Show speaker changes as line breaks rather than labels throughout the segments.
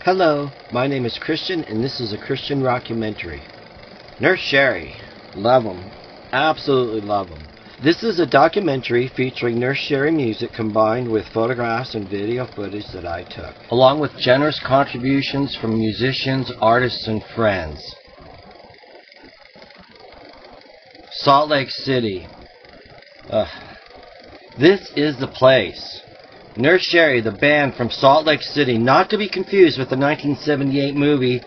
Hello, my name is Christian, and this is a Christian Rockumentary. Nurse Sherri, love 'em, absolutely love 'em. This is a documentary featuring Nurse Sherri music combined with photographs and video footage that I took, along with generous contributions from musicians, artists, and friends. Salt Lake City. This is the place. Nurse Sherri, the band from Salt Lake City, not to be confused with the 1978 movie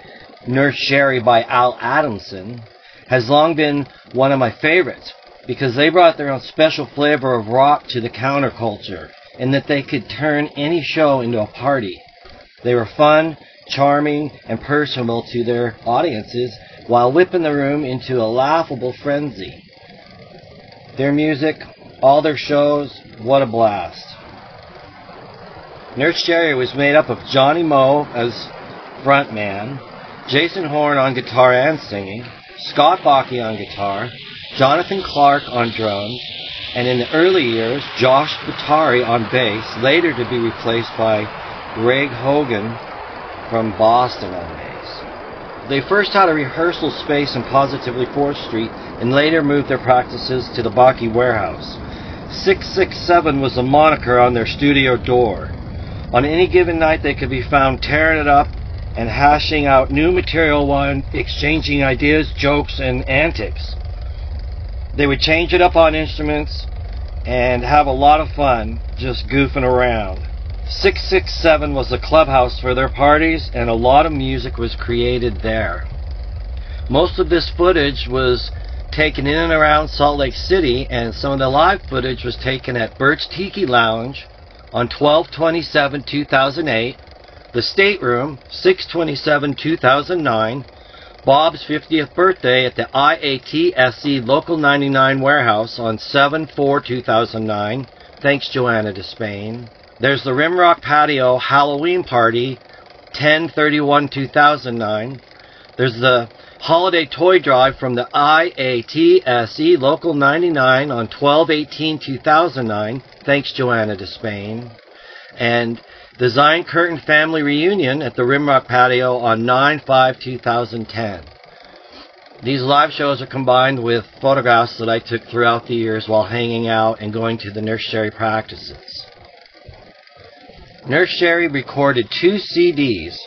Nurse Sherri by Al Adamson, has long been one of my favorites because they brought their own special flavor of rock to the counterculture, and that they could turn any show into a party. They were fun, charming, and personable to their audiences while whipping the room into a laughable frenzy. Their music, all their shows, what a blast. Nurse Sherri was made up of Johnny Moe as frontman, Jason Horn on guitar and singing, Scott Bakke on guitar, Jonathan Clark on drums, and in the early years, Josh Batari on bass, later to be replaced by Greg Hogan from Boston on bass. They first had a rehearsal space in Positively 4th Street and later moved their practices to the Bakke warehouse. 667 was the moniker on their studio door. On any given night, they could be found tearing it up and hashing out new material while exchanging ideas, jokes, and antics. They would change it up on instruments and have a lot of fun just goofing around. 667 was the clubhouse for their parties, and a lot of music was created there. Most of this footage was taken in and around Salt Lake City, and some of the live footage was taken at Burt's Tiki Lounge on 12/27/2008, the Stateroom, 6/27/2009, Bob's 50th birthday at the I.A.T.S.E Local 99 warehouse on 7/4/2009. Thanks, Johanna to Spain. There's the Rim Rock Patio Halloween party, 10/31/2009. There's the Holliday toy drive from the I.A.T.S.E Local 99 on 12/18/2009. Thanks, Johanna to Spain. And the Zion Curtain family reunion at the Rim Rock Patio on 9/5/2010. These live shows are combined with photographs that I took throughout the years while hanging out and going to the Nurse Sherri practices. Nurse Sherri recorded 2 CDs.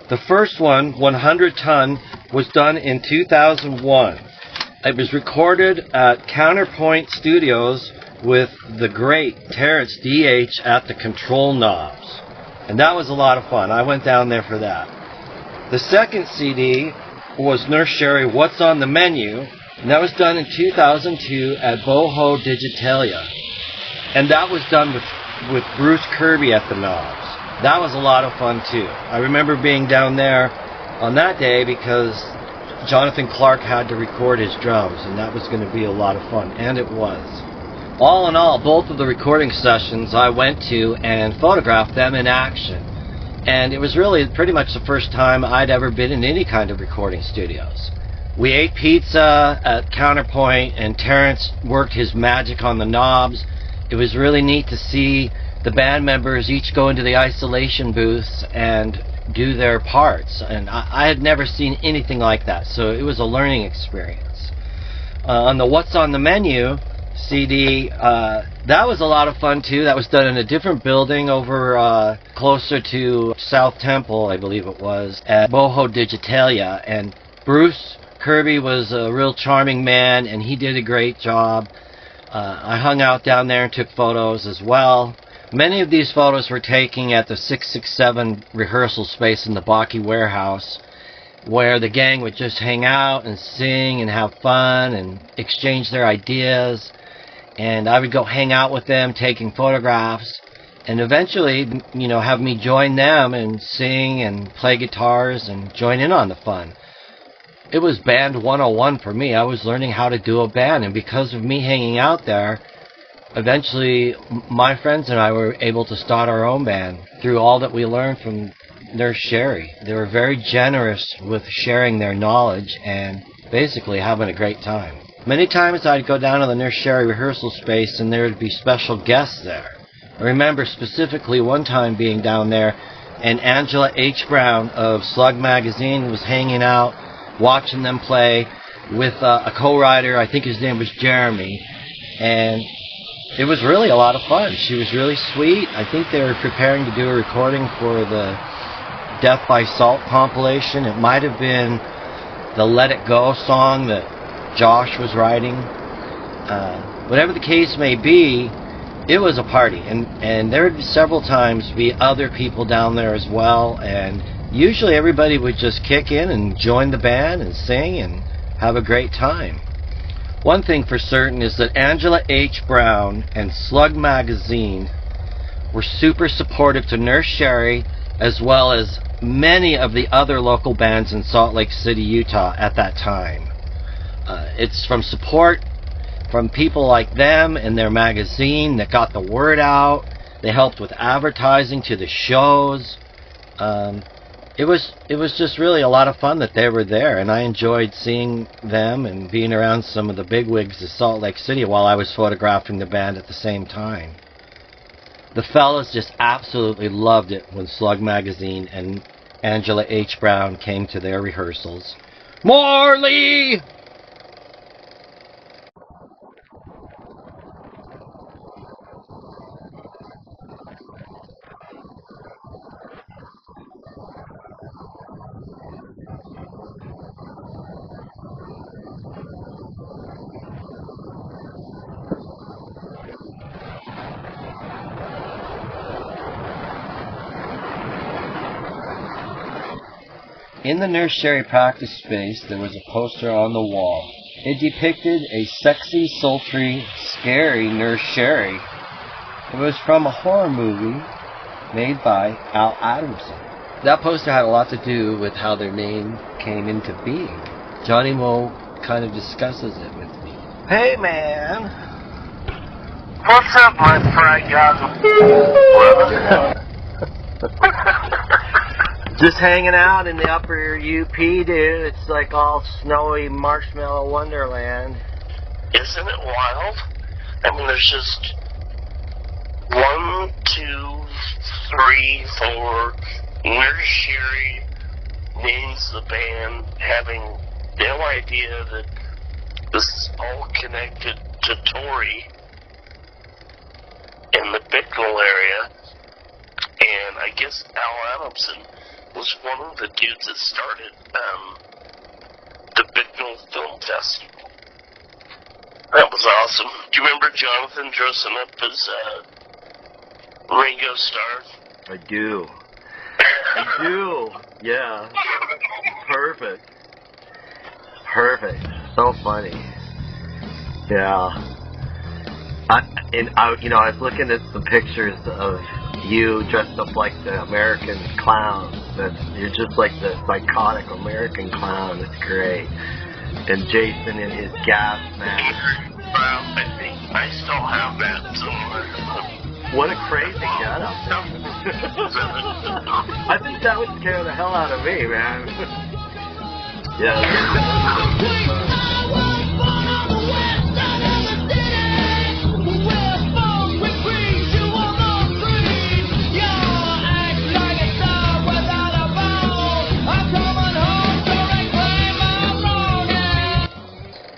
The first one, 100 Ton, was done in 2001. It was recorded at Counterpoint Studios with the great Terrence D.H. at the control knobs. And that was a lot of fun. I went down there for that. The second CD was Nurse Sherri, What's on the Menu? And that was done in 2002 at Boho Digitalia. And that was done with Bruce Kirby at the knobs. That was a lot of fun too. I remember being down there on that day because Jonathan Clark had to record his drums, and that was going to be a lot of fun, and it was. All in all, both of the recording sessions I went to and photographed them in action. And it was really pretty much the first time I'd ever been in any kind of recording studios. We ate pizza at Counterpoint, and Terrence worked his magic on the knobs. It was really neat to see the band members each go into the isolation booths and do their parts. And I had never seen anything like that, so it was a learning experience. On the What's on the Menu CD, that was a lot of fun too. That was done in a different building over closer to South Temple, I believe it was, at Boho Digitalia. And Bruce Kirby was a real charming man, and he did a great job. I hung out down there and took photos as well. Many of these photos were taken at the 667 rehearsal space in the Bakke warehouse, where the gang would just hang out and sing and have fun and exchange their ideas. And I would go hang out with them, taking photographs, and eventually, have me join them and sing and play guitars and join in on the fun. It was band 101 for me. I was learning how to do a band, and because of me hanging out there, eventually my friends and I were able to start our own band through all that we learned from Nurse Sherri. They were very generous with sharing their knowledge and basically having a great time. Many times I'd go down to the Nurse Sherri rehearsal space and there would be special guests there. I remember specifically one time being down there and Angela H. Brown of Slug Magazine was hanging out, watching them play with a co-writer. I think his name was Jeremy, and it was really a lot of fun. She was really sweet. I think they were preparing to do a recording for the Death by Salt compilation. It might have been the Let It Go song that Josh was writing. Whatever the case may be, it was a party, and there would several times be other people down there as well, and usually everybody would just kick in and join the band and sing and have a great time. One thing for certain is that Angela H. Brown and Slug Magazine were super supportive to Nurse Sherri, as well as many of the other local bands in Salt Lake City, Utah at that time. It's from support from people like them and their magazine that got the word out. They helped with advertising to the shows. It was just really a lot of fun that they were there, and I enjoyed seeing them and being around some of the bigwigs of Salt Lake City while I was photographing the band at the same time. The fellas just absolutely loved it when Slug Magazine and Angela H. Brown came to their rehearsals. Morley! In the Nurse Sherri practice space, there was a poster on the wall. It depicted a sexy, sultry, scary Nurse Sherri. It was from a horror movie made by I.A.T.S.E. That poster had a lot to do with how their name came into being. Johnny Moe kind of discusses it with me. Hey, man.
What's up, my fry
Just hanging out in the upper UP, dude. It's like all snowy marshmallow wonderland.
Isn't it wild? I mean, there's just 1, 2, 3, 4. Nurse Sherri names the band, having no idea that this is all connected to Torrey in the Bicknell area. And I guess Al Adamson was one of the dudes that started the Bicknell Film Festival. That was awesome. Do you remember Jonathan dressing up as Ringo Starr?
I do. I do. Yeah. Perfect. Perfect. So funny. Yeah. I was looking at some pictures of you dressed up like the American clown. You're just like the psychotic American clown. It's great. And Jason in his gas mask.
Well, I think I still have that somewhere.
What a crazy getup. I think that would scare the hell out of me, man. Yeah.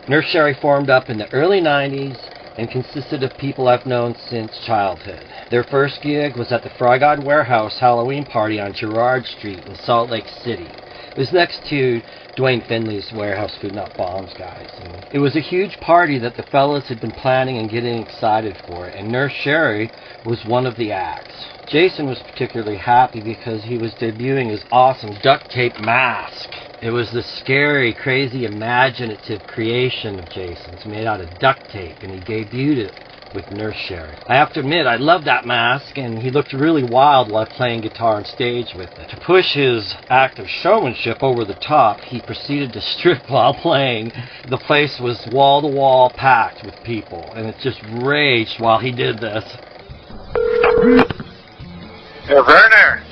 Nurse Sherri formed up in the early 90s and consisted of people I've known since childhood. Their first gig was at the Fry God Warehouse Halloween party on Girard Street in Salt Lake City. It was next to Dwayne Finley's Warehouse Food Not Bombs guys. And it was a huge party that the fellas had been planning and getting excited for, and Nurse Sherri was one of the acts. Jason was particularly happy because he was debuting his awesome duct tape mask. It was this scary, crazy, imaginative creation of Jason's made out of duct tape, and he debuted it with Nurse Sherri. I have to admit, I loved that mask, and he looked really wild while playing guitar on stage with it. To push his act of showmanship over the top, he proceeded to strip while playing. The place was wall-to-wall packed with people, and it just raged while he did this.
Hey, Werner.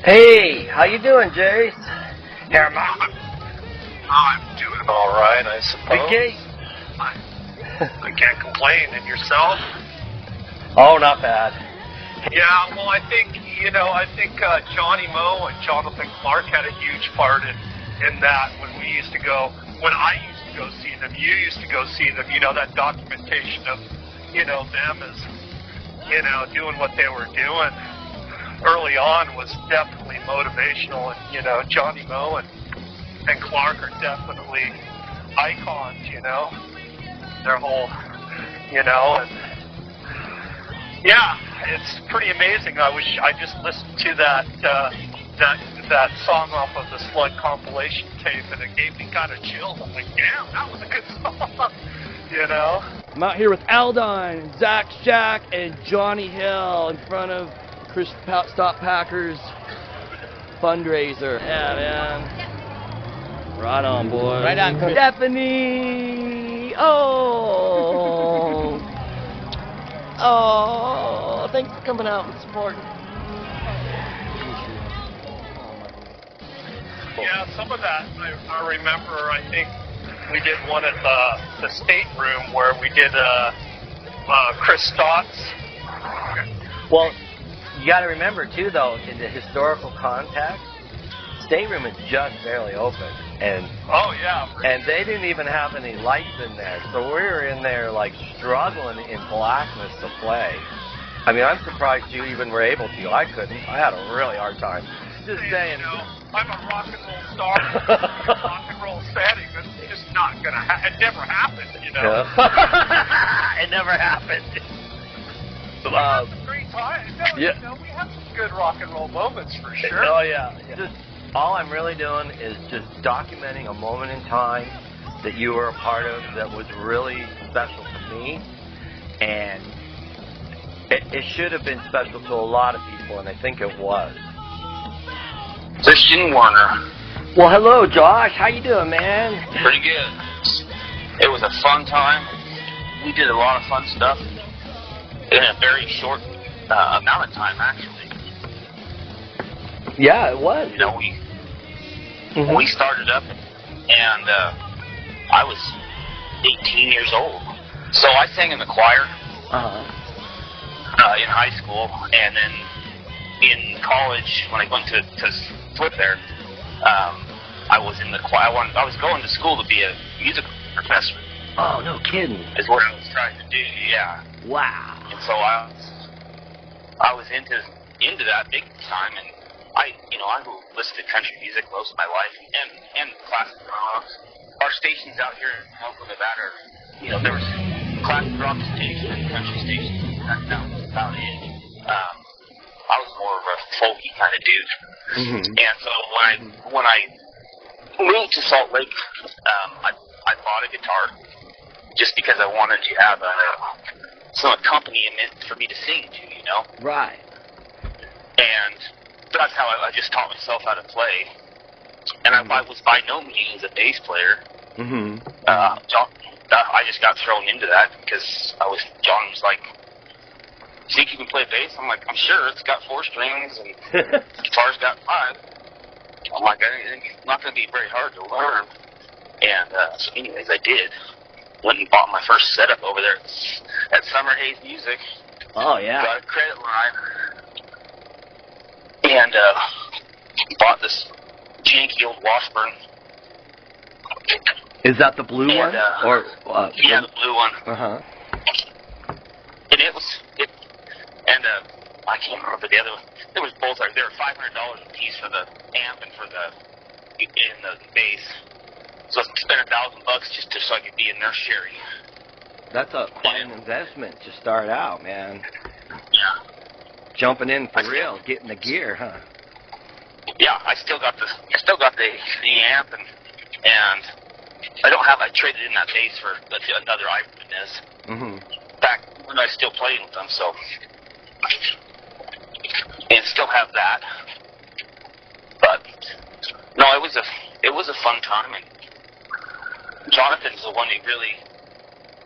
Hey, how you doing, Jace?
Yeah, I'm doing all right, I suppose.
Okay.
I can't complain. And yourself?
Oh, not bad.
Yeah, well, I think Johnny Moe and Jonathan Clark had a huge part in that when I used to go see them, you used to go see them, that documentation of, them as, doing what they were doing early on was definitely motivational. And, Johnny Moe and Clark are definitely icons, their whole, and yeah, it's pretty amazing. I just listened to that song off of the Slug compilation tape, and it gave me kind of chills. I'm like, damn, that was a good song,
I'm out here with Aldine, Zach Shack, and Johnny Hill in front of Chris Stop Packers fundraiser. Yeah, man. Right on, boy.
Right on, Chris.
Stephanie! Oh, thanks for coming out and supporting.
Yeah, some of that I remember. I think we did one at the stateroom where we did Chris Stott's.
Well, you got to remember too, though, in the historical context, stateroom is just barely open, and and they didn't even have any lights in there, so we were in there like struggling in blackness to play. I mean, I'm surprised you even were able to. I couldn't. I had a really hard time. Just saying.
I'm a rock and roll star. Rock and roll setting. It's just not gonna. It never happened.
Yeah. It never happened.
We had some great times. We had some good rock and roll moments for sure.
Oh yeah. Just all I'm really doing is just documenting a moment in time that you were a part of that was really special to me, and it should have been special to a lot of people, and I think it was.
Christian Werner.
Well, hello, Josh. How you doing, man?
Pretty good. It was a fun time. We did a lot of fun stuff in a very short amount of time, actually.
Yeah, it was.
We started up, and I was 18 years old. So I sang in the choir in high school, and then in college, when I went to flip there, I was in the choir. I was going to school to be a music professor.
Oh, no kidding.
Is what I was trying to do, yeah.
Wow.
And so I was into that big time, and I listened to country music most of my life, and classic rock. Our stations out here in local Nevada, there was classic rock stations and country stations. That was about it. I was more of a folky kind of dude. Mm-hmm. And so when I moved to Salt Lake, I bought a guitar just because I wanted to have some accompaniment for me to sing to,
Right.
And that's how I just taught myself how to play. And I was by no means a bass player.
Mm-hmm.
I just got thrown into that because John was like, "Think you can play bass?" I'm like, "I'm sure. It's got 4 strings and the guitar's got 5." I'm like, "It's not going to be very hard to learn." And so anyways, I did. Went and bought my first setup over there at Summer Haze Music.
Oh, yeah.
Got a credit line. And bought this janky old Washburn.
Is that the blue one?
Yeah, the blue one.
Uh-huh.
And I can't remember the other one. There was both. They were $500 a piece for the amp and for the bass. So I spent $1,000 just so I could be a Nurse Sherri.
That's quite an investment to start out, man.
Yeah.
Jumping in for real, getting the gear, huh?
Yeah, I still got the amp and I traded in that bass for another Ibanez.
Mm-hmm.
Back when I was still playing with them, so and still have that. But no, it was a fun time, and Jonathan's the one who really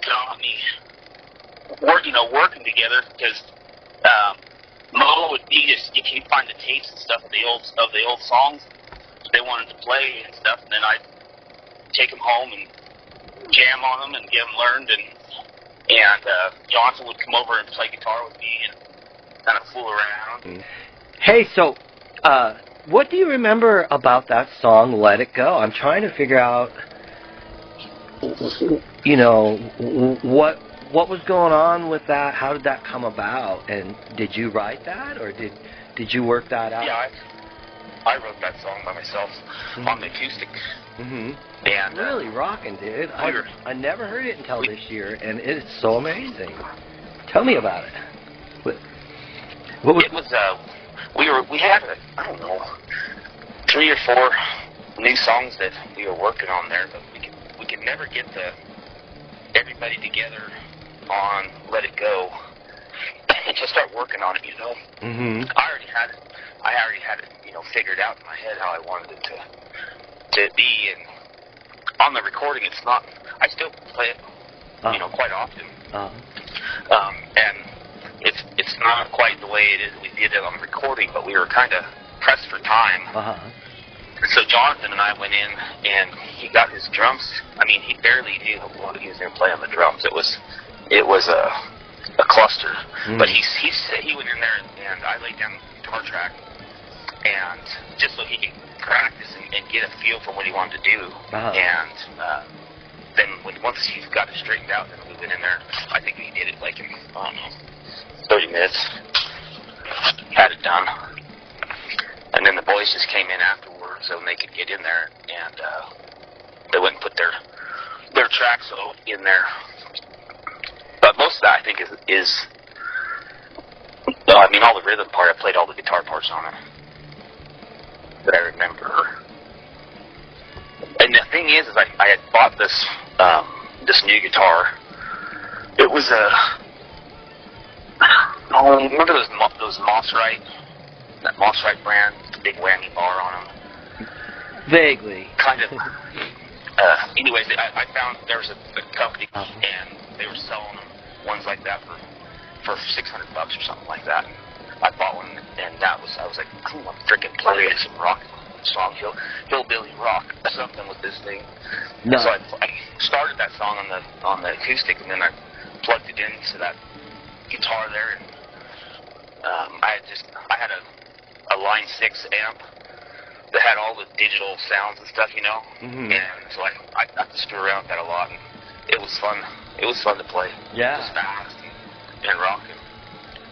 got me working together, because Mo would he'd find the tapes and stuff of the old songs they wanted to play and stuff, and then I'd take them home and jam on them and get them learned, and Jonathan would come over and play guitar with me, and kind of fool around.
Hey, so, what do you remember about that song, Let It Go? I'm trying to figure out, you know, what was going on with that? How did that come about? And did you write that, or did you work that out?
Yeah, I wrote that song by myself on the acoustic.
Mm-hmm.
And
really rocking, dude. I never heard it until this year, and it's so amazing. Tell me about it. What was
it? Was we had I don't know 3 or 4 new songs that we were working on there, but we could never get everybody together on Let It Go and just start working on it, you know.
Mm-hmm.
I already had it, you know, figured out in my head how I wanted it to be, and on the recording, it's not. I still play it, you know, quite often, and it's not quite the way it is. We did it on the recording, but we were kind of pressed for time. So Jonathan and I went in, and he got his drums. I mean, he barely knew what he was going to play on the drums. It was a cluster. But he went in there, and I laid down the guitar track, and just so he could practice and get a feel for what he wanted to do. And then once he got it straightened out, then we went in there. I think we did it like in 30 minutes. Had it done. And then the boys just came in afterwards so they could get in there, and they went and put their tracks in there. But most of that, I think, is I mean, all the rhythm part, I played all the guitar parts on it that I remember. And the thing is I had bought this new guitar. It was remember those Moss-Rite? That Moss-Rite brand, the big whammy bar on them.
Vaguely.
Kind of. Anyways, I found there was a company, and they were selling ones like that for $600 or something like that. And I bought one, and I was like, cool, I'm freaking playing some rock song, hillbilly rock, something with this thing. No. So I started that song on the acoustic, and then I plugged it into that guitar there, and I had a Line 6 amp that had all the digital sounds and stuff, you know. And so I got to screw around with that a lot, and it was fun. It was fun to play. Yeah. It was fast and rocking.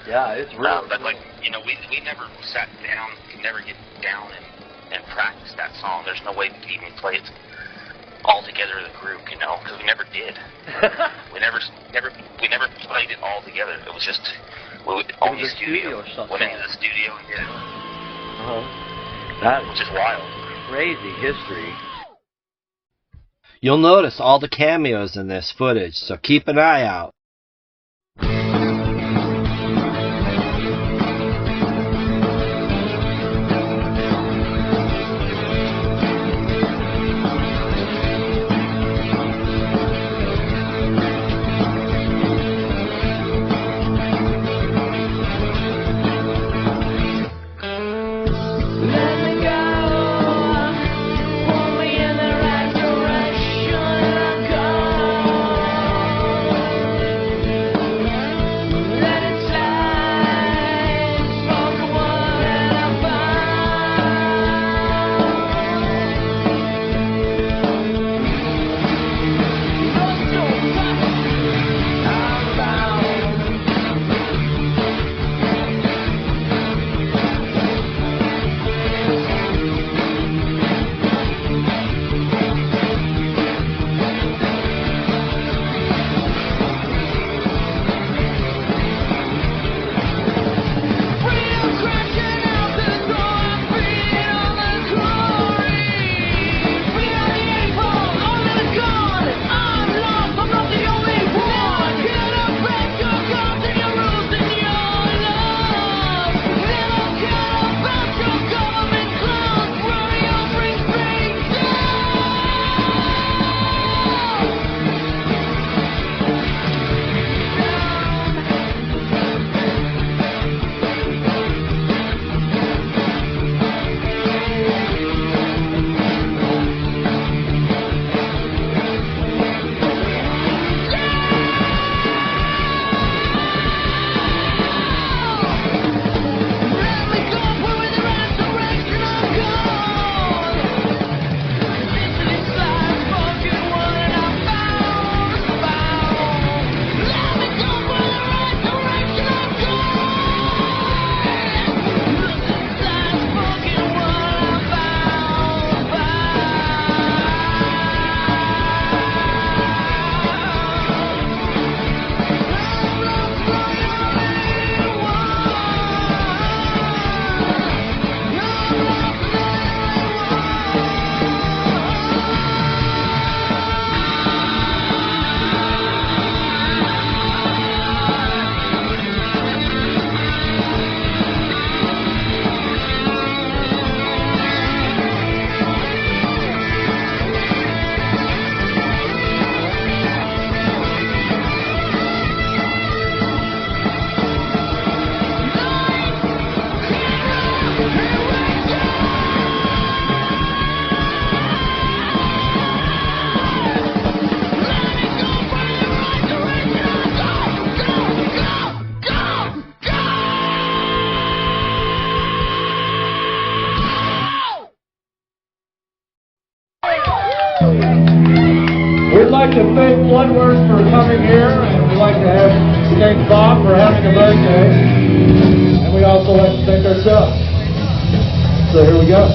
Yeah, it's really
but like, you know, we never sat down, could never get down and practice that song. There's no way we could even play it all together as a group, you know, because we never did. we never played it all together. It was just on the studio. Went into the studio and did it.
That is
just wild.
Crazy history. You'll notice all the cameos in this footage, so keep an eye out.
kind words for coming here, and we'd like to thank Bob for having a birthday, and we also like to thank ourselves. So here we go.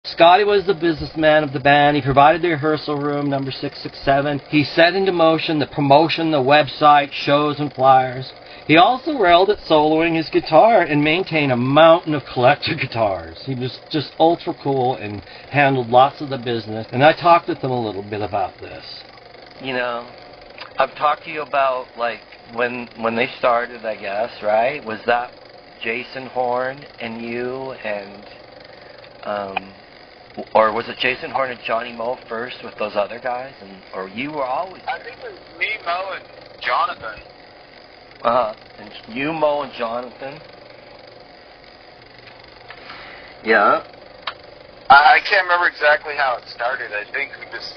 Scotty was the businessman of the band. He provided the rehearsal room, number 667. He set into motion the promotion, the website, shows, and flyers. He also railed at soloing his guitar and maintained a mountain of collector guitars. He was just ultra cool and handled lots of the business. And I talked with him a little bit about this.
You know, I've talked to you about, like, when they started, I guess, right? Was that Jason Horn and you and, or was it Jason Horn and Johnny Moe first with those other guys? Or you were always there?
I think it was me, Mo, and Jonathan.
And you, Mo, and Jonathan? Yeah.
I can't remember exactly how it started. I think we just...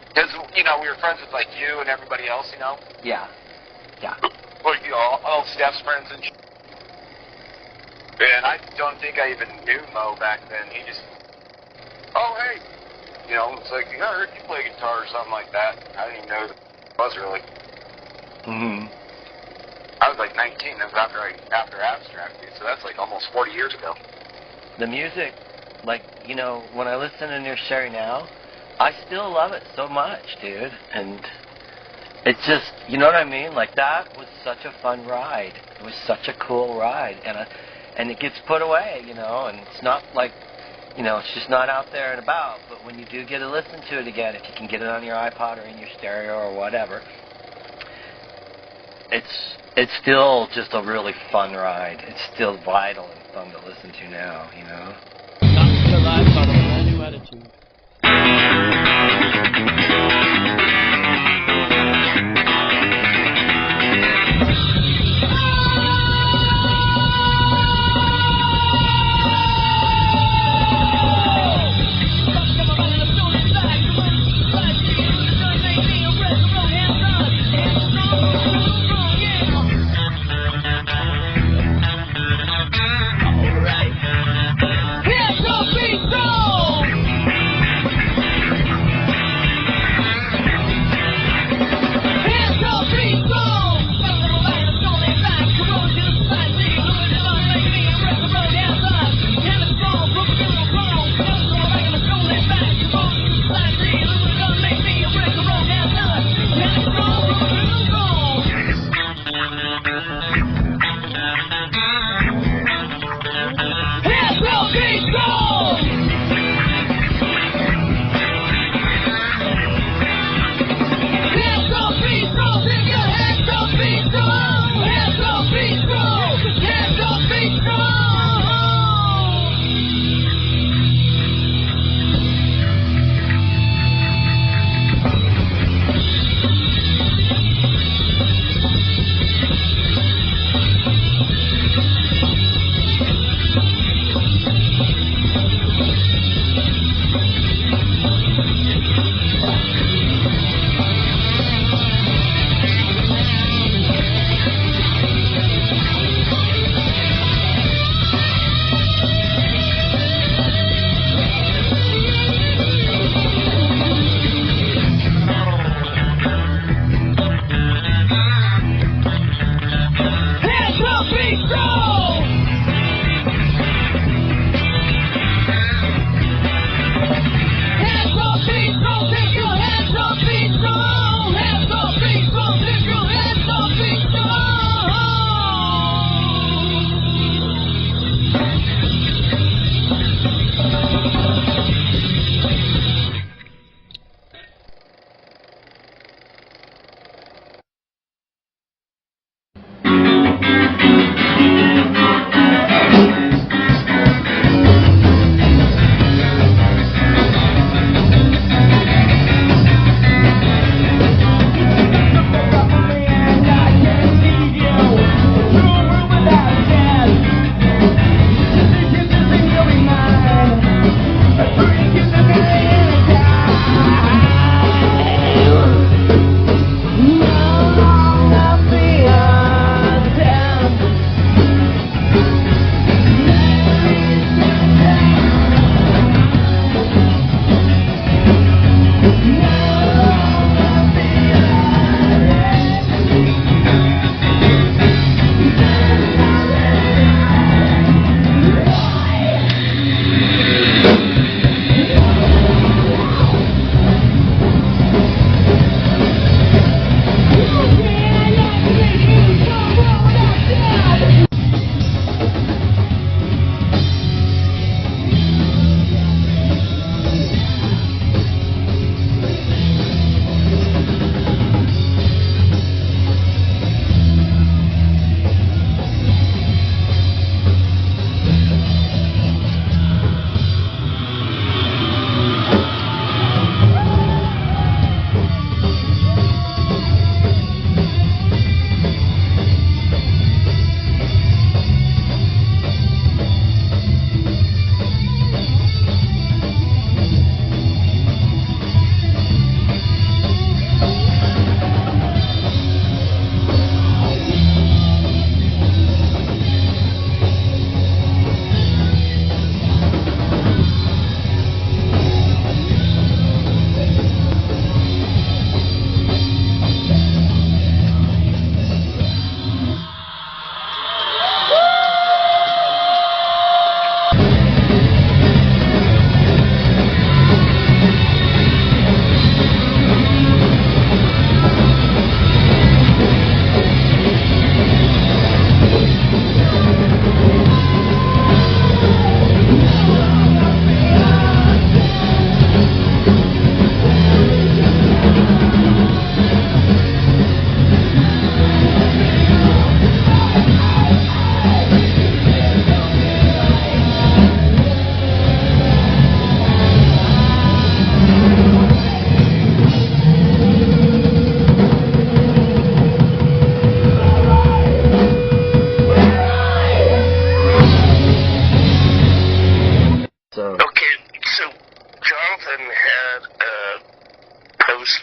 Because, you know, we were friends with, like, you and everybody else, you know?
Yeah. Yeah.
Like, you know, all Steph's friends and shit. And I don't think I even knew Mo back then. He just... Oh, hey! You know, it's like, I heard you play guitar or something like that. I didn't even know that it was really.
Mm-hmm.
I was like 19. That was after Abstract, dude. So that's like almost 40 years ago.
The music, like, you know, when I listen to Nurse Sherri now, I still love it so much, dude. And it's just, you know what I mean? Like, that was such a fun ride. It was such a cool ride. And it gets put away, you know, and it's not like, you know, it's just not out there and about. But when you do get to listen to it again, if you can get it on your iPod or in your stereo or whatever, it's still just a really fun ride. It's still vital and fun to listen to now, you know. Not alive, but a brand new attitude.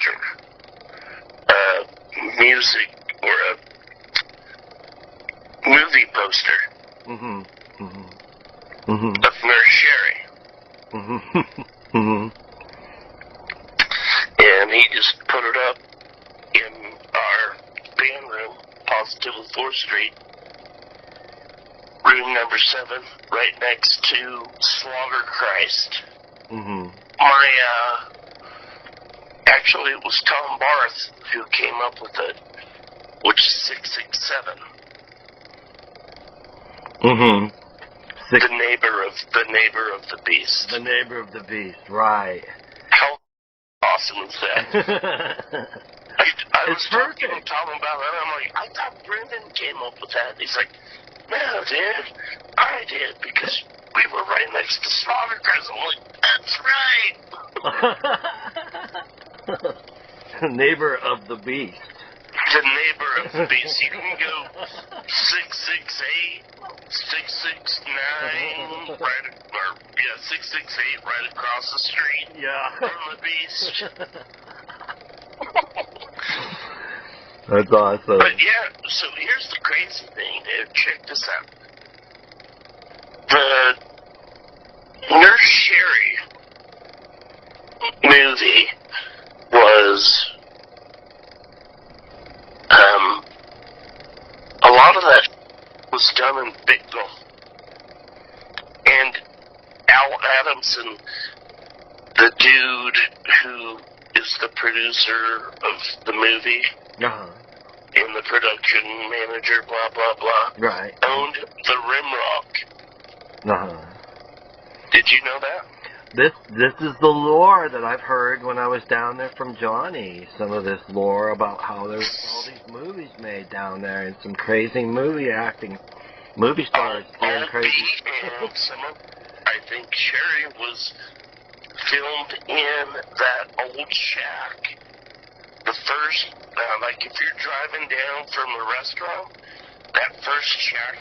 poster, music, or a movie poster of Nurse Sherri. And he just put it up in our band room, positively 4th Street, room number 7, right next to Slaughter Christ. Actually, it was Tom Barth who came up with it, which is 667. The neighbor of the beast.
The neighbor of the beast, right.
How awesome is that? I was talking to Tom about that, and I'm like, I thought Brendan came up with that. He's like, no, dude, I did, because we were right next to Slaughter Christ. I'm like, that's right.
The neighbor of the beast.
The neighbor of the beast. You can go 668, 669, 668 right across the street from the beast.
That's awesome.
But yeah, so here's the crazy thing, dude. Check this out. The Nurse Sherri movie was a lot of that was done in Bickville. And Al Adamson, the dude who is the producer of the movie, and the production manager, blah, blah, blah, owned the Rim Rock. Did you know that?
This is the lore that I've heard when I was down there from Johnny. Some of this lore about how there's all these movies made down there and some crazy movie stars doing crazy.
And some of, I think Sherri was filmed in that old shack. The first, like if you're driving down from the restaurant, that first shack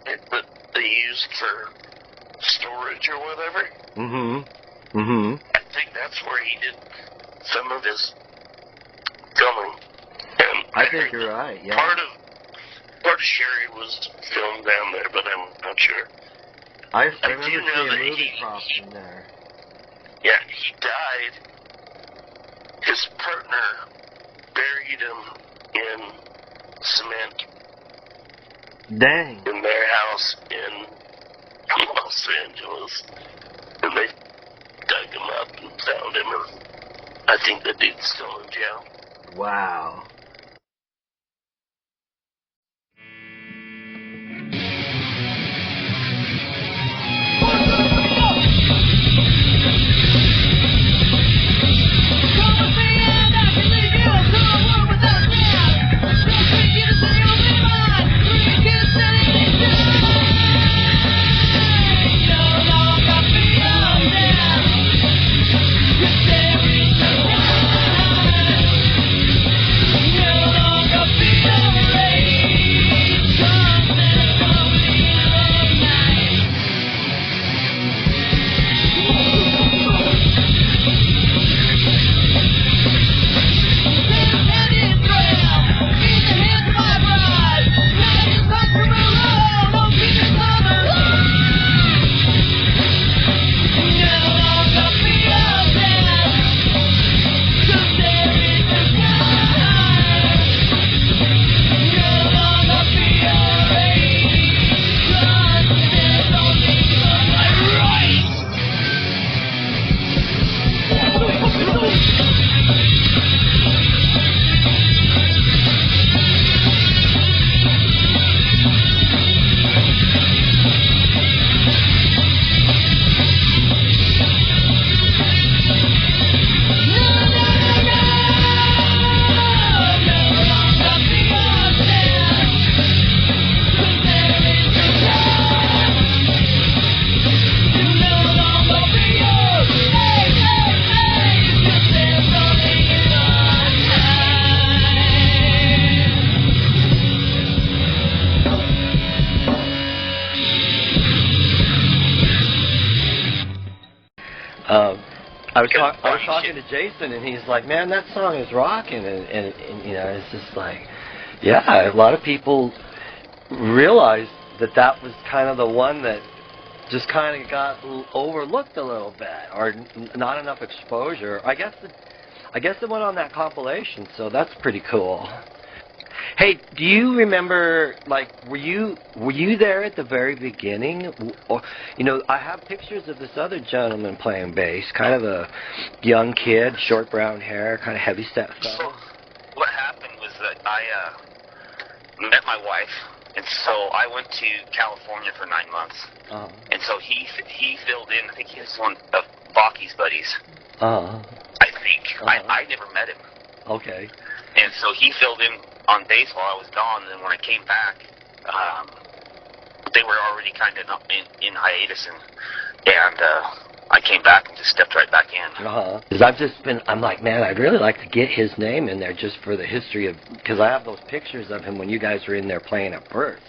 that they used for storage or whatever. I think that's where he did some of his filming. And
I think you're right. Yeah.
Part of Sherri was filmed down there, but I'm not sure.
I remember seeing movie props in there.
Yeah, he died. His partner buried him in cement.
Dang.
In their house in Los Angeles. And they dug him up and found him, and I think the dude's still in jail.
Wow.
Yeah.
I was talking to Jason, and he's like, man, that song is rocking, and you know, it's just like, yeah, a lot of people realized that was kind of the one that just kind of got overlooked a little bit, or not enough exposure. I guess it went on that compilation, so that's pretty cool. Hey, do you remember, like, were you there at the very beginning? Or, you know, I have pictures of this other gentleman playing bass, kind of a young kid, short brown hair, kind of heavy-set fellow.
So what happened was that I met my wife, and so I went to California for 9 months. And so he filled in. I think he was one of Bakke's buddies. I think. I never met him.
Okay.
And so he filled in on bass while I was gone, and then when I came back, they were already kind of in hiatus, and I came back and just stepped right back in.
Because I'm like, man, I'd really like to get his name in there just for the history of, because I have those pictures of him when you guys were in there playing at Burt's.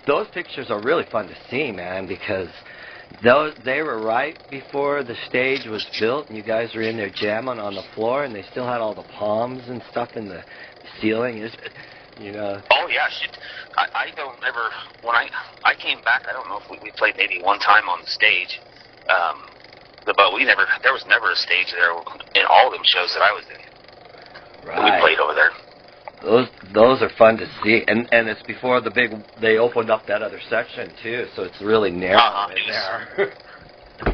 Those pictures are really fun to see, man, because they were right before the stage was built, and you guys were in there jamming on the floor, and they still had all the palms and stuff in the ceiling. You know.
Oh yeah, shit. I don't ever. When I came back, I don't know if we played maybe one time on the stage, but we never. There was never a stage there in all of them shows that I was in.
Right.
We played over there.
Those are fun to see, and it's before they opened up that other section too, so it's really narrow in there.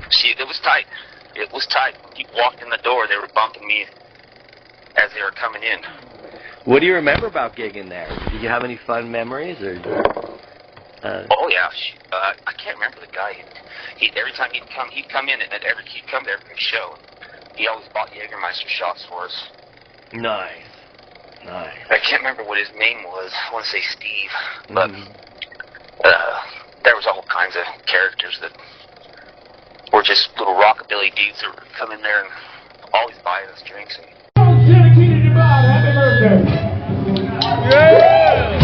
See, it was tight. It was tight. You walked in the door, they were bumping me as they were coming in.
What do you remember about gigging there? Did you have any fun memories, or?
Oh yeah, I can't remember the guy. He every time he'd come in and he'd come to every show. He always bought Jägermeister shots for us.
Nice. Nice.
I can't remember what his name was. I want to say Steve, but there was all kinds of characters that were just little rockabilly dudes that would come in there and always buying us drinks.
Dedicated to Bob. Happy birthday.
Yeah!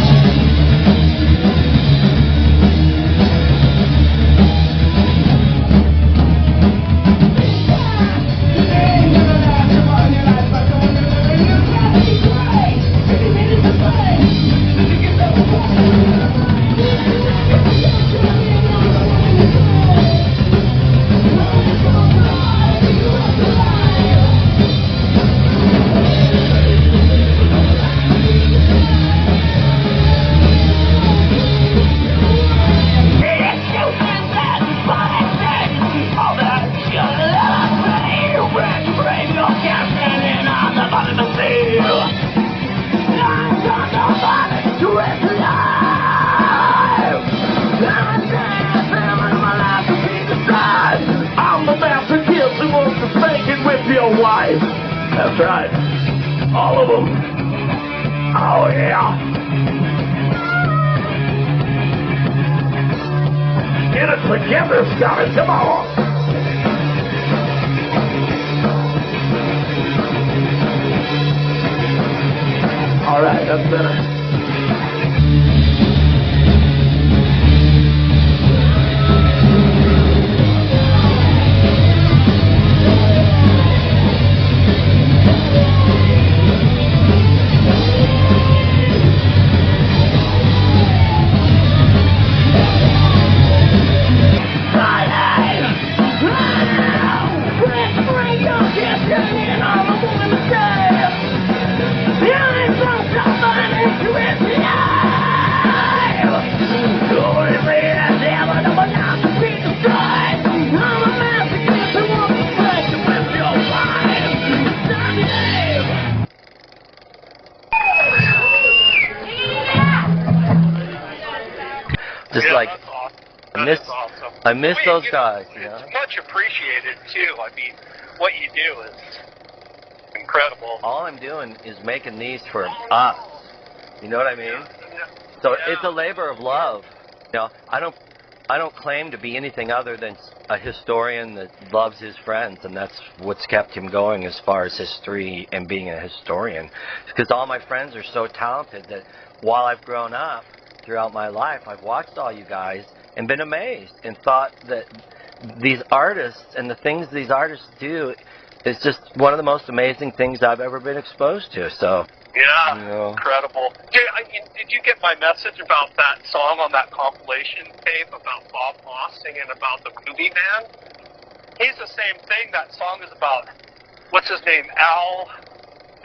That's right. All of them. Oh, yeah. Get it together, Scotty. Come on. All right, that's better.
I miss those guys. You know?
It's much appreciated too. I mean, what you do is incredible.
All I'm doing is making these for us. You know what I mean? So it's a labor of love. You know, I don't claim to be anything other than a historian that loves his friends, and that's what's kept him going as far as history and being a historian. Because all my friends are so talented that while I've grown up throughout my life, I've watched all you guys and been amazed and thought that these artists and the things these artists do, it's just one of the most amazing things I've ever been exposed to. So.
Yeah,
You know.
incredible. Did you get my message about that song on that compilation tape about Bob Moss singing about the movie man? He's the same thing. That song is about, what's his name,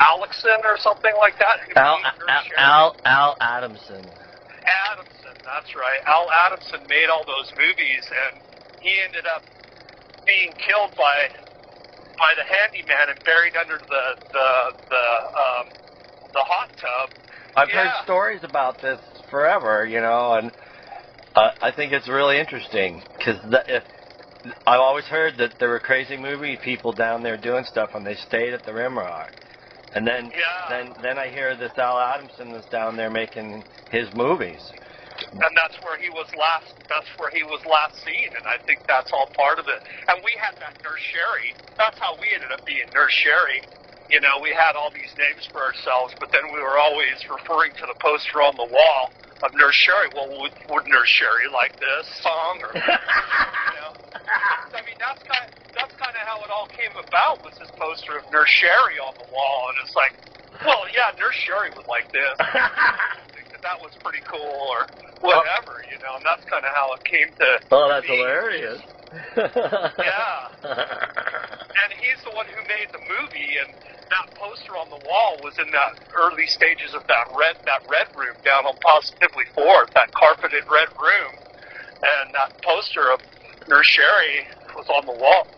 Alexson or something like that?
Al Adamson.
Adamson, that's right. Al Adamson made all those movies, and he ended up being killed by the handyman and buried under the hot tub.
I've heard stories about this forever, you know, and I think it's really interesting because I've always heard that there were crazy movie people down there doing stuff, and they stayed at the Rim Rock. And then I hear this Al Adamson was down there making his movies.
And that's where he was last seen, and I think that's all part of it. And we had that Nurse Sherri. That's how we ended up being Nurse Sherri. You know, we had all these names for ourselves, but then we were always referring to the poster on the wall of Nurse Sherri. Well, would Nurse Sherri like this song? Or, you know, I mean, that's kind of how it all came about, was this poster of Nurse Sherri on the wall, and it's like, well, yeah, Nurse Sherri would like this. That was pretty cool, or whatever, you know, and that's kind of how it came to.
Oh, that's hilarious.
Yeah. And he's the one who made the movie, and that poster on the wall was in that early stages of that red room down on Positively 4th, that carpeted red room, and that poster of Nurse Sherri was on the wall.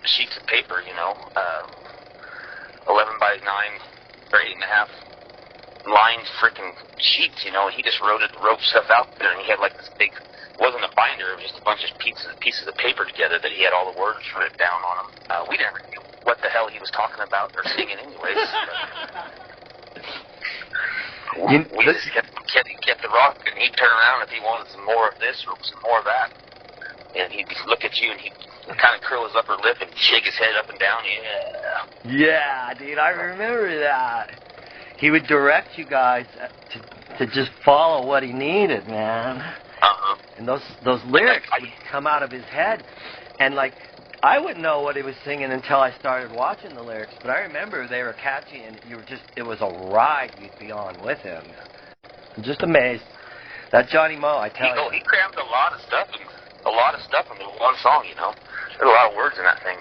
sheets of paper, you know, 11 by 9 or 8.5 lined freaking sheets, you know. He just wrote stuff out there, and he had like this big, it wasn't a binder, it was just a bunch of pieces of paper together that he had all the words written down on them. We never knew what the hell he was talking about or singing anyways. We just kept the rock, and he'd turn around if he wanted some more of this or some more of that. And he'd look at you, and he'd kind of curl his upper lip and shake his head up and down.
Yeah, dude, I remember that. He would direct you guys to just follow what he needed, man.
Uh-huh.
And those lyrics would come out of his head. And, like, I wouldn't know what he was singing until I started watching the lyrics. But I remember they were catchy, and it was a ride you'd be on with him. I'm just amazed. That Johnny Moe, I tell you.
He crammed a lot of stuff in a lot of stuff in one song, you know. There's a lot of words in that thing.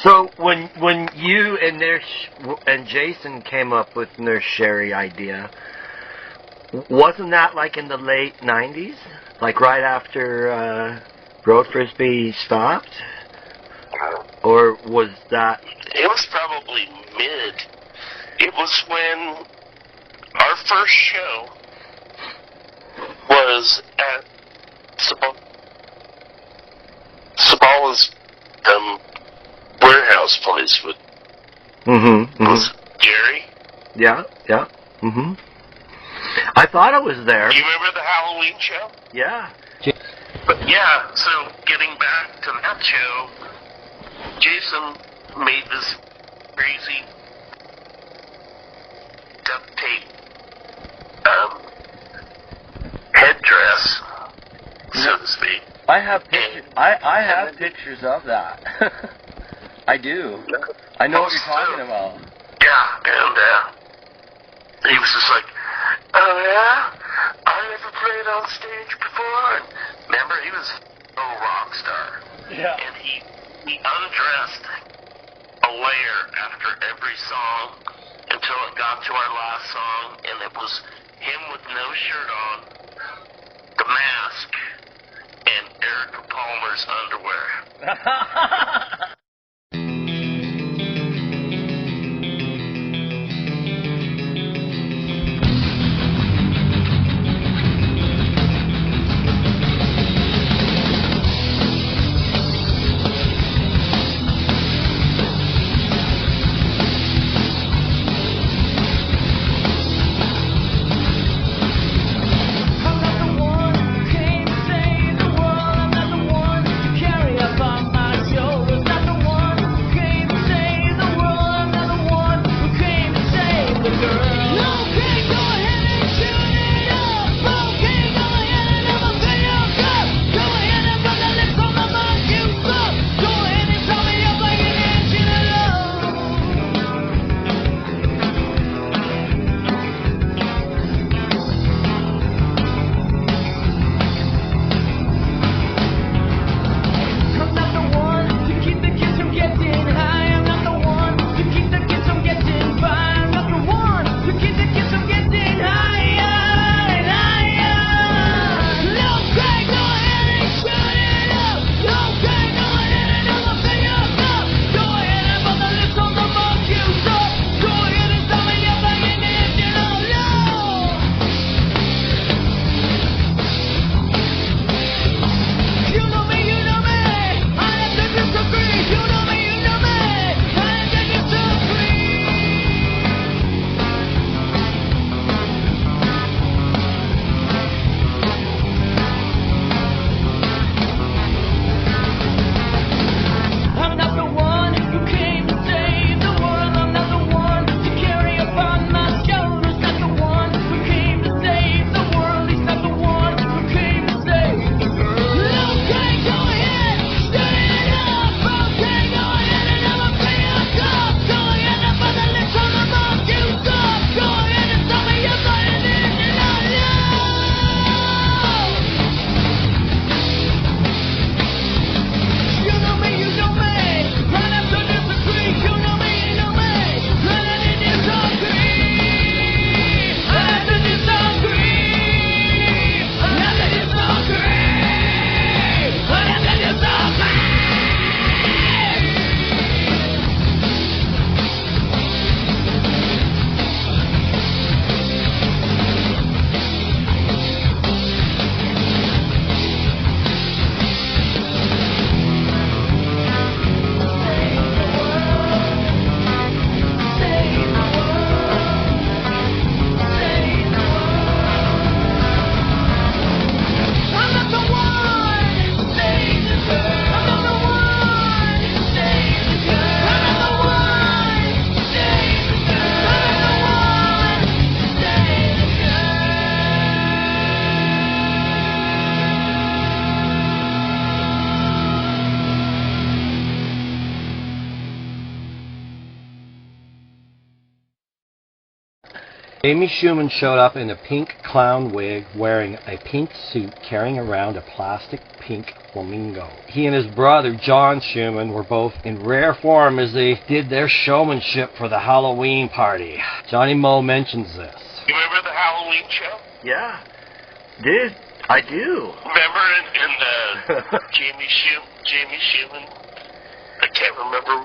So when you and Jason came up with Nurse Sherri idea, wasn't that like in the late 90s? Like right after Road Frisbee stopped? Or was that...
It was probably mid. It was when our first show was at Sabala's warehouse place with was Jerry.
Yeah. I thought it was there.
You remember the Halloween show?
Yeah.
But yeah, so getting back to that show, Jason made this crazy duct tape headdress, so to speak.
I have pictures. I have pictures of that. I do. I know what you're talking about.
Yeah, and he was just like, "Oh yeah, I never played on stage before." And remember, he was a rock star.
Yeah.
And he undressed a layer after every song until it got to our last song, and it was him with no shirt on. The mask and Erica Palmer's underwear.
Amy Schumann showed up in a pink clown wig, wearing a pink suit, carrying around a plastic pink flamingo. He and his brother, John Schumann, were both in rare form as they did their showmanship for the Halloween party. Johnny Moe mentions this.
You remember the Halloween show?
Yeah. Dude, I do.
Remember in Jamie Schumann? I can't remember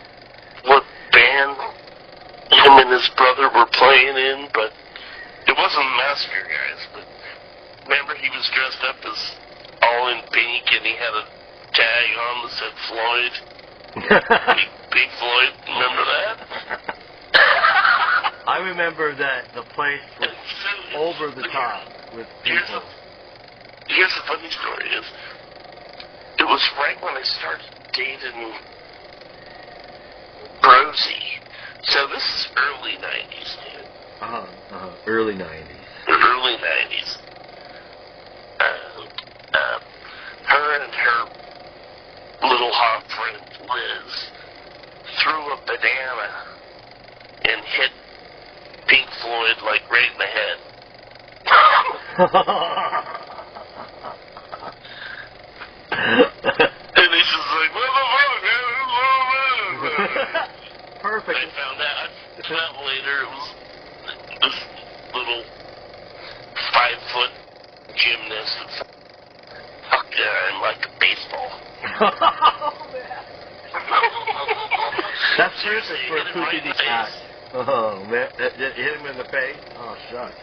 what band him and his brother were playing in, but it wasn't Massacre Guys. But remember, he was dressed up as all in pink, and he had a tag on that said Floyd. Big Floyd. Remember that?
I remember that the place was over the top with people.
Here's the funny story is, it was right when I started dating Rosie. So this is early 90s, dude.
Early 90s.
Early 90s. Her and her little hot friend Liz threw a banana and hit Pink Floyd like right in the head. And he's just like, what the fuck?
Perfect.
I found out later it was this little 5-foot gymnast
for a
right in the face.
Oh, man. It hit him in the face? Oh, shucks.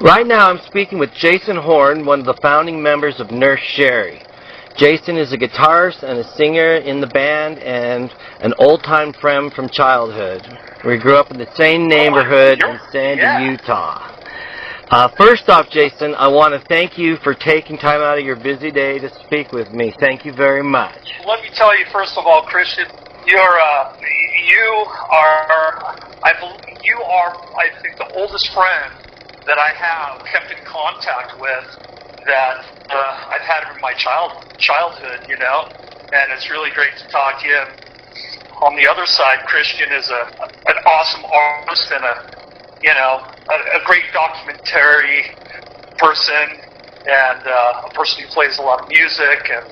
Right now I'm speaking with Jason Horn, one of the founding members of Nurse Sherri. Jason is a guitarist and a singer in the band and an old-time friend from childhood. We grew up in the same neighborhood in Sandy, Utah. First off, Jason, I want to thank you for taking time out of your busy day to speak with me. Thank you very much.
Let me tell you, first of all, Christian, you are, I think, the oldest friend that I have kept in contact with that I've had in my childhood, you know, and it's really great to talk to you. And on the other side, Christian is an awesome artist and a great documentary person and a person who plays a lot of music and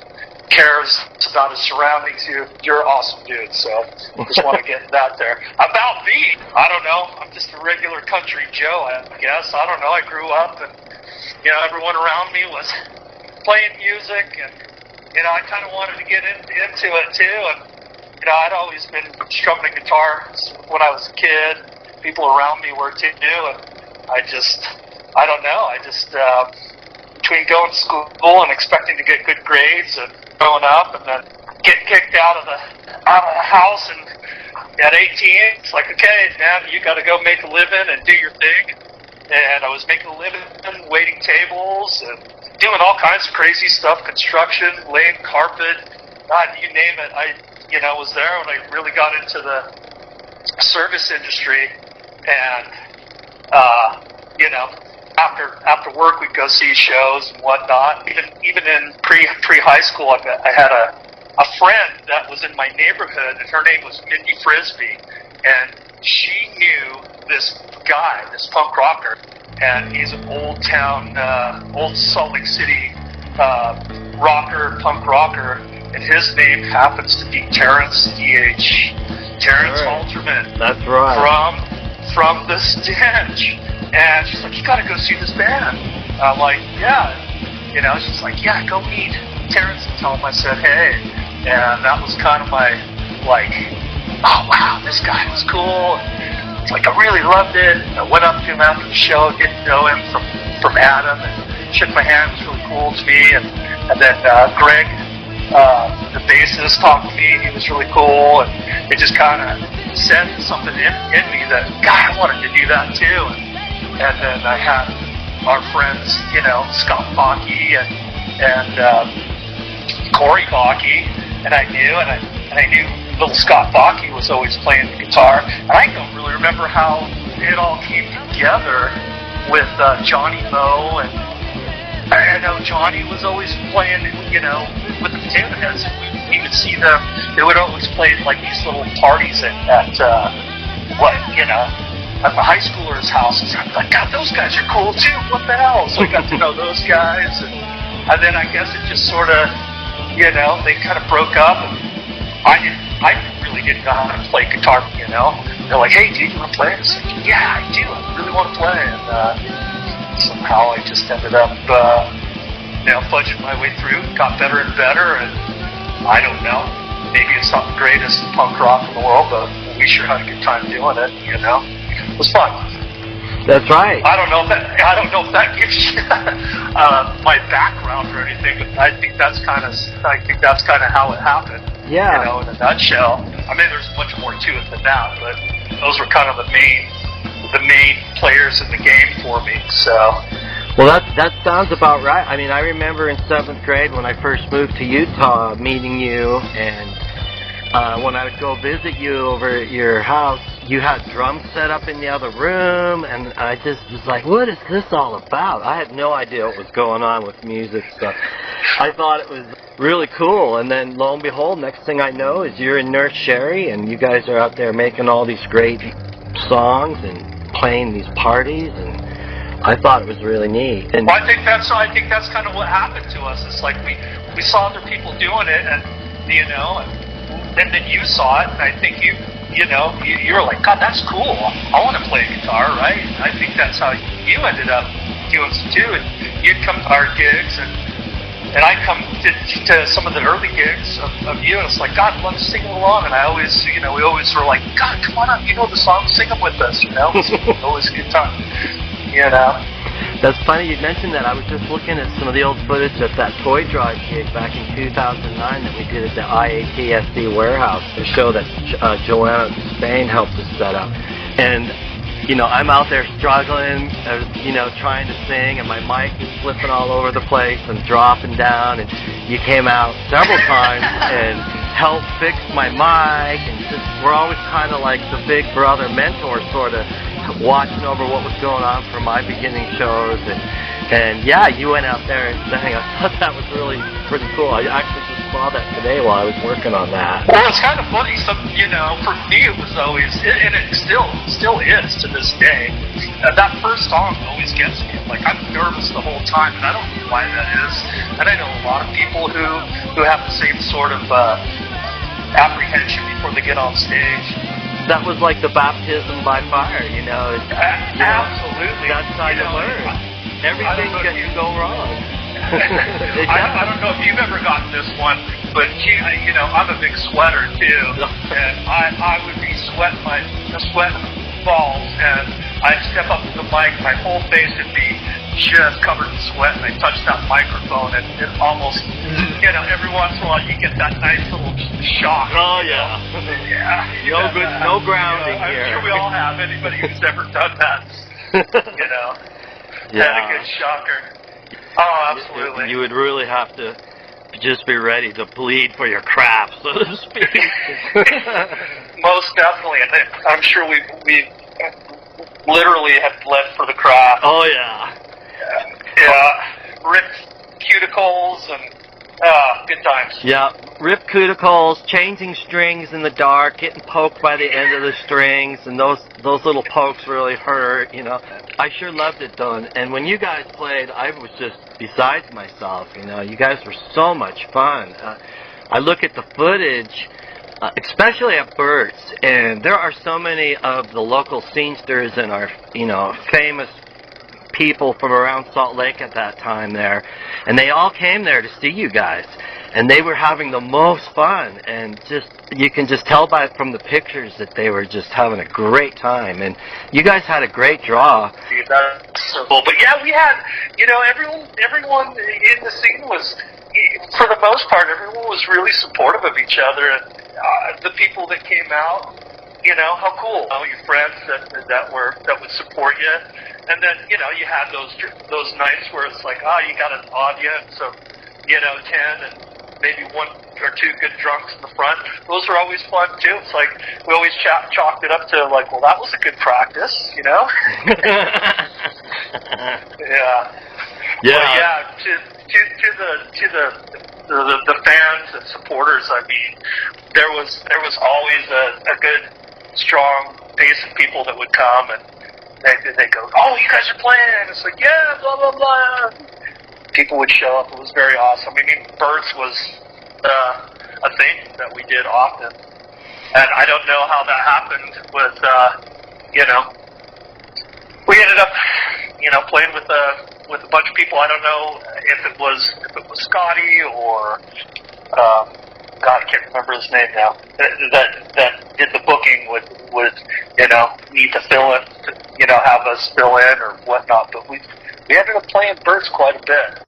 cares about his surroundings. You're an awesome dude, so just want to get that there. About me, I don't know. I'm just a regular country Joe, I guess. I don't know. I grew up and, everyone around me was playing music and, I kind of wanted to get into it too. And, I'd always been strumming a guitar when I was a kid. People around me were too, and I don't know. Between going to school and expecting to get good grades and growing up and then getting kicked out of the house and at 18, it's like, okay, man, you got to go make a living and do your thing. And I was making a living waiting tables and doing all kinds of crazy stuff, construction, laying carpet, God, you name it. I was there when I really got into the service industry and, after work, we'd go see shows and whatnot. Even in pre-high school, I had a friend that was in my neighborhood, and her name was Mindy Frisbee, and she knew this guy, this punk rocker, and he's an old Salt Lake City punk rocker, and his name happens to be Terrence Terrence Halterman.
That's right.
From the Stench. And she's like, you gotta go see this band. I'm like, yeah. You know, she's like, yeah, go meet Terrence and tell him I said hey. And that was kind of my, like, oh wow, this guy was cool. It's like I really loved it. I went up to him after the show, get to know him from Adam, and shook my hand. It was really cool to me. And then Greg, the bassist, talked to me. He was really cool, and it just kind of set something in me that, God, I wanted to do that too. And then I had our friends, you know, Scott Bakke and Corey Bakke, and I knew little Scott Bakke was always playing the guitar. And I don't really remember how it all came together with Johnny Moe, and I know Johnny was always playing, you know, with the Potato Heads. We would see them. They would always play like these little parties at the high schoolers' houses. I'm like, God, those guys are cool too. What the hell? So I got to know those guys, and then I guess it just sort of, you know, they kind of broke up, and I really didn't know how to play guitar, you know. They're like, hey, dude, you want to play? I was like, yeah, I do. I really want to play. And somehow I just ended up, you know, fudging my way through, got better and better, and I don't know. Maybe it's not the greatest punk rock in the world, but we sure had a good time doing it, you know. It was fun.
That's right.
I don't know if that gives you my background or anything, but I think that's kind of how it happened.
Yeah.
You know, in a nutshell. I mean, there's much more to it than that, but those were kind of the main players in the game for me. So.
Well, that sounds about right. I mean, I remember in 7th grade when I first moved to Utah, meeting you, and when I would go visit you over at your house, you had drums set up in the other room, and I just was like, what is this all about? I had no idea what was going on with music stuff. I thought it was really cool, and then lo and behold, next thing I know is you're in Nurse Sherri, and you guys are out there making all these great songs and playing these parties, and I thought it was really neat. And
well, I think that's kind of what happened to us. It's like we saw other people doing it, and you know, and then you saw it, and I think you were like, God, that's cool. I want to play guitar, right? And I think that's how you ended up doing it too. And you'd come to our gigs, and I'd come to some of the early gigs of you, and it's like, God, let's sing along. And I always, you know, we always were like, God, come on up, you know the song, sing them with us, you know. It's always a good time, you know.
That's funny you mentioned that. I was just looking at some of the old footage of that toy drive gig back in 2009 that we did at the I.A.T.S.E warehouse, the show that Johanna Spain helped us set up. And, you know, I'm out there struggling, you know, trying to sing, and my mic is flipping all over the place and dropping down, and you came out several times and helped fix my mic, and just, we're always kind of like the big brother mentor sort of, watching over what was going on for my beginning shows, and yeah, you went out there and sang. I thought that was really pretty cool. I actually just saw that today while I was working on that.
Well, it's kind of funny. You know, for me it was always, and it still is to this day. That first song always gets me. Like, I'm nervous the whole time, and I don't know why that is. And I know a lot of people who have the same sort of apprehension before they get on stage.
That was like the baptism by fire, you know.
Absolutely.
That's how you learn. Everything can go wrong.
I don't know if you've ever gotten this one, but you know, I'm a big sweater too, and I would be sweating balls, and I'd step up to the mic, my whole face would be just covered in sweat, and I touch that microphone, and it almost, you know, every once in a while you get that nice little shock.
Oh yeah.
Yeah.
No grounding here.
I'm sure we all have. Anybody who's ever done that, you know, had a good shocker. Oh, absolutely.
You would really have to just be ready to bleed for your craft, so to speak.
Most definitely, and I'm sure we literally have bled for the craft.
Oh yeah.
Yeah. Ripped cuticles and good times.
Yeah, ripped cuticles, changing strings in the dark, getting poked by the end of the strings, and those little pokes really hurt, you know. I sure loved it, though, and when you guys played, I was just besides myself, you know. You guys were so much fun. I look at the footage, especially at Burt's, and there are so many of the local scenesters and our, famous people from around Salt Lake at that time there, and they all came there to see you guys, and they were having the most fun, and you can just tell from the pictures that they were just having a great time, and you guys had a great draw.
That's so cool. But yeah, we had, everyone in the scene was, for the most part, everyone was really supportive of each other, and the people that came out, how cool. Your friends that would support you. And then, you had those nights where it's like, you got an audience of, 10 and maybe 1 or 2 good drunks in the front. Those are always fun, too. It's like, we always chalked it up to, like, well, that was a good practice, Yeah. Well, yeah, to the fans and supporters, I mean, there was always a good, strong base of people that would come, and they go, oh, you guys are playing. It's like, yeah, blah, blah, blah. People would show up. It was very awesome. I mean, Burt's was a thing that we did often. And I don't know how that happened with, we ended up, playing with a bunch of people. I don't know if it was Scotty or, God, I can't remember his name now, that did the booking would need to fill in, have us fill in or whatnot. But we ended up playing Burt's quite a bit.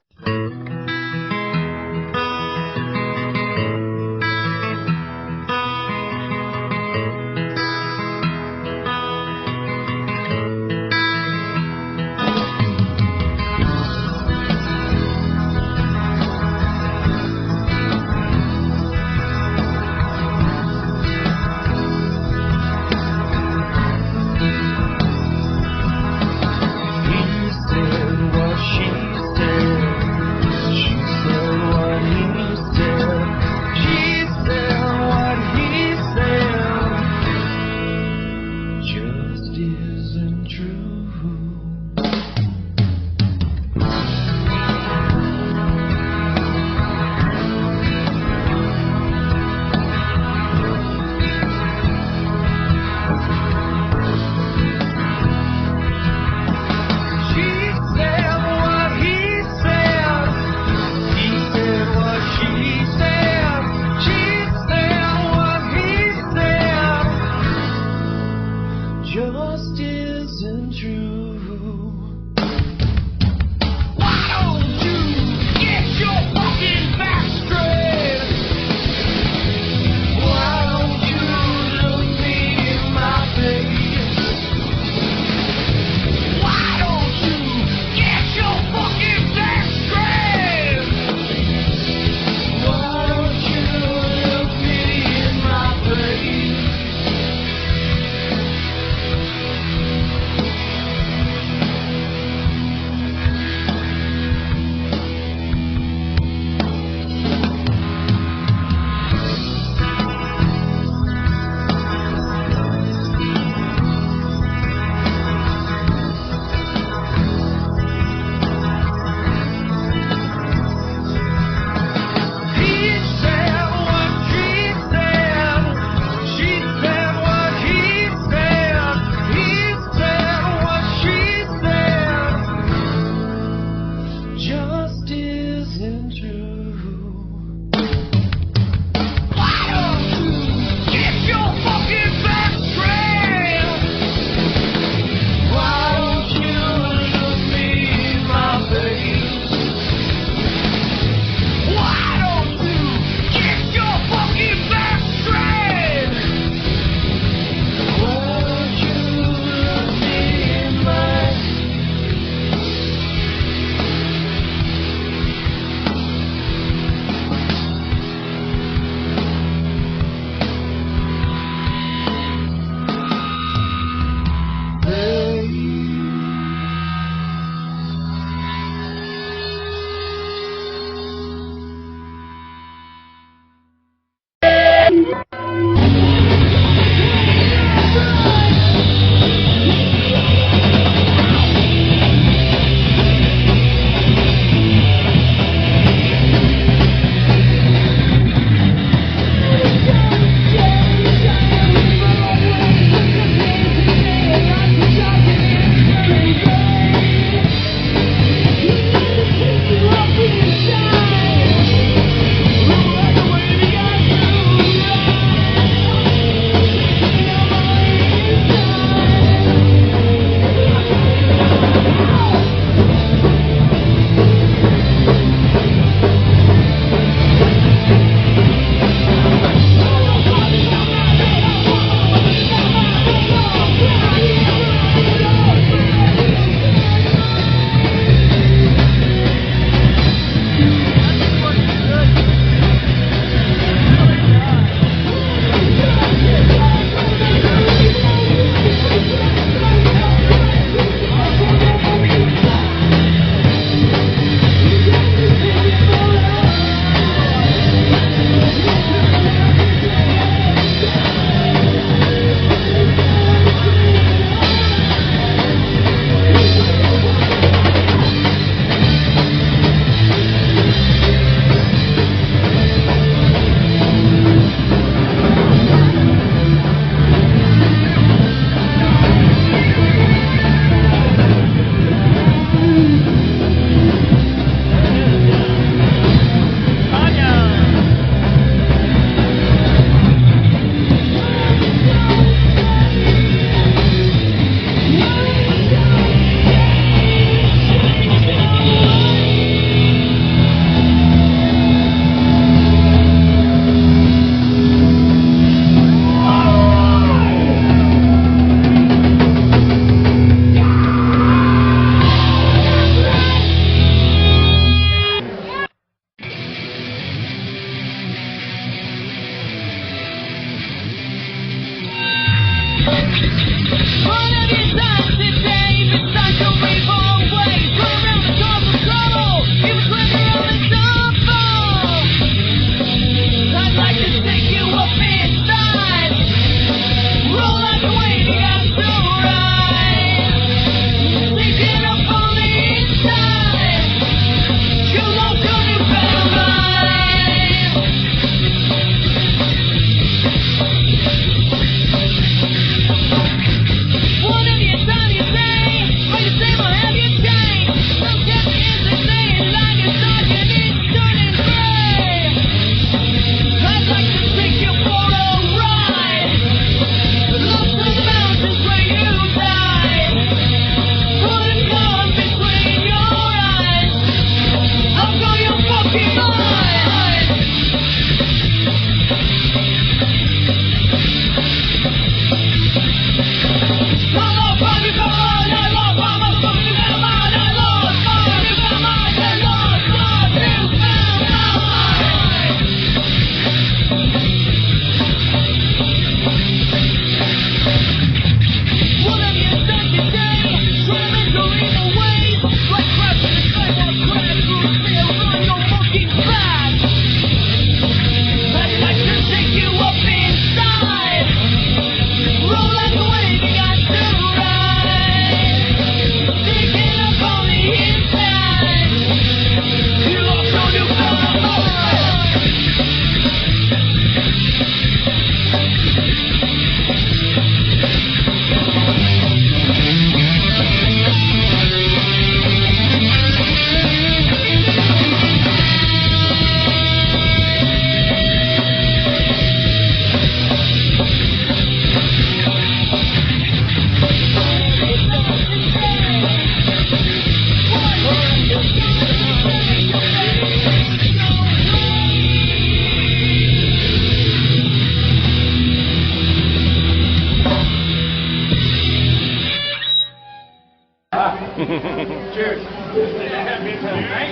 Cheers.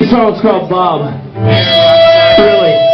This song's called Bob. Really.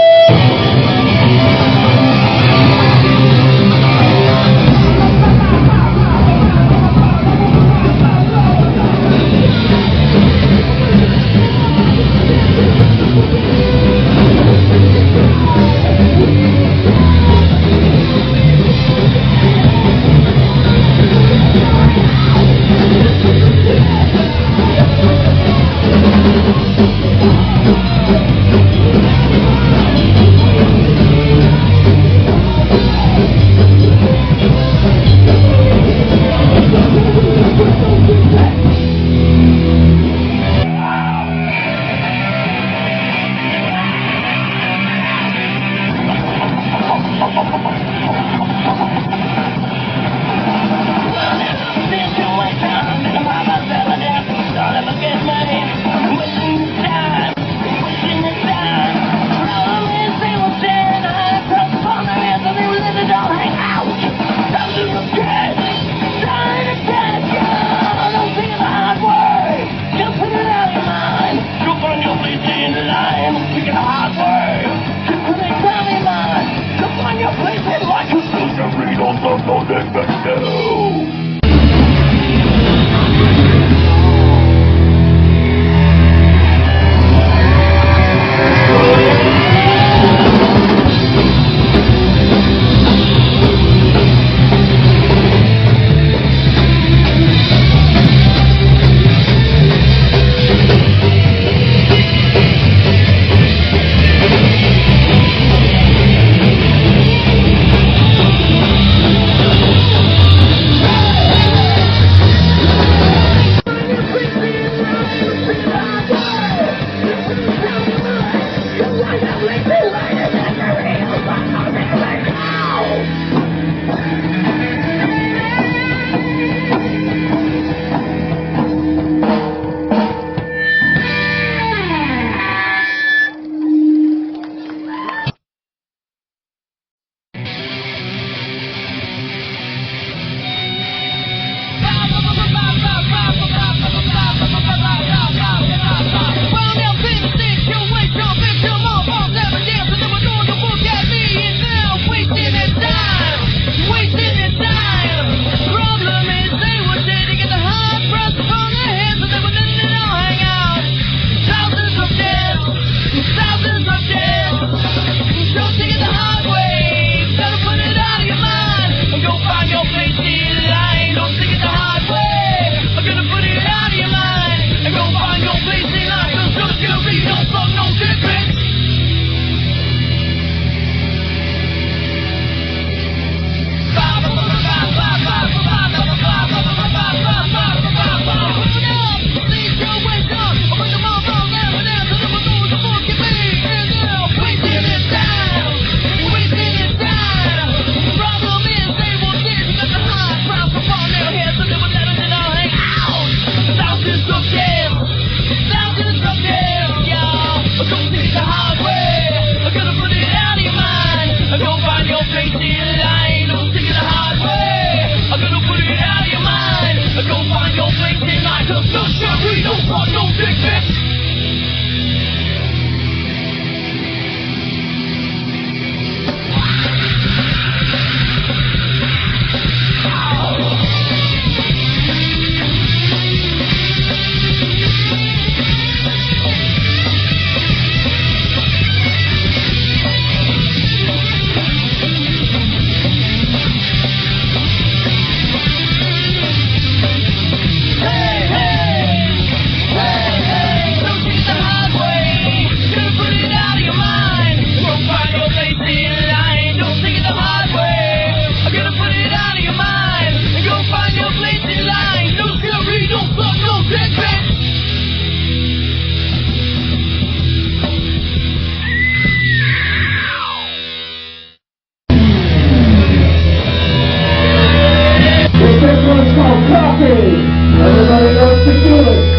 Everybody knows the feeling.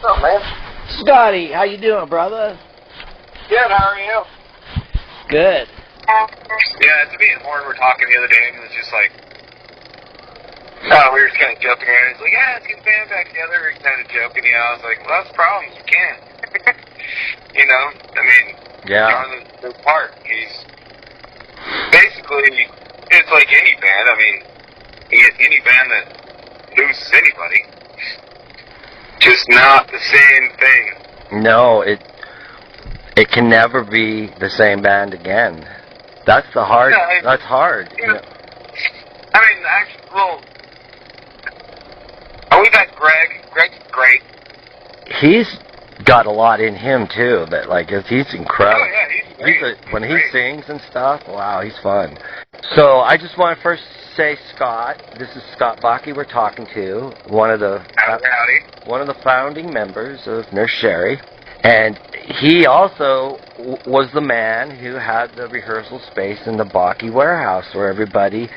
What's up, man?
Scotty, how you doing, brother?
Good, how are you?
Good.
Yeah, to me and Warren were talking the other day, and it was just like, we were just kind of joking around. He's like, yeah, let's get the band back together. We were kind of joking, I was like, well, that's the problem. You can't. You know? I mean, Jonathan's a big part. He's basically, it's like any band. I mean, you get any band that loses anybody. Just not the same thing.
No, it can never be the same band again. That's the hard.
Yeah,
that's hard. You know.
I mean, actually, well, we got Greg. Greg's great.
He's got a lot in him too. That like, he's incredible.
Oh yeah, he's great.
When he sings and stuff, wow, he's fun. So I just want to first say, Scott, this is Scott Bakke we're talking to, one of the founding members of Nurse Sherri, and he also was the man who had the rehearsal space in the Bakke warehouse where everybody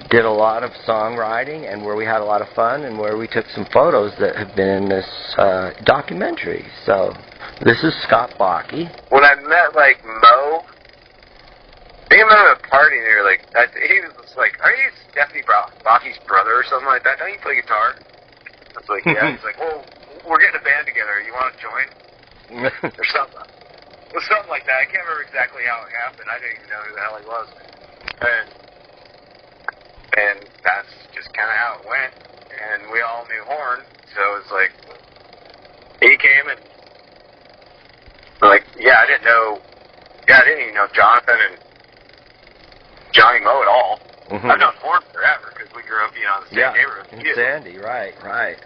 did a lot of songwriting and where we had a lot of fun and where we took some photos that have been in this documentary. So this is Scott Bakke.
When I met like Mo, I think I met him at a party and they were like, he was like, "Are you Stephanie Bakke's brother or something like that? Don't you play guitar?" I was like, "Yeah." He's like, "Well, we're getting a band together. You want to join?" Or something. It was something like that. I can't remember exactly how it happened. I didn't even know who the hell he was. And that's just kind of how it went. And we all knew Horn, so it was like, he came and, like, I didn't even know Jonathan and Johnny Moe at all.
Mm-hmm.
I've known Horn forever because we grew up, in the same neighborhood.
In Sandy, right.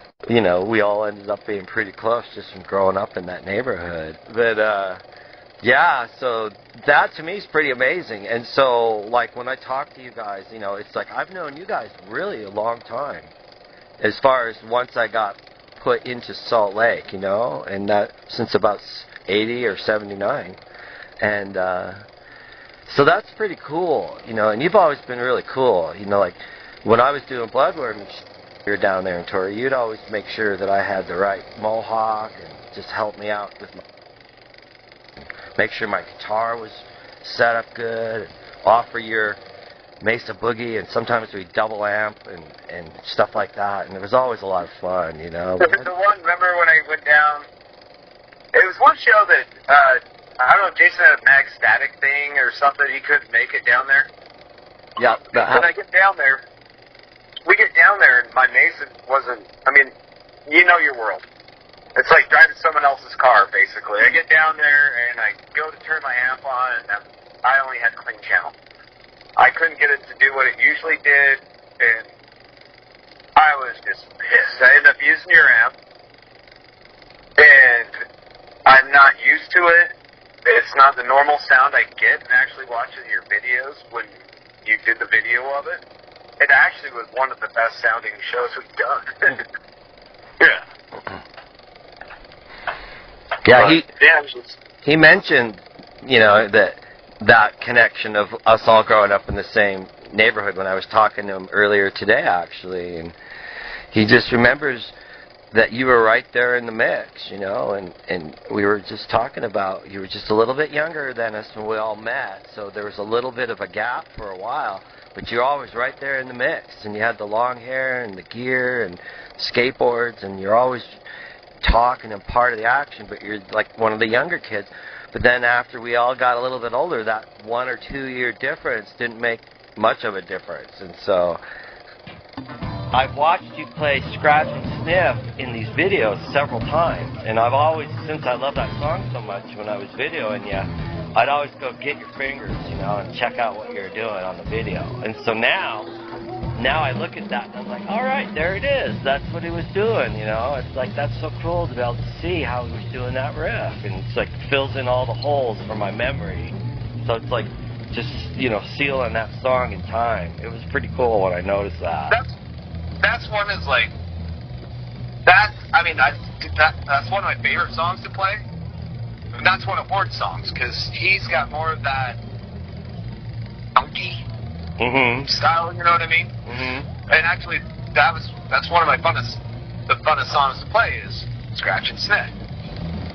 We all ended up being pretty close just from growing up in that neighborhood. But, so that to me is pretty amazing. And so, like, when I talk to you guys, it's like I've known you guys really a long time. As far as once I got put into Salt Lake, and that since about 80 or 79. And so that's pretty cool, and you've always been really cool. Like when I was doing Bloodworm, you're down there in Torrey, you'd always make sure that I had the right mohawk and just help me out with make sure my guitar was set up good, and offer your Mesa Boogie, and sometimes we double amp and stuff like that, and it was always a lot of fun,
The one, remember when I went down, it was one show that, I don't know, Jason had a Mag Static thing or something, he couldn't make it down there.
Yeah.
When I get down there, we get down there and my Mesa wasn't, your world. It's like driving someone else's car, basically. I get down there, and I go to turn my amp on, and I only had clean channel. I couldn't get it to do what it usually did, and I was just pissed. I ended up using your amp, and I'm not used to it. It's not the normal sound I get, and actually watching your videos when you did the video of it, it actually was one of the best sounding shows we've done. Yeah.
Yeah, he mentioned, that connection of us all growing up in the same neighborhood when I was talking to him earlier today, actually, and he just remembers that you were right there in the mix, and we were just talking about you were just a little bit younger than us when we all met, so there was a little bit of a gap for a while, but you're always right there in the mix, and you had the long hair and the gear and skateboards, and you're always talking and part of the action, but you're like one of the younger kids. But then after we all got a little bit older, that 1 or 2 year difference didn't make much of a difference. And so I've watched you play Scratch and Sniff in these videos several times, and I've always, since I love that song so much, when I was videoing you, I'd always go get your fingers, and check out what you're doing on the video. And so now I look at that and I'm like, all right, there it is. That's what he was doing, It's like, that's so cool to be able to see how he was doing that riff. And it's like, fills in all the holes from my memory. So it's like, just, sealing that song in time. It was pretty cool when I noticed that.
That's one is like, that's one of my favorite songs to play. And that's one of Horn's songs, because he's got more of that funky style, you know what I mean? Mm-hmm. And actually, that's one of my funnest songs to play is Scratch and Sniff.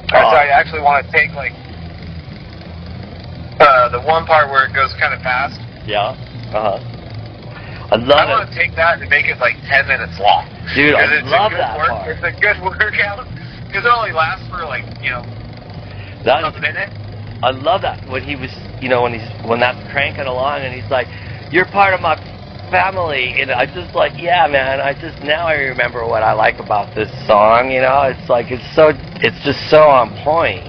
So I actually want to take like the one part where it goes kind of fast.
Yeah. I
want to take that and make it like 10 minutes long.
Dude, I love that part.
It's a good workout because it only lasts for like a minute.
I love that when he was, when that's cranking along and he's like, "You're part of my family," and I just like, yeah, man. Now I remember what I like about this song. It's like it's just so on point,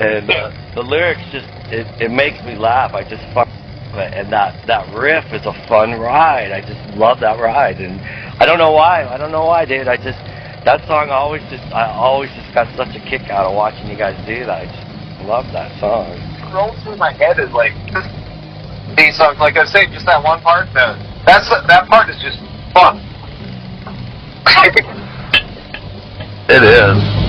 And the lyrics just, it makes me laugh. I just fuck with it. And that riff is a fun ride. I just love that ride. And I don't know why. Dude. That song I always just got such a kick out of watching you guys do that. I just love that song.
What rolls through my head is like these songs. Like I say, just that one part. That part is just fun.
It is.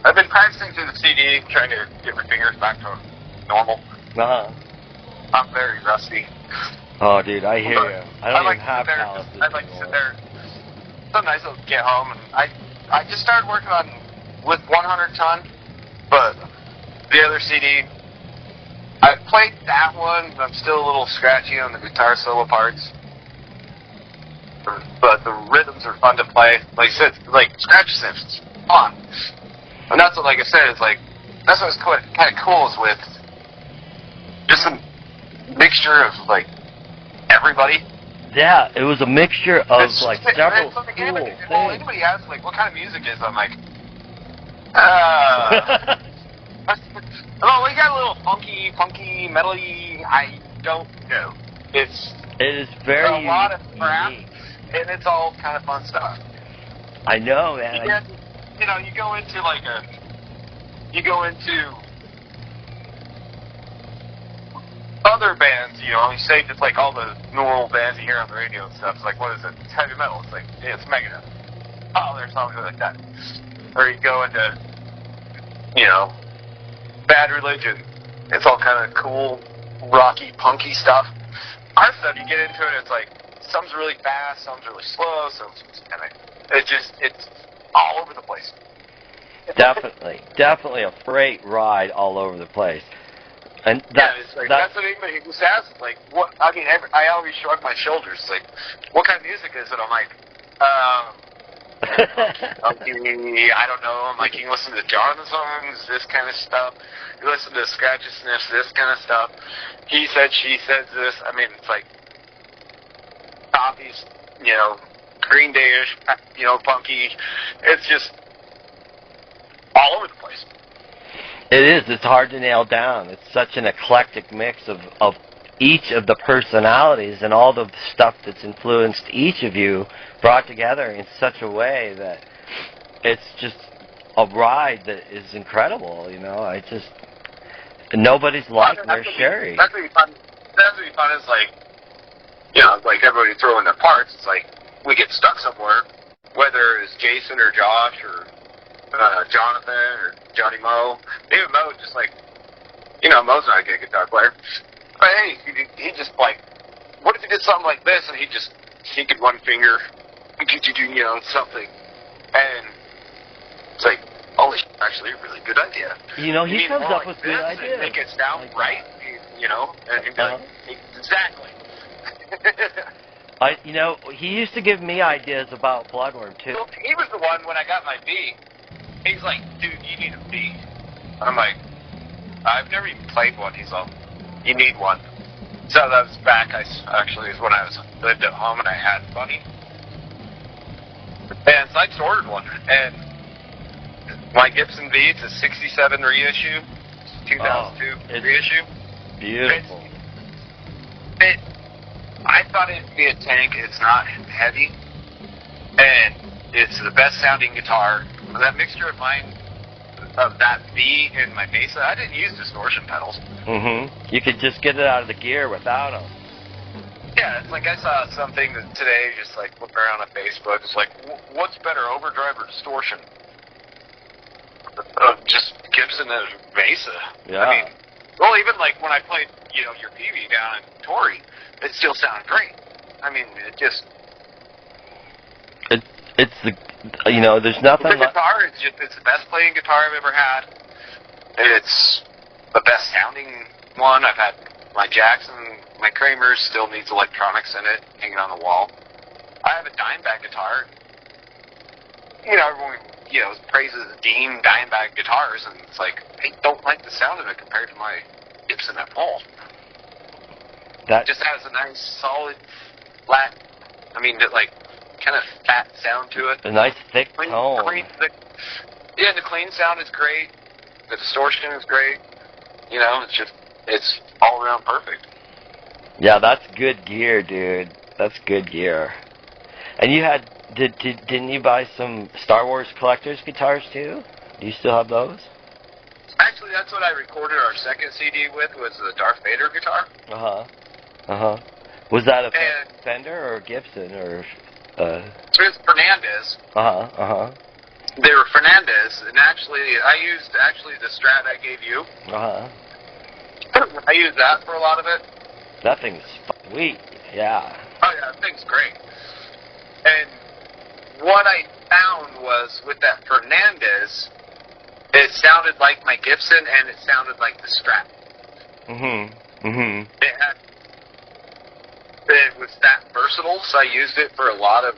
I've been practicing through the CD, trying to get my fingers back to normal. I'm very rusty.
Oh, dude, I hear you. I don't even have calluses
I'd like to sit there. Sometimes I'll get home, and I just started working on with 100 ton, but the other CD, I played that one, but I'm still a little scratchy on the guitar solo parts. But the rhythms are fun to play. Like I said, like scratch sniffs, it's fun. And that's what, like I said, it's like, that's what's kind of cool is with just a mixture of, like, everybody.
Yeah, it was a mixture of, like, several cool things.
Well, anybody asks, like, what kind of music is, I'm like, well, we got a little funky, metal-y, I don't know.
It is very
a lot of crap, and it's all kind of fun stuff.
I know, man.
You know, you go into other bands, you know, you say just like all the normal bands you hear on the radio and stuff. It's like, what is it? It's heavy metal. It's like, yeah, it's Megadeth. Oh, there's songs like that. Or you go into, you know, Bad Religion. It's all kind of cool, rocky, punky stuff. Our stuff, you get into it, it's like, some's really fast, some's really slow, some's kind of, it's all over the place.
Definitely a freight ride all over the place. And
it's like, that's what anybody who says. Like, what? I mean, I always shrug my shoulders. Like, what kind of music is it? I'm like, I don't know. I'm like, you can listen to Jonathan songs, this kind of stuff. You listen to Scratch and Sniffs, this kind of stuff. He said, she said this. I mean, it's like, obvious, you know, Green Day-ish, you know, punky. It's just all over the place.
It is. It's hard to nail down. It's such an eclectic mix of each of the personalities and all the stuff that's influenced each of you brought together in such a way that it's just a ride that is incredible, you know. Nobody's like Nurse Sherri.
That's what you find is like, you know, like everybody throwing their parts. It's like we get stuck somewhere, whether it's Jason or Josh or Jonathan or Johnny Moe. Even Moe, just like, you know, Moe's not a good guitar player. But hey, he just like, what if he did something like this and he could one finger, you know, something. And it's like, holy shit, actually a really good idea.
You know, he comes up with good ideas.
Make it sound like right, you know, and he'd be like, exactly.
You know, he used to give me ideas about Bloodworm too.
Well, he was the one when I got my B. He's like, dude, you need a B. I'm like, I've never even played one. He's like, you need one. So that was back, actually, is when I lived at home and I had money. And so I just ordered one. And my Gibson V, it's a 67 reissue, 2002 reissue.
Beautiful.
I thought it'd be a tank. It's not heavy. And it's the best sounding guitar. That mixture of mine, of that V and my Mesa, I didn't use distortion pedals.
You could just get it out of the gear without them.
Yeah, it's like I saw something today, just like looking around on Facebook. It's like, what's better, overdrive or distortion? Just Gibson and Mesa.
Yeah.
I mean, well, even like when I played, your PV down in Torrey, it still sounded great. I mean, it just...
It's the, there's nothing...
The guitar, it's the best playing guitar I've ever had. It's the best sounding one. I've had my Jackson, my Kramer's still needs electronics in it, hanging on the wall. I have a Dimebag guitar. Everyone, praises the Dean Dimebag guitars, and it's like, I don't like the sound of it compared to my Gibson at all. That just has a nice, solid, flat, kind of fat sound to it.
A nice, thick tone.
Yeah, the clean sound is great. The distortion is great. It's all around perfect.
Yeah, that's good gear, dude. That's good gear. And you had, didn't you buy some Star Wars collector's guitars too? Do you still have those?
Actually, that's what I recorded our second CD with, was the Darth Vader guitar.
Was that a Fender or Gibson or?
It was Fernandez. They were Fernandez, and actually, I used the Strat I gave you. I used that for a lot of it.
That thing's sweet. Yeah.
Oh yeah, that thing's great. And what I found was with that Fernandez, it sounded like my Gibson, and it sounded like the Strat. It was that versatile, so I used it for a lot of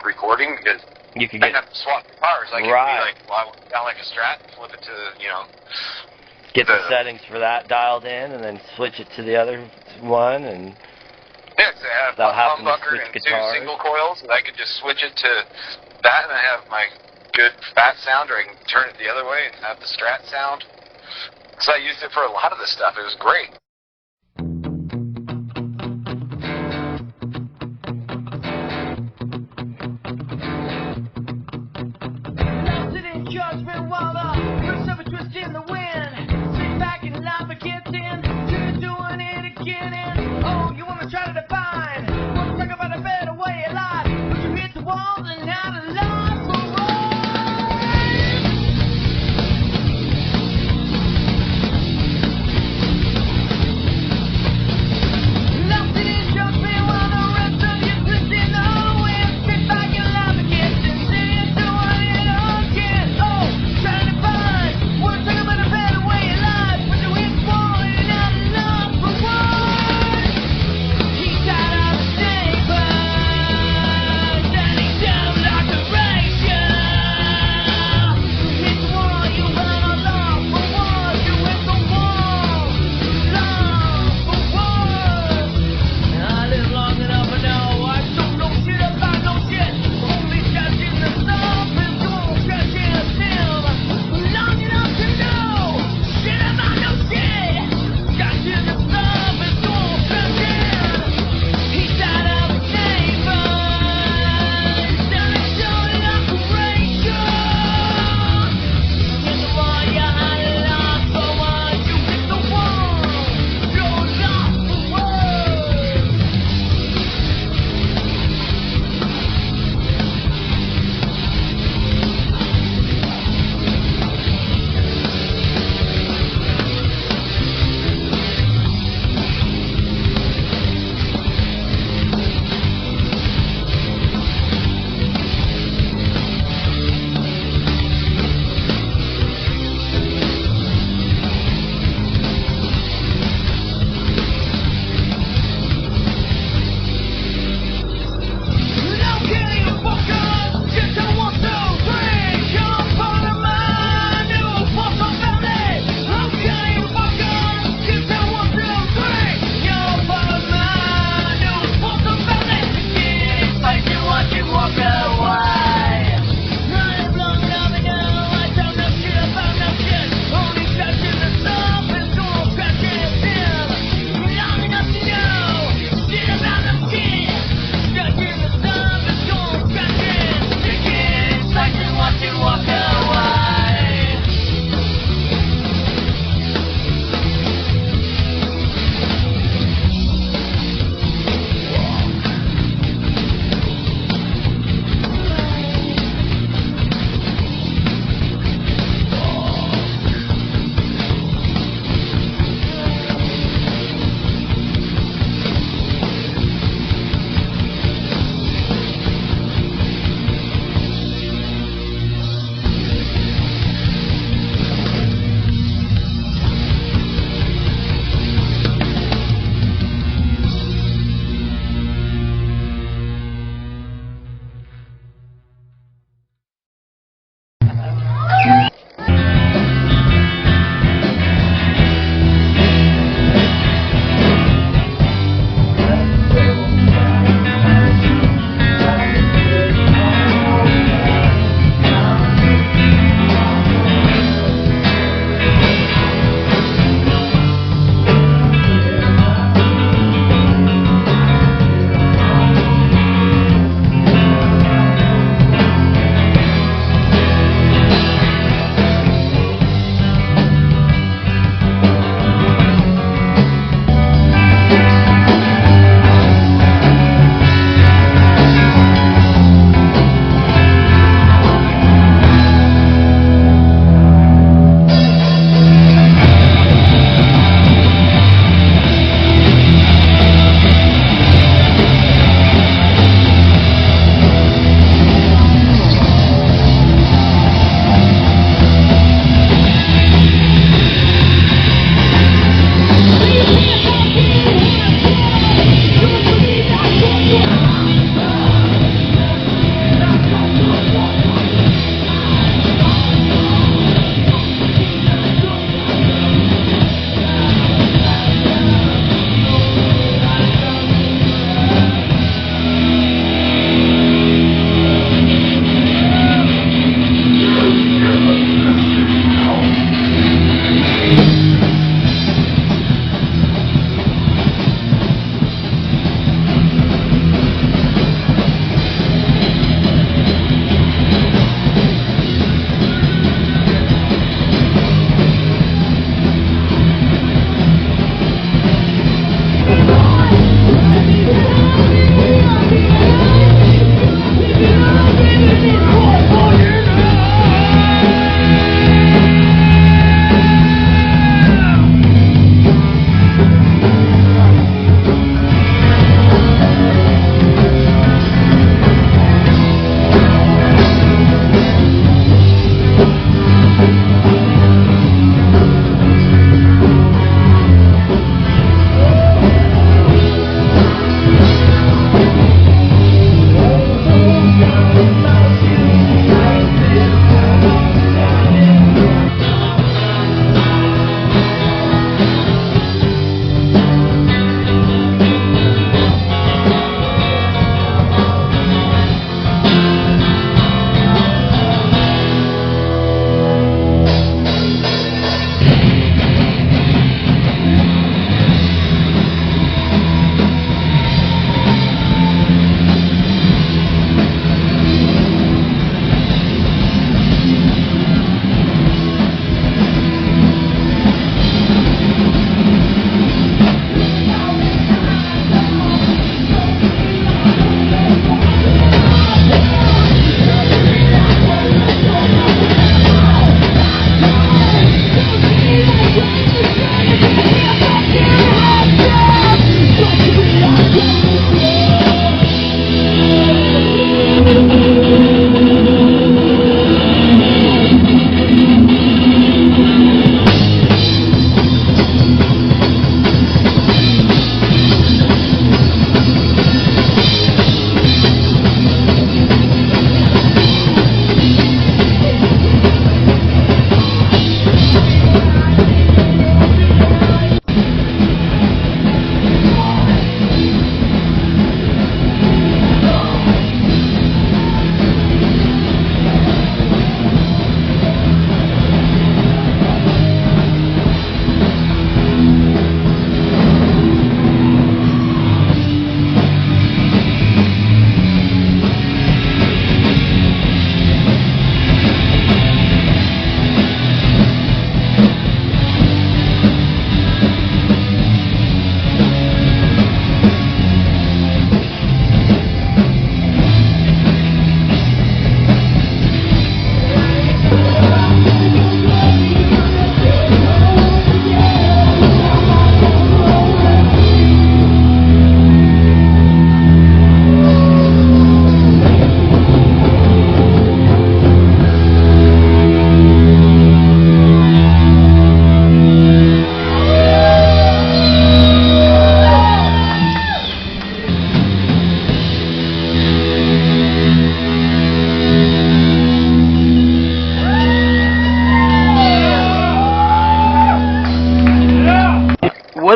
recording, because
you could
I didn't have to swap guitars. I could be like, well, I want to sound like a Strat, flip it to
get the settings for that dialed in, and then switch it to the other one, and
so I have one humbucker and
guitars.
2 single coils, and I could just switch it to that, and I have my good fat sound, or I can turn it the other way and have the Strat sound. So I used it for a lot of this stuff. It was great.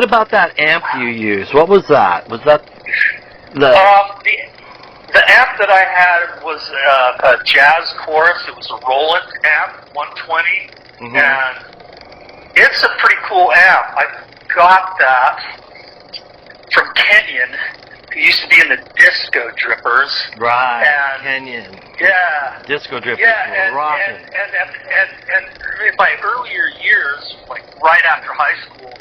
what about that amp you used? What was that? Was that the
amp that I had was a jazz chorus. It was a Roland amp, 120, and it's a pretty cool amp. I got that from Kenyon, who used to be in the Disco Drippers.
Right,
and
Kenyon.
Yeah.
Disco Drippers
yeah,
were rocking.
And in my earlier years, like right after high school,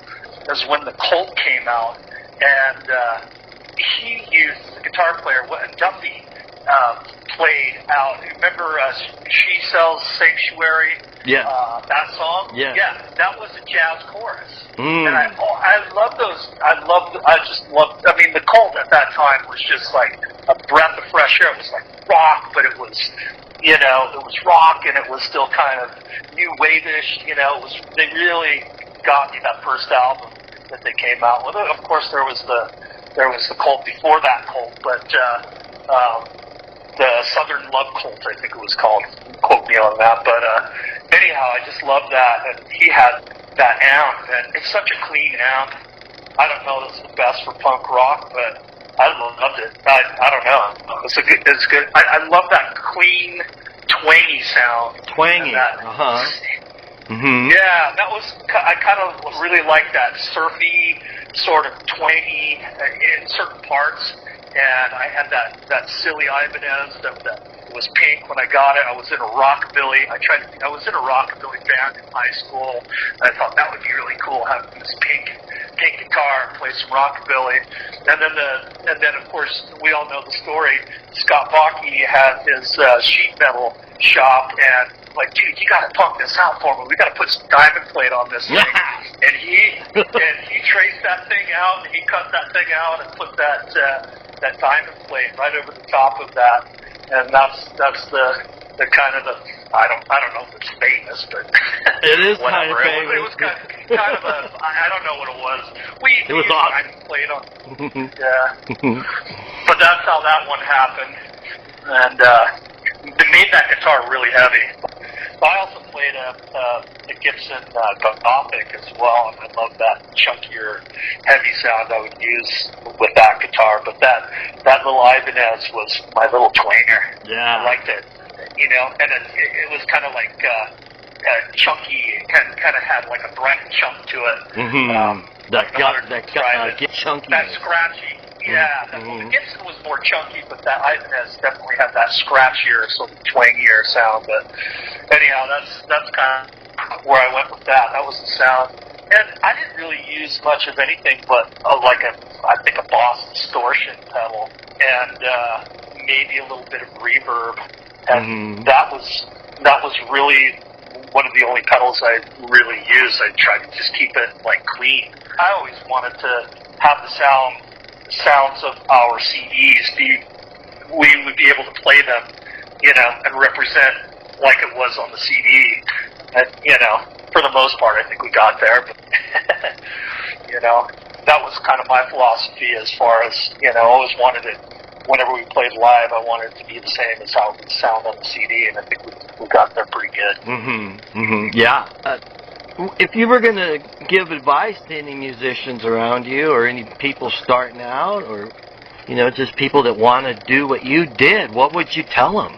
is when the Colt came out, and he used, the guitar player, Duffy, played out. Remember She Sells Sanctuary?
Yeah.
That song?
Yeah.
Yeah, that was a jazz chorus.
Mm.
And I love those. I mean, the Colt at that time was just like a breath of fresh air. It was like rock, but it was, it was rock, and it was still kind of new wave-ish. They really got me that first album that they came out with. Of course, there was the Colt before that Colt, but the Southern Love Colt, I think it was called. Quote me on that. But anyhow, I just love that, and he had that amp, and it's such a clean amp. I don't know if it's the best for punk rock, but I loved it. I don't know. It's good. I love that clean, twangy sound.
Twangy.
Yeah, that was. I kind of really like that surfy, sort of twangy in certain parts. And I had that silly Ibanez that was pink when I got it. I was in a rockabilly. I was in a rockabilly band in high school. And I thought that would be really cool, having this pink guitar and play some rockabilly. And then of course we all know the story. Scott Bakke had his sheet metal shop, and like, dude, you gotta pump this out for me. We gotta put some diamond plate on this thing. And he traced that thing out, and he cut that thing out and put that diamond plate right over the top of that. And that's the kind of the, I don't know if it's famous, but
it is kind of famous.
It was kind of a, I don't know what it was. It was awesome. Diamond plate on. Yeah. But that's how that one happened, and they made that guitar really heavy. I also played a Gibson Gothic as well, and I love that chunkier, heavy sound I would use with that guitar. But that little Ibanez was my little twanger.
Yeah,
I liked it, and it was kind of like chunky. It kind of had like a bright chunk to it.
That chunky.
That scratchy. Yeah, the Gibson was more chunky, but that Ibanez definitely had that scratchier, sort of twangier sound. But anyhow, that's kind of where I went with that. That was the sound, and I didn't really use much of anything but I think a Boss distortion pedal and maybe a little bit of reverb, and that was really one of the only pedals I really used. I tried to just keep it like clean. I always wanted to have the sounds of our CDs we would be able to play them, and represent like it was on the CD. And, for the most part, I think we got there, but, that was kind of my philosophy as far as, I always wanted it, whenever we played live, I wanted it to be the same as how it would sound on the CD, and I think we got there pretty good.
Yeah. If you were going to give advice to any musicians around you, or any people starting out, or, just people that want to do what you did, what would you tell them?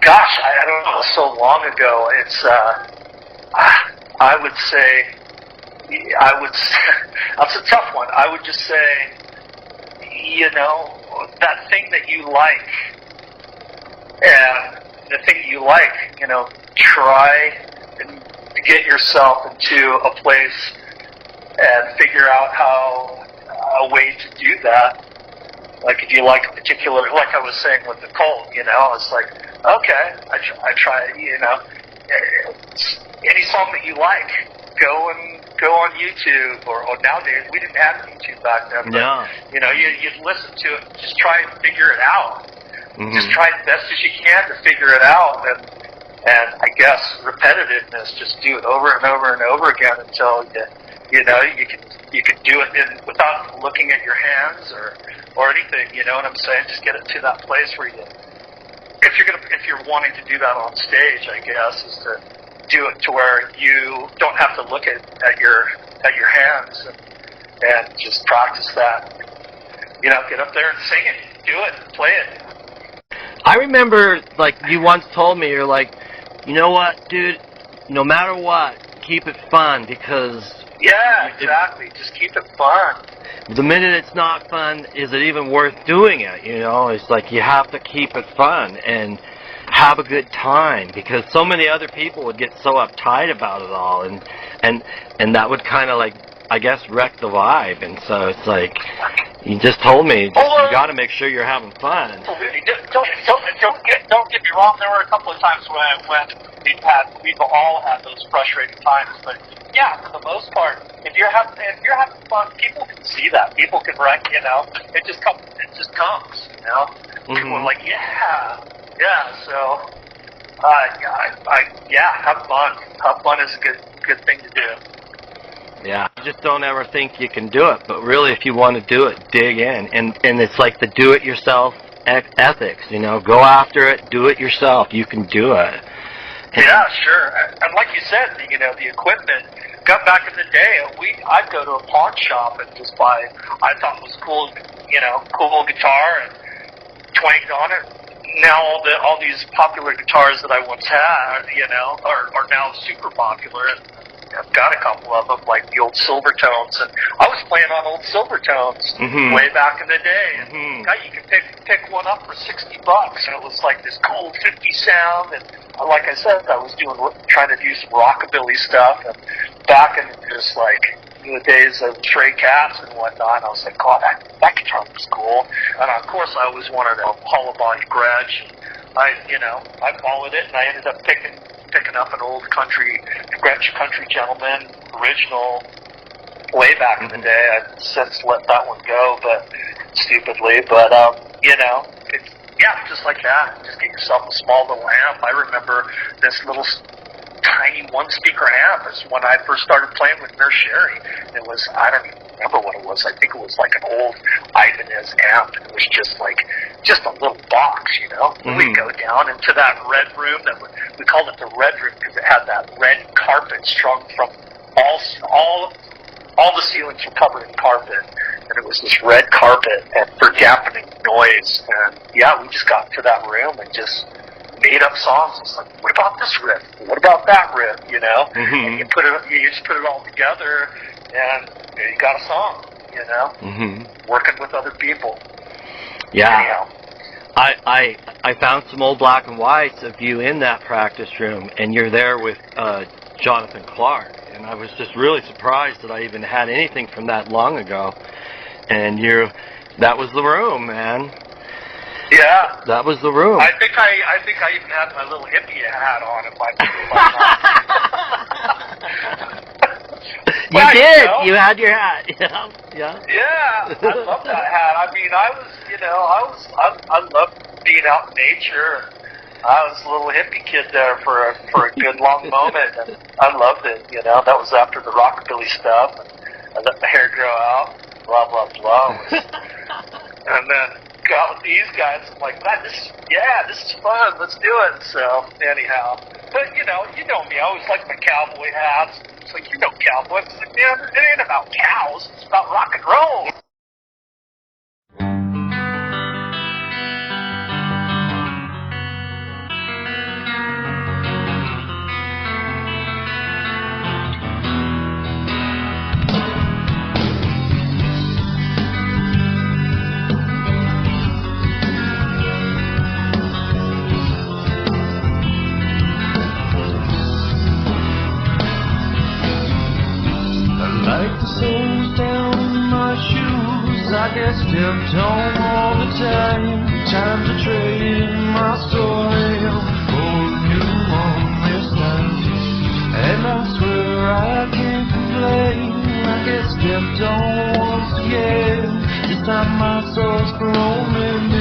Gosh, I don't know, so long ago, it's, I would say, that's a tough one. I would just say, that thing that you like, and the thing you like, try and get yourself into a place and figure out a way to do that. Like if you like a particular, like I was saying with the Colt, it's like, okay, I try, any song that you like, go on YouTube, or nowadays, we didn't have YouTube back then, but, you'd listen to it, just try and figure it out. Just try as best as you can to figure it out, and I guess repetitiveness, just do it over and over and over again until you can do it without looking at your hands or anything. You know what I'm saying? Just get it to that place where if you're wanting to do that on stage, I guess, is to do it to where you don't have to look at your hands and just practice that. You know, get up there and sing it, do it, play it.
I remember, like, you once told me, you're like, you know what, dude, no matter what, keep it fun, because...
Yeah, exactly. Just keep it fun.
The minute it's not fun, is it even worth doing it, you know? It's like you have to keep it fun and have a good time, because so many other people would get so uptight about it all, and that would kind of, like, I guess, wreck the vibe. And so it's like, you just told me, you got to make sure you're having fun.
Don't get me wrong. There were a couple of times when we've all had those frustrating times, but yeah, for the most part, if you're having fun, people can see that. People can you know, it just comes, you know. People are like, yeah. So, have fun. Have fun is a good thing to do.
Yeah, you just don't ever think you can do it, but really, if you want to do it, dig in, and it's like the do-it-yourself ethics, you know, go after it, do it yourself, you can do it.
Yeah, sure, and like you said, you know, the equipment, got back in the day, I'd go to a pawn shop and just buy, I thought it was cool, you know, cool guitar, and twanged on it. Now all these popular guitars that I once had, you know, are now super popular, and I've got a couple of them, like the old Silvertones, and I was playing on old Silvertones way back in the day. And God, you could pick one up for $60, and it was like this cool 50 sound. And like I said, I was trying to do some rockabilly stuff. And back in just like the days of Stray Cats and whatnot, I was like, God, that guitar was cool. And of course, I always wanted a hollow body Gretsch. I followed it, and I ended up picking up an old Gretsch Country Gentleman original way back in the day. I've since let that one go, but stupidly. But you know, just like that. Just get yourself a small little amp. I remember this little tiny one-speaker amp is when I first started playing with Nurse Sherri. It was, I don't even remember what it was. I think it was like an old I.A.T.S.E amp. It was just a little box, you know. We'd go down into that red room we called it the red room because it had that red carpet strung from all the ceilings were covered in carpet, and it was this red carpet and for dampening noise. And yeah, we just got to that room and just made up songs. It's like, what about this riff? What about that riff? You know, and you just put it all together, and you got a song. You know, working with other people.
Yeah.
Anyhow.
I found some old black and whites of you in that practice room, and you're there with Jonathan Clark, and I was just really surprised that I even had anything from that long ago. And that was the room, man.
Yeah,
that was the room.
I think I even had my little hippie hat on.
You did. You know? You had your hat. Yeah.
Yeah, I love that hat. I mean, I loved being out in nature. I was a little hippie kid there for a good long moment, and I loved it. You know, that was after the rockabilly stuff, and I let the hair grow out, blah blah blah, and then got with these guys. I'm like, man, this is fun. Let's do it. So anyhow, but you know me. I always like my cowboy hats. It's like, cowboys. It's like, man, it ain't about cows. It's about rock and roll.
I get stepped on all the time. Time to trade my story for a new one this time. And I swear I can't complain. I get stepped on once again. This time my soul's for only me.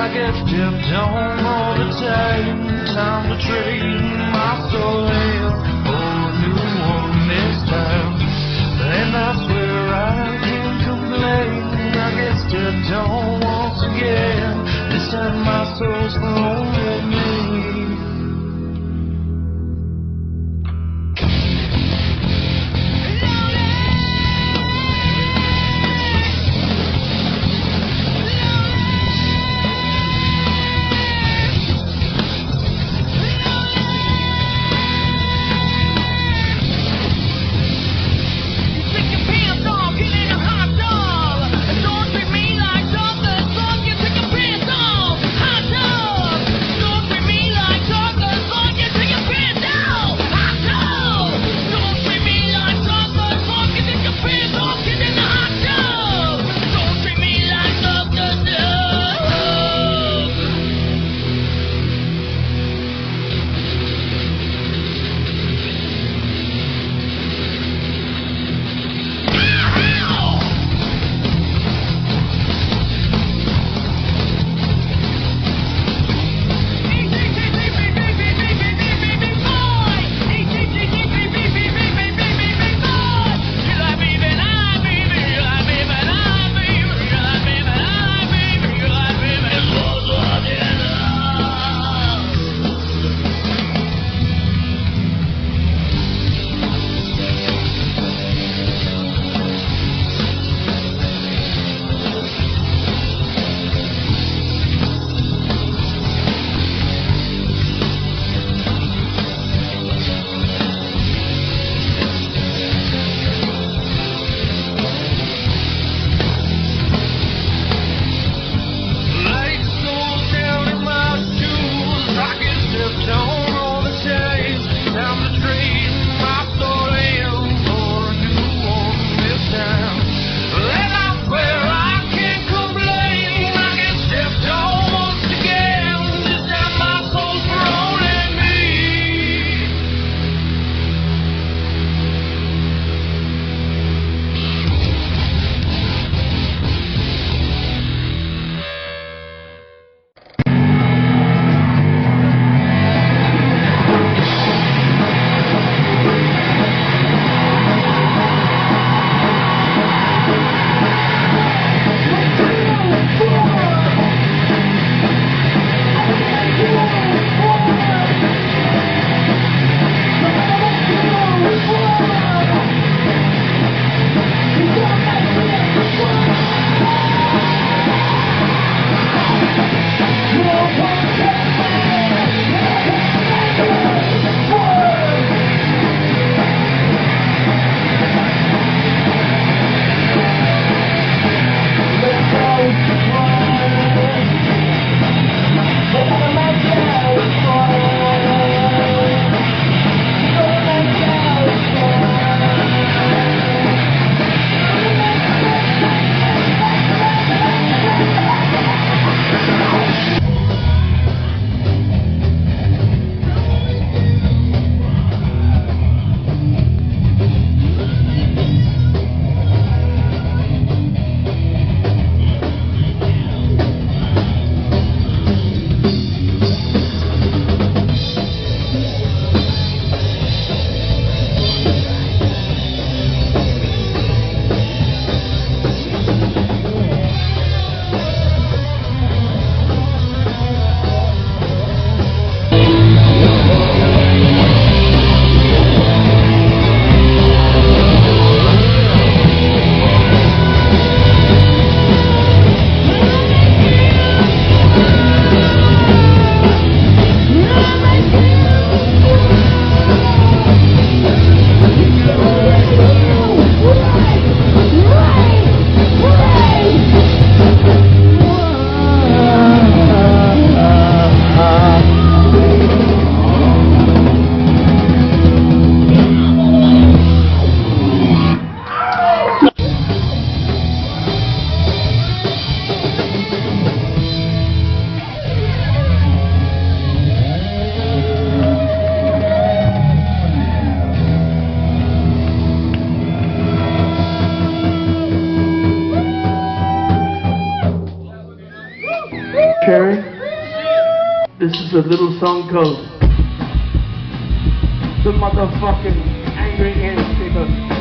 I get dipped on all the time. Time to trade my soul for a new one this time. And I swear I can't complain. I get dipped on once again. This time my soul's flown with me. This is a little song called The Motherfucking Angry Ants People.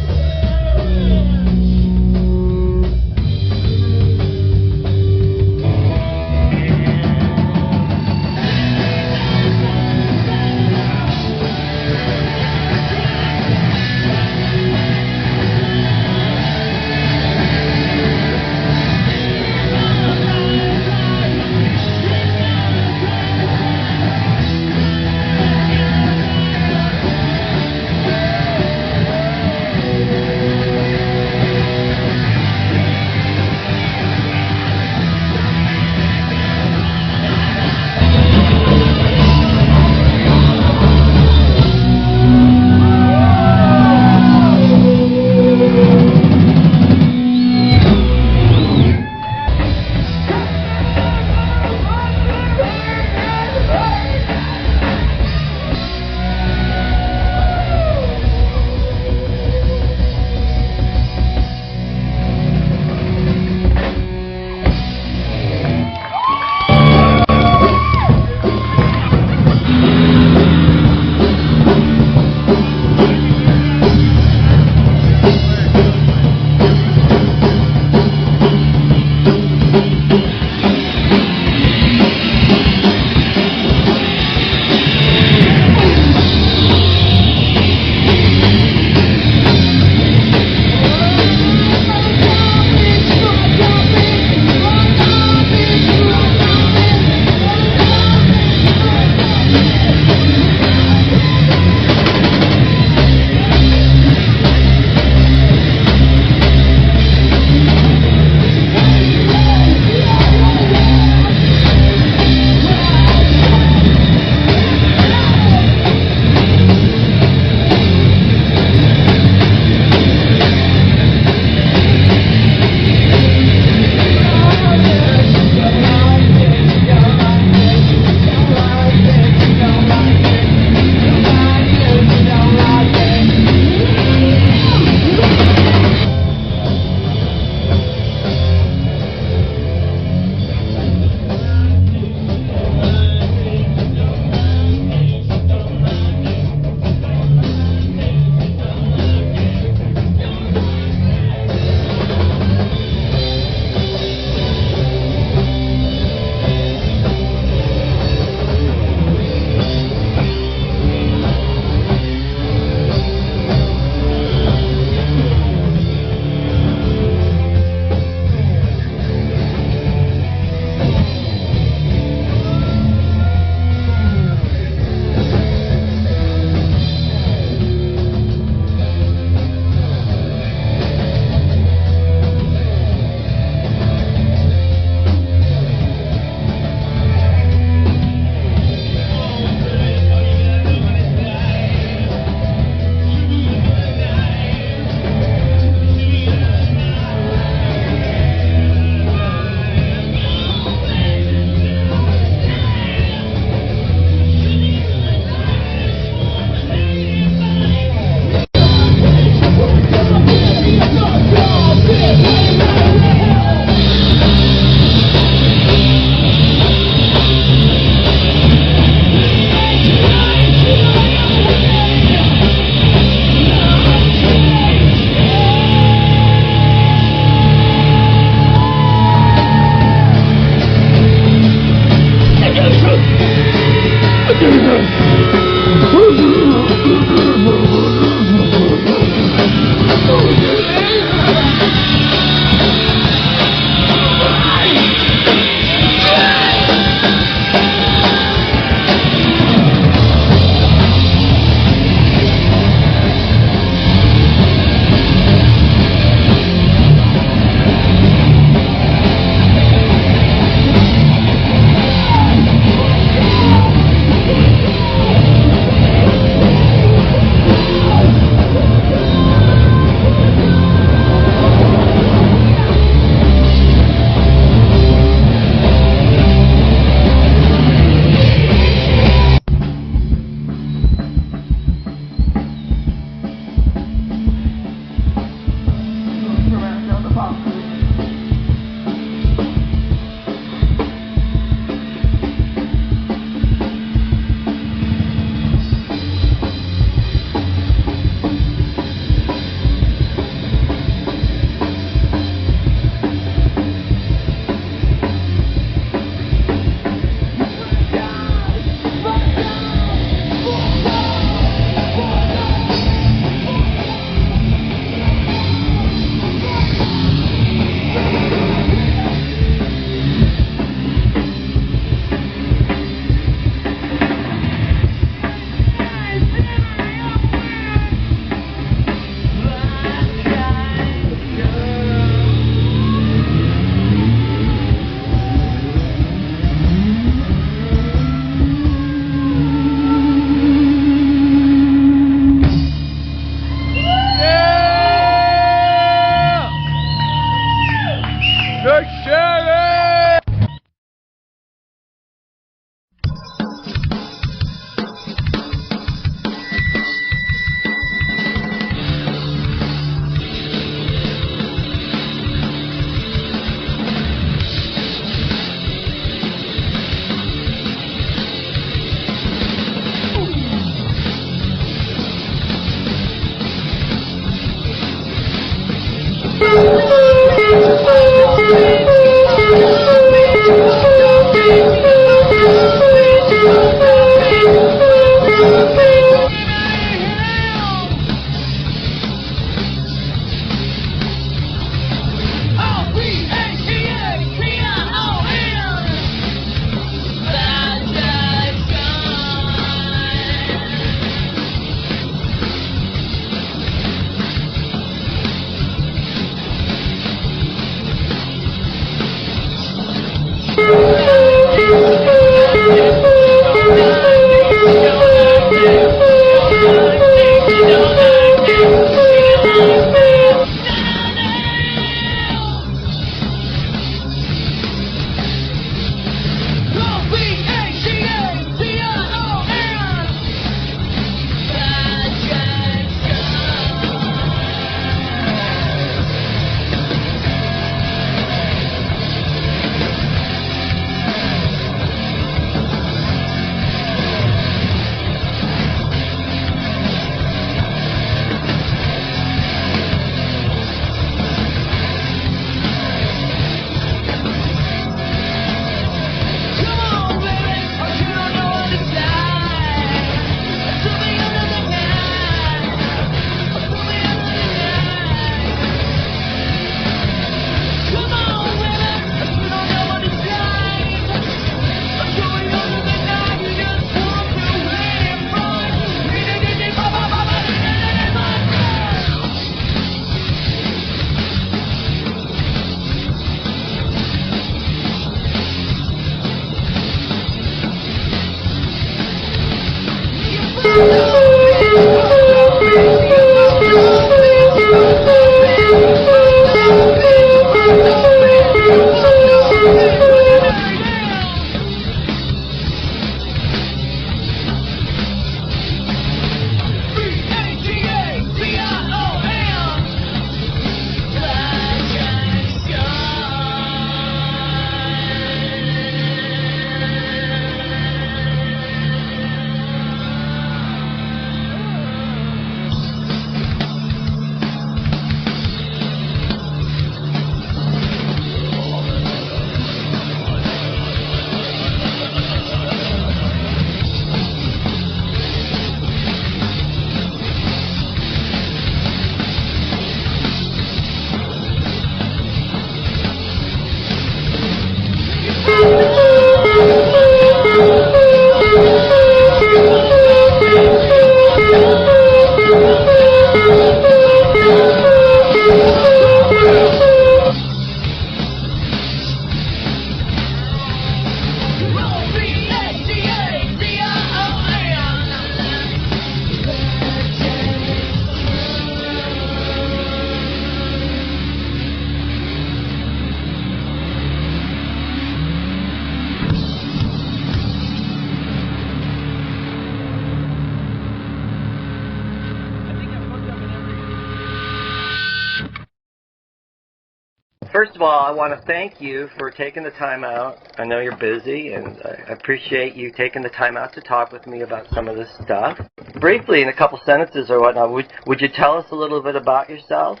first of all, I want to thank you for taking the time out. I know you're busy, and I appreciate you taking the time out to talk with me about some of this stuff. Briefly, in a couple sentences or whatnot, would you tell us a little bit about yourself?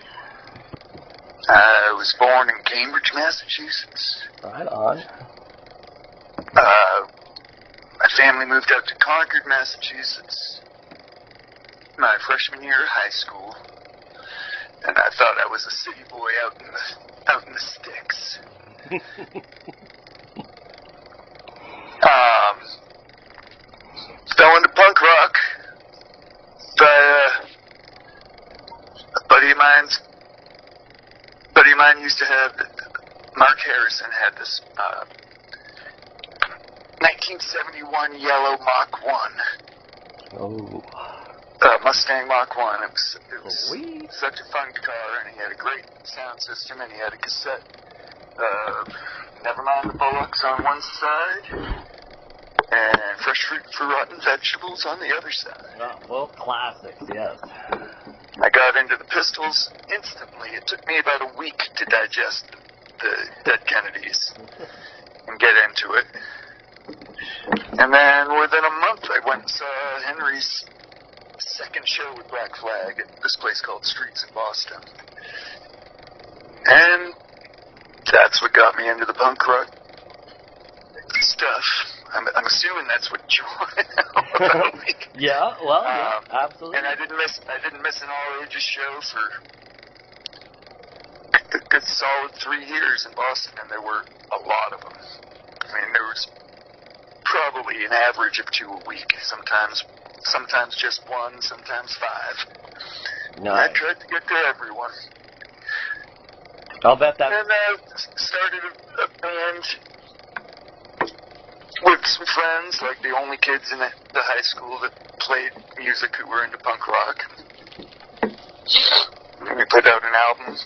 I was born in Cambridge, Massachusetts.
Right on.
My family moved out to Concord, Massachusetts my freshman year of high school, and I thought I was a city boy out in the sticks. Fell into punk rock by a buddy of mine used to have, Mark Harrison had this 1971 yellow Mach 1.
Oh.
Mustang Mach 1. It was such a fun car, and he had a great sound system, and he had a cassette. Never mind the Bullocks on one side, and Fresh Fruit for Rotten Vegetables on the other side.
Oh, well, classics, yes.
I got into the Pistols instantly. It took me about a week to digest the Dead Kennedys and get into it. And then within a month, I went and saw Henry's second show with Black Flag at this place called Streets in Boston. And that's what got me into the punk rock stuff. I'm assuming that's what you want to know about me.
Yeah, well, yeah, absolutely.
And I didn't miss an all ages show for a good solid 3 years in Boston, and there were a lot of them. I mean, there was probably an average of 2 a week. Sometimes just 1, sometimes 5.
Nice.
I tried to get to everyone.
I'll bet that.
And I started a band with some friends, like the only kids in the high school that played music who were into punk rock. And we put out an album.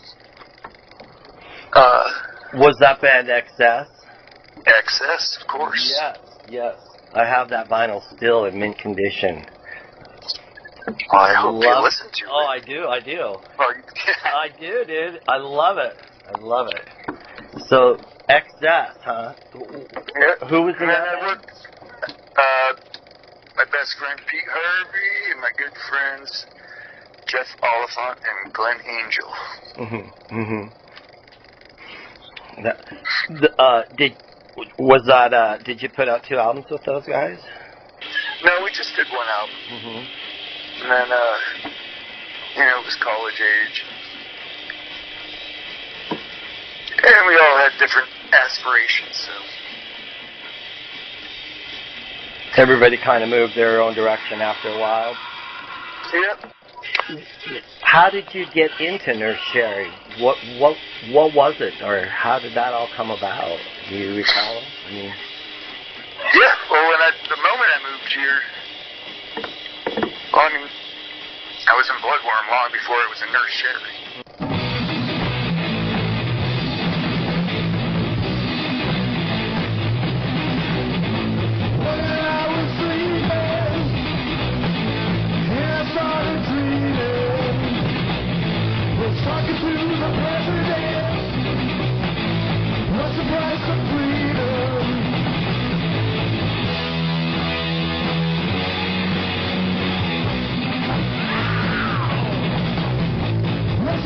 Was that band I.A.T.S.E?
I.A.T.S.E, of course.
Yes. I have that vinyl still in mint condition.
Oh, I hope you listen to it.
Oh, I do.
Oh,
I do, dude. I love it. So, I.A.T.S., huh?
Yeah.
Who was in that?
My best friend Pete Harvey and my good friends Jeff Oliphant and Glenn Angel.
Did you put out 2 albums with those guys?
No, we just did 1 album. And then, it was college age. And we all had different aspirations, so.
Everybody kind of moved their own direction after a while.
Yep.
How did you get into Nurse Sherri? What was it, or how did that all come about? Do you recall?
Yeah. Well, the moment I moved here, I was in Bloodworm long before I was in Nurse Sherri.
Let's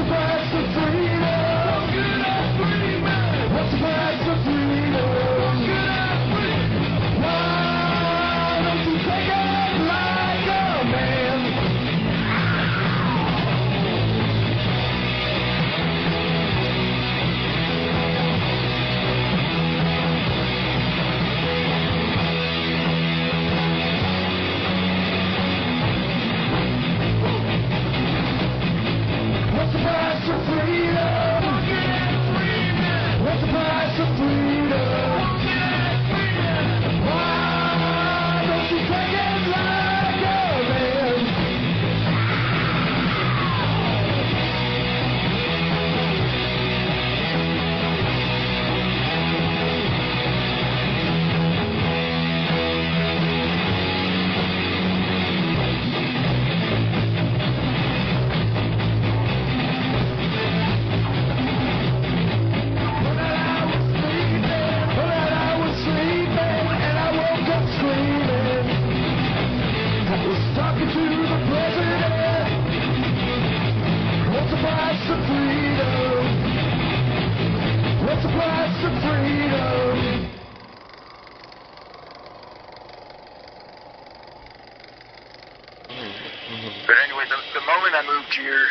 But anyway, the moment I moved here,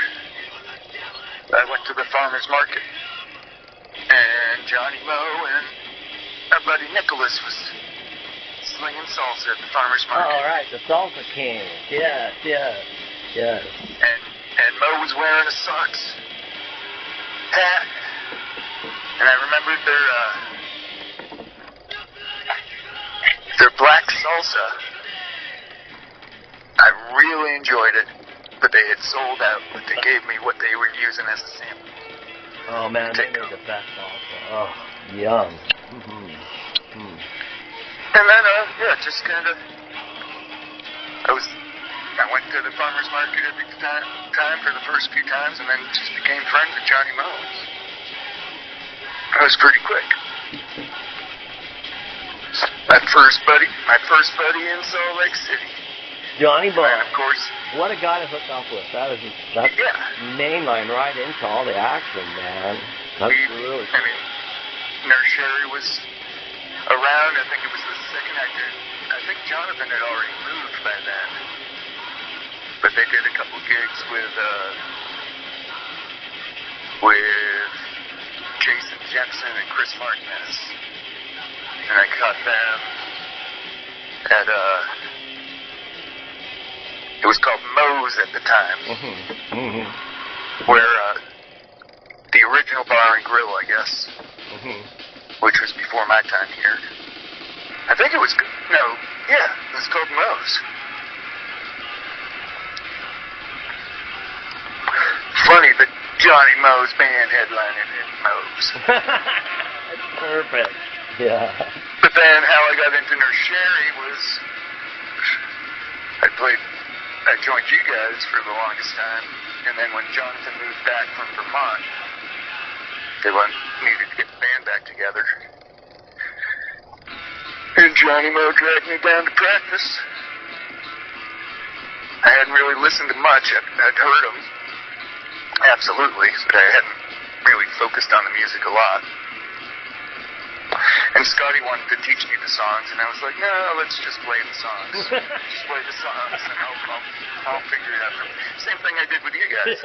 I went to the farmer's market. And Johnny Moe and our buddy Nicholas was slinging salsa at the farmer's market.
All right, the salsa king. Yes.
And Moe was wearing a socks hat. And I remembered their black salsa. I really enjoyed it, but they had sold out, but they gave me what they were using as a sample.
Oh man, they made the best salsa. Oh, yum.
And then, just kind of, I went to the farmer's market every time for the first few times, and then just became friends with Johnny Moe. That was pretty quick. My first buddy in Salt Lake City.
Johnny Moe.
And of course.
What a guy to hook up with. That's mainline right into all the action, man. That's really cool.
I mean, Nurse Sherri was around. I think it was the second actor. I think Jonathan had already moved by then. But they did a couple gigs with Jason Jensen and Chris Martinez. And I caught them at it was called Moe's at the time. Where the original bar and grill, I guess. Which was before my time here. I think it was it was called Moe's. Funny that Johnny Moe's band headlining at Moe's.
That's perfect. Yeah.
But then how I got into Nurse Sherri was I joined you guys for the longest time, and then when Jonathan moved back from Vermont, they needed to get the band back together. And Johnny Moe dragged me down to practice. I hadn't really listened to much. I'd heard him, absolutely, but I hadn't really focused on the music a lot. And Scotty wanted to teach me the songs, and I was like, no, let's just play the songs. Just play the songs, and I'll figure it out. Same thing I did with you guys.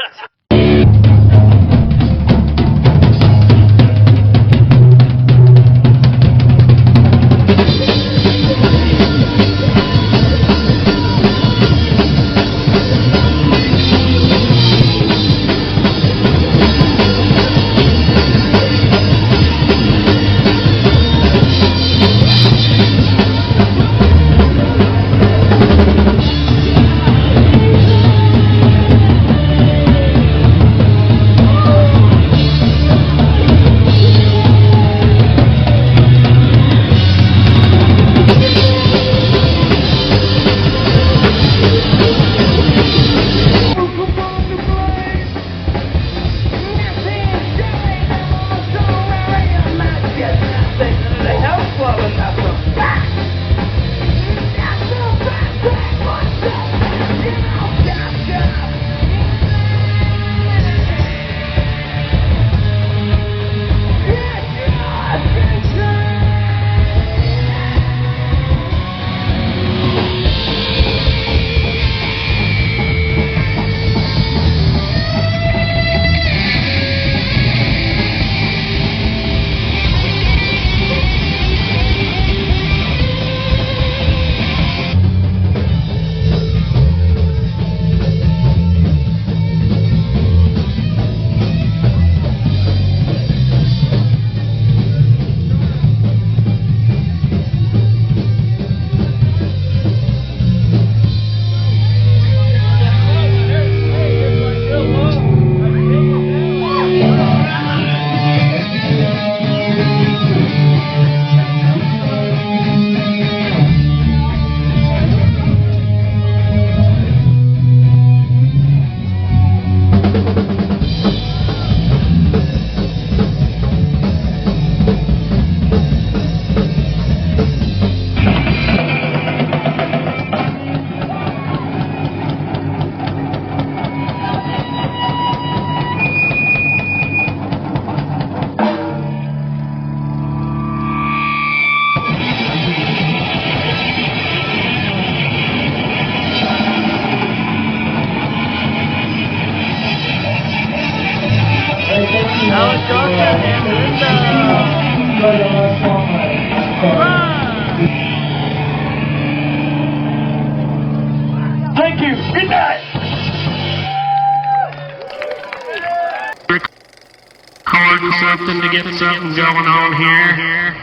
get something going on here.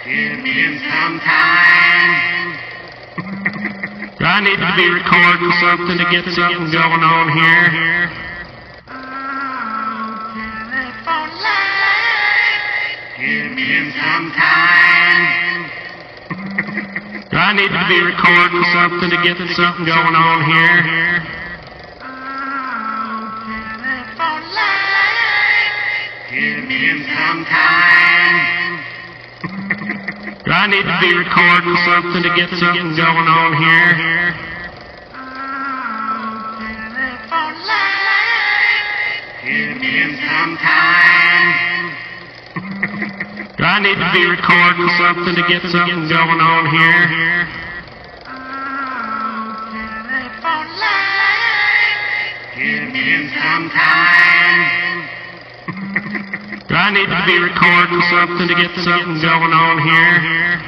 Give me some time. I need to be recording something to get something going on here. Give me some time. I need to be recording something to get something going on here. Give me some time. I need to be recording something to get something going on here. Give me some time. I need to be recording something to get something going on here. Give me some time. I need to be recording something to get something going on here.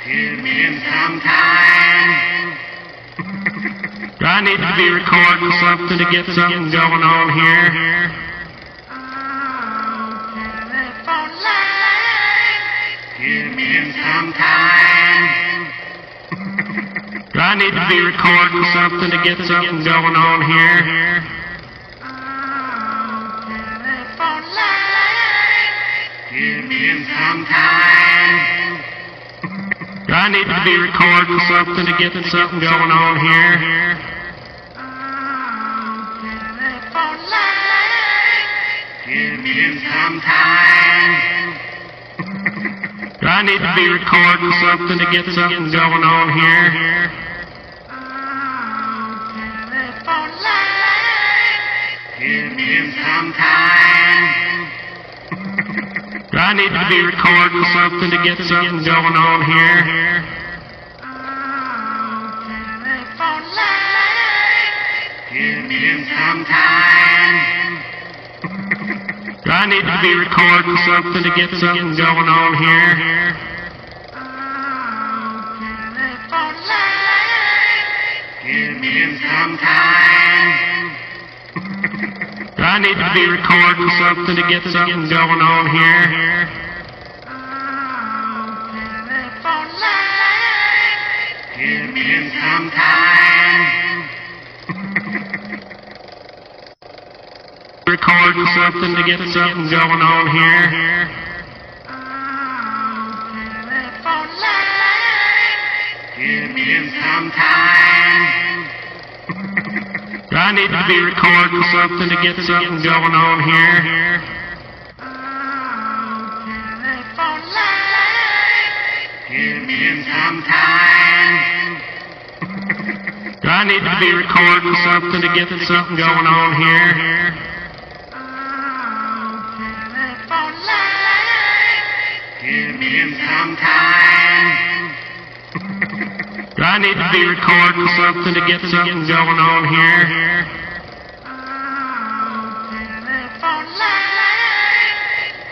Give me some time. I need to be recording something to get something going on here. Give me some time. I need to be recording something to get something going on here. Give me some time. I need to be recording something to get something going on here. Give me some time. I need to be recording something to get something going on here. Give me some time. I need to be recording something to get something going on here. Give me some time. I need to be recording something to get something going on here. Give me some time. I need to be recording something to get something going on here. Give me some time. Recording something to get something going on here. Give me some time. I need to be recording something to get something going on here. Give me some time. I need to be recording something to get something going on here. Give me some time. I need to be recording something to get something going on here.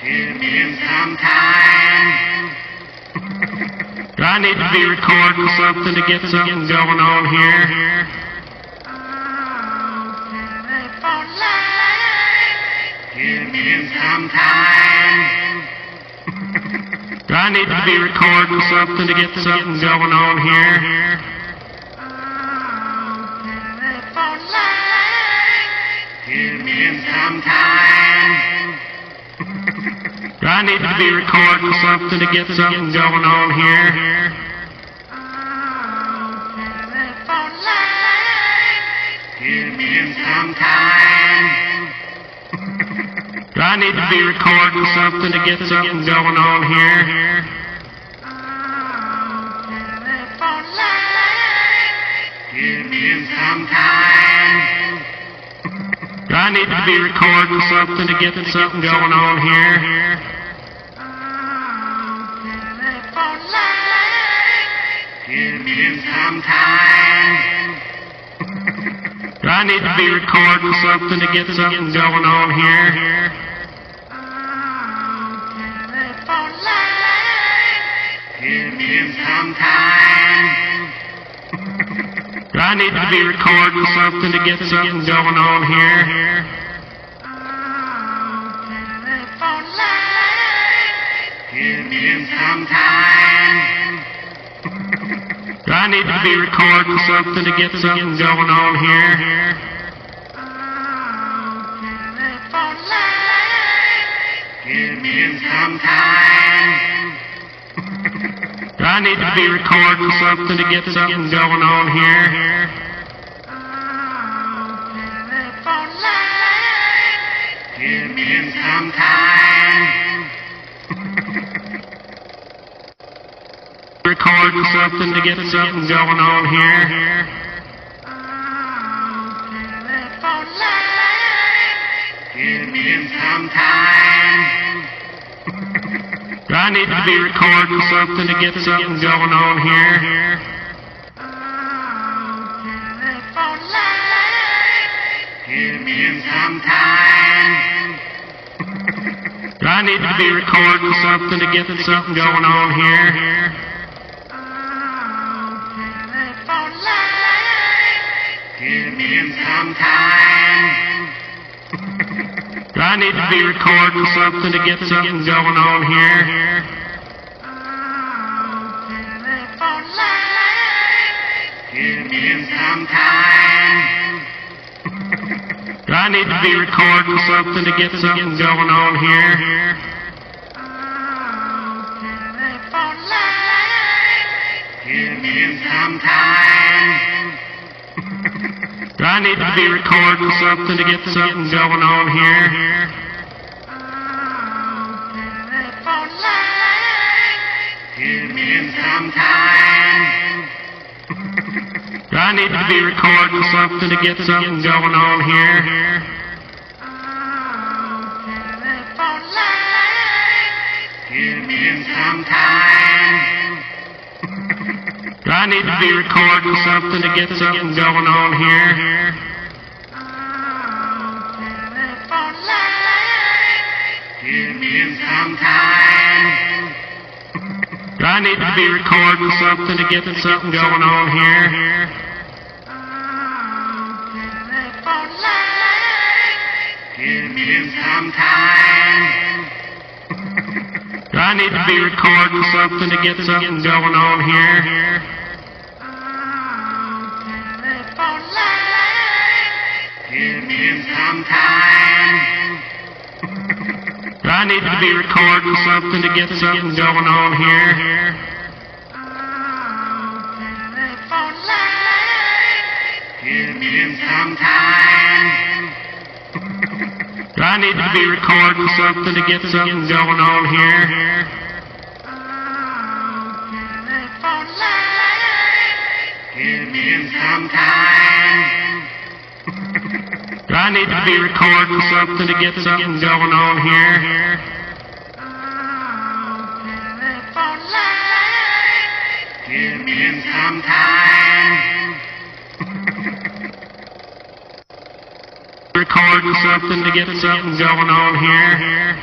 Give me some time. I need to be recording something to get something going on here. Give me some time. I need to be recording something to get something going on here. Give me some time. I need to be recording something to get something going on here. Give me some time. I need to be recording something to get something going on here. Give me some time. I need to be recording something to get something going on here. Give me some time. I need to be recording something to get something going on here. Give me some time. I need to be recording something to get something going on here. Give me some time. I need to be recording something to get something going on here. Give me some time. I need to be recording something to get something going on here. Give me some time. Recording something to get something going on here. Give me some time. I need to be recording something to get something going on here. Give me some time. I need to be recording something to get something going on here. Give me some time. I need to be recording something to get something going on here. Give me some time. I need to be recording something to get something going on here. Give me some time. I need to be recording something to get something going on here. Give me some time. I need to be recording something to get something going on here. Give me some time. I need to be recording something to get something going on here. Give me some time. I need to be recording something to get something going on here. Give me some time. I need to be recording something to get something going on here. Give me some time. I need to be recording something to get something going on here. Give me some time. I need to be recording something to get something going on here. Give me some time. I need to be recording something to get something going on here. Give me some time. Recording something to get something going on here.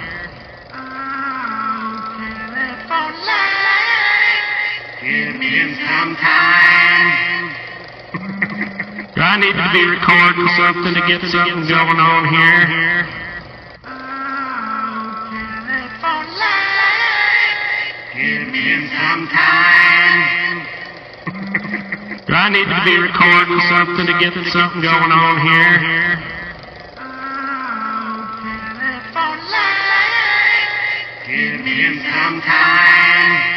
Give me some time. I need to be recording something to get something going on here. Give me some time. I need to be recording something to get something going on here. Give me some time.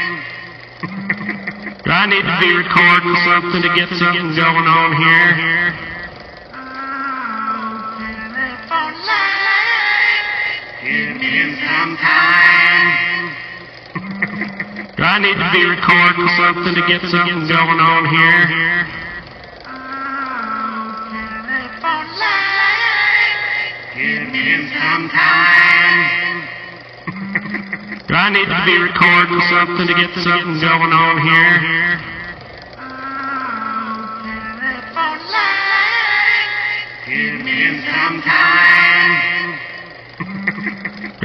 I need to be recording something to get something going on here. Give me some time. I need to be recording something to get something going on here. Give me some time. I need to be recording something to get something going on here. Give me some time.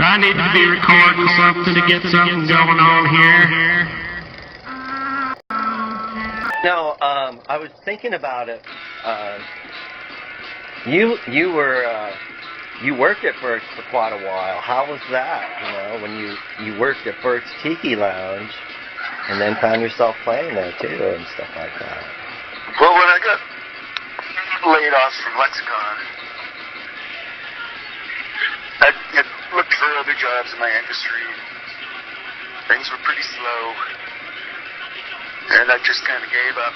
I need to be recording something to get something going on here.
No, I was thinking about it. You worked at Burt's for quite a while. How was that? You know, when you worked at Burt's Tiki Lounge, and then found yourself playing there too, and stuff like that.
Well, when I got laid off from Lexicon, I had looked for other jobs in my industry. Things were pretty slow, and I just kind of gave up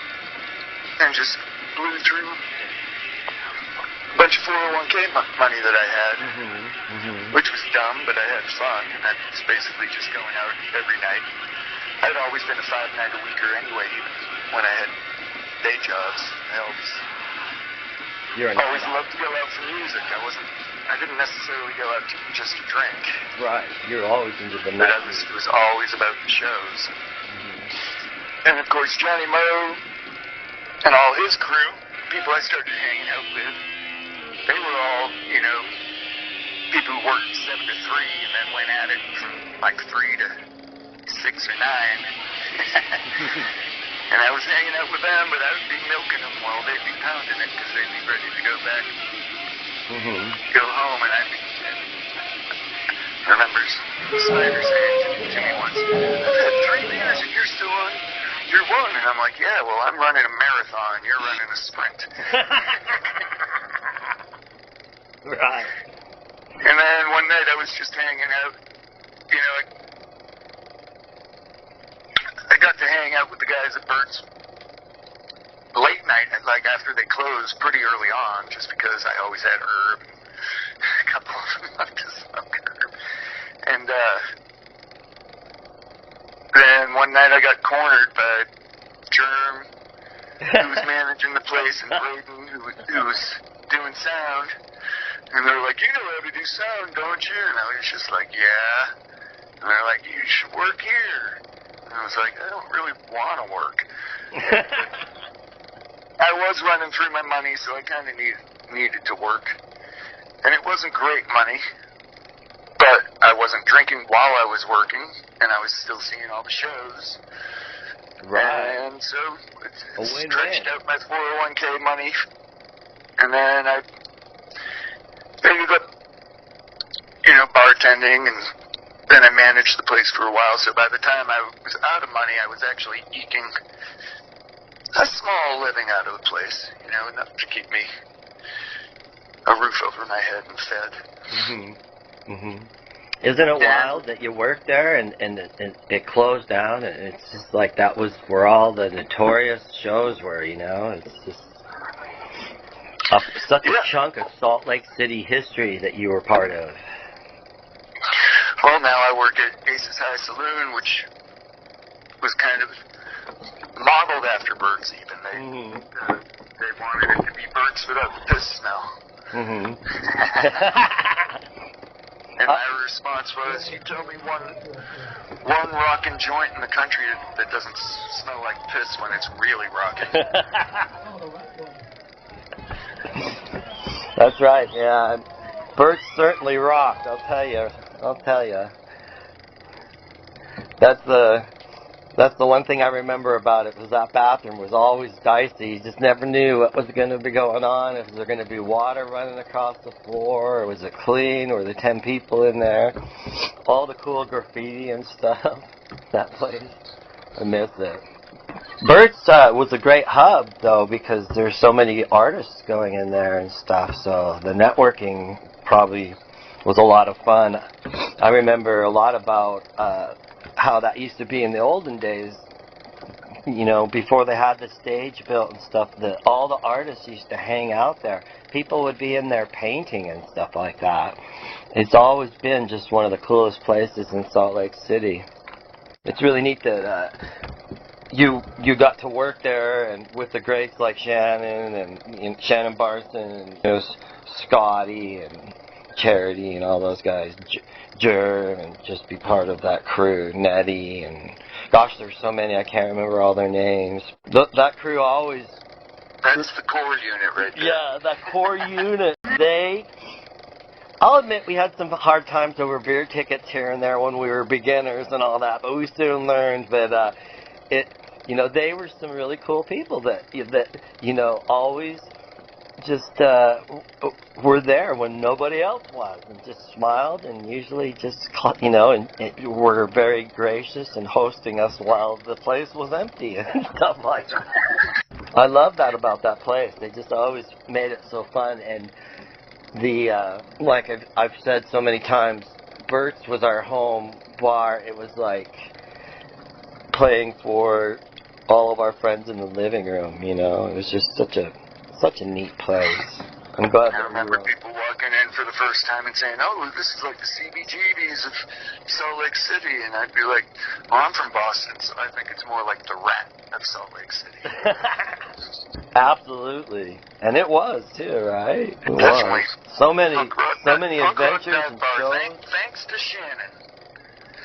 and just blew through a bunch of 401k money that I had, which was dumb, but I had fun. I was basically just going out every night. I'd always been a 5-night-a-weeker anyway, even when I had day jobs. I always loved to go out for music. I didn't necessarily go out just to drink.
Right. You're always into the
night. But it was always about the shows. And of course, Johnny Moe and all his crew, people I started hanging out with, they were all, you know, people who worked 7 to 3 and then went at it from like 3 to 6 or 9. And I was hanging out with them, but I would be milking them while they'd be pounding it because they'd be ready to go back, go home. And I remember Snyder saying to me once, I've had 3 beers and you're still on your 1. And I'm like, yeah, well, I'm running a marathon. You're running a sprint.
Right.
And then one night I was just hanging out, you know, I got to hang out with the guys at Burt's late night, like after they closed pretty early on, just because I always had herb. A couple of them liked to smoke herb. And then one night I got cornered by Germ, who was managing the place, and Braden, who was doing sound. And they were like, you know how to do sound, don't you? And I was just like, yeah. And they're like, you should work here. And I was like, I don't really want to work. I was running through my money, so I kind of needed to work. And it wasn't great money, but I wasn't drinking while I was working, and I was still seeing all the shows. Right. And so it stretched out my 401k money, and then I ended up, you know, bartending, and then I managed the place for a while. So by the time I was out of money, I was actually eking a small living out of the place, you know, enough to keep me a roof over my head and fed.
Isn't it wild that you worked there and it closed down, and it's just like that was where all the notorious shows were, you know? It's just such a chunk of Salt Lake City history that you were part of.
Well, now I work at Ace's High Saloon, which was kind of modeled after Burt's even. They wanted it to be Burt's without the piss smell. And my response was, you tell me one rockin' joint in the country that doesn't smell like piss when it's really rockin'.
That's right, yeah. Burt's certainly rocked, I'll tell you. That's the one thing I remember about it, was that bathroom was always dicey. You just never knew what was going to be going on. If there going to be water running across the floor, or was it clean, or were there 10 people in there? All the cool graffiti and stuff. That place, I miss it. Burt's was a great hub, though, because there's so many artists going in there and stuff, so the networking probably was a lot of fun. I remember a lot about how that used to be in the olden days, you know, before they had the stage built and stuff, that all the artists used to hang out there. People would be in there painting and stuff like that. It's always been just one of the coolest places in Salt Lake City. It's really neat that you got to work there, and with the greats like Shannon and Shannon Barson and, you know, Scotty and Charity and all those guys, Jer, and just be part of that crew, Nettie, and gosh, there's so many, I can't remember all their names. That crew always...
That's the core unit right there.
Yeah, that core unit. I'll admit we had some hard times over beer tickets here and there when we were beginners and all that, but we soon learned that you know, they were some really cool people that you know, always just were there when nobody else was, and just smiled, and usually just, you know, and were very gracious in hosting us while the place was empty and stuff like that. I love that about that place. They just always made it so fun, and the like I've said so many times, Burt's was our home bar. It was like playing for all of our friends in the living room, you know. It was just such a neat place. I'm glad.
I remember people walking in for the first time and saying, "Oh, this is like the CBGBs of Salt Lake City," and I'd be like, "Well, I'm from Boston, so I think it's more like the Rat of Salt Lake City."
Absolutely, and it was too, right? It
Definitely.
Was. So many adventures and shows.
Thanks to Shannon.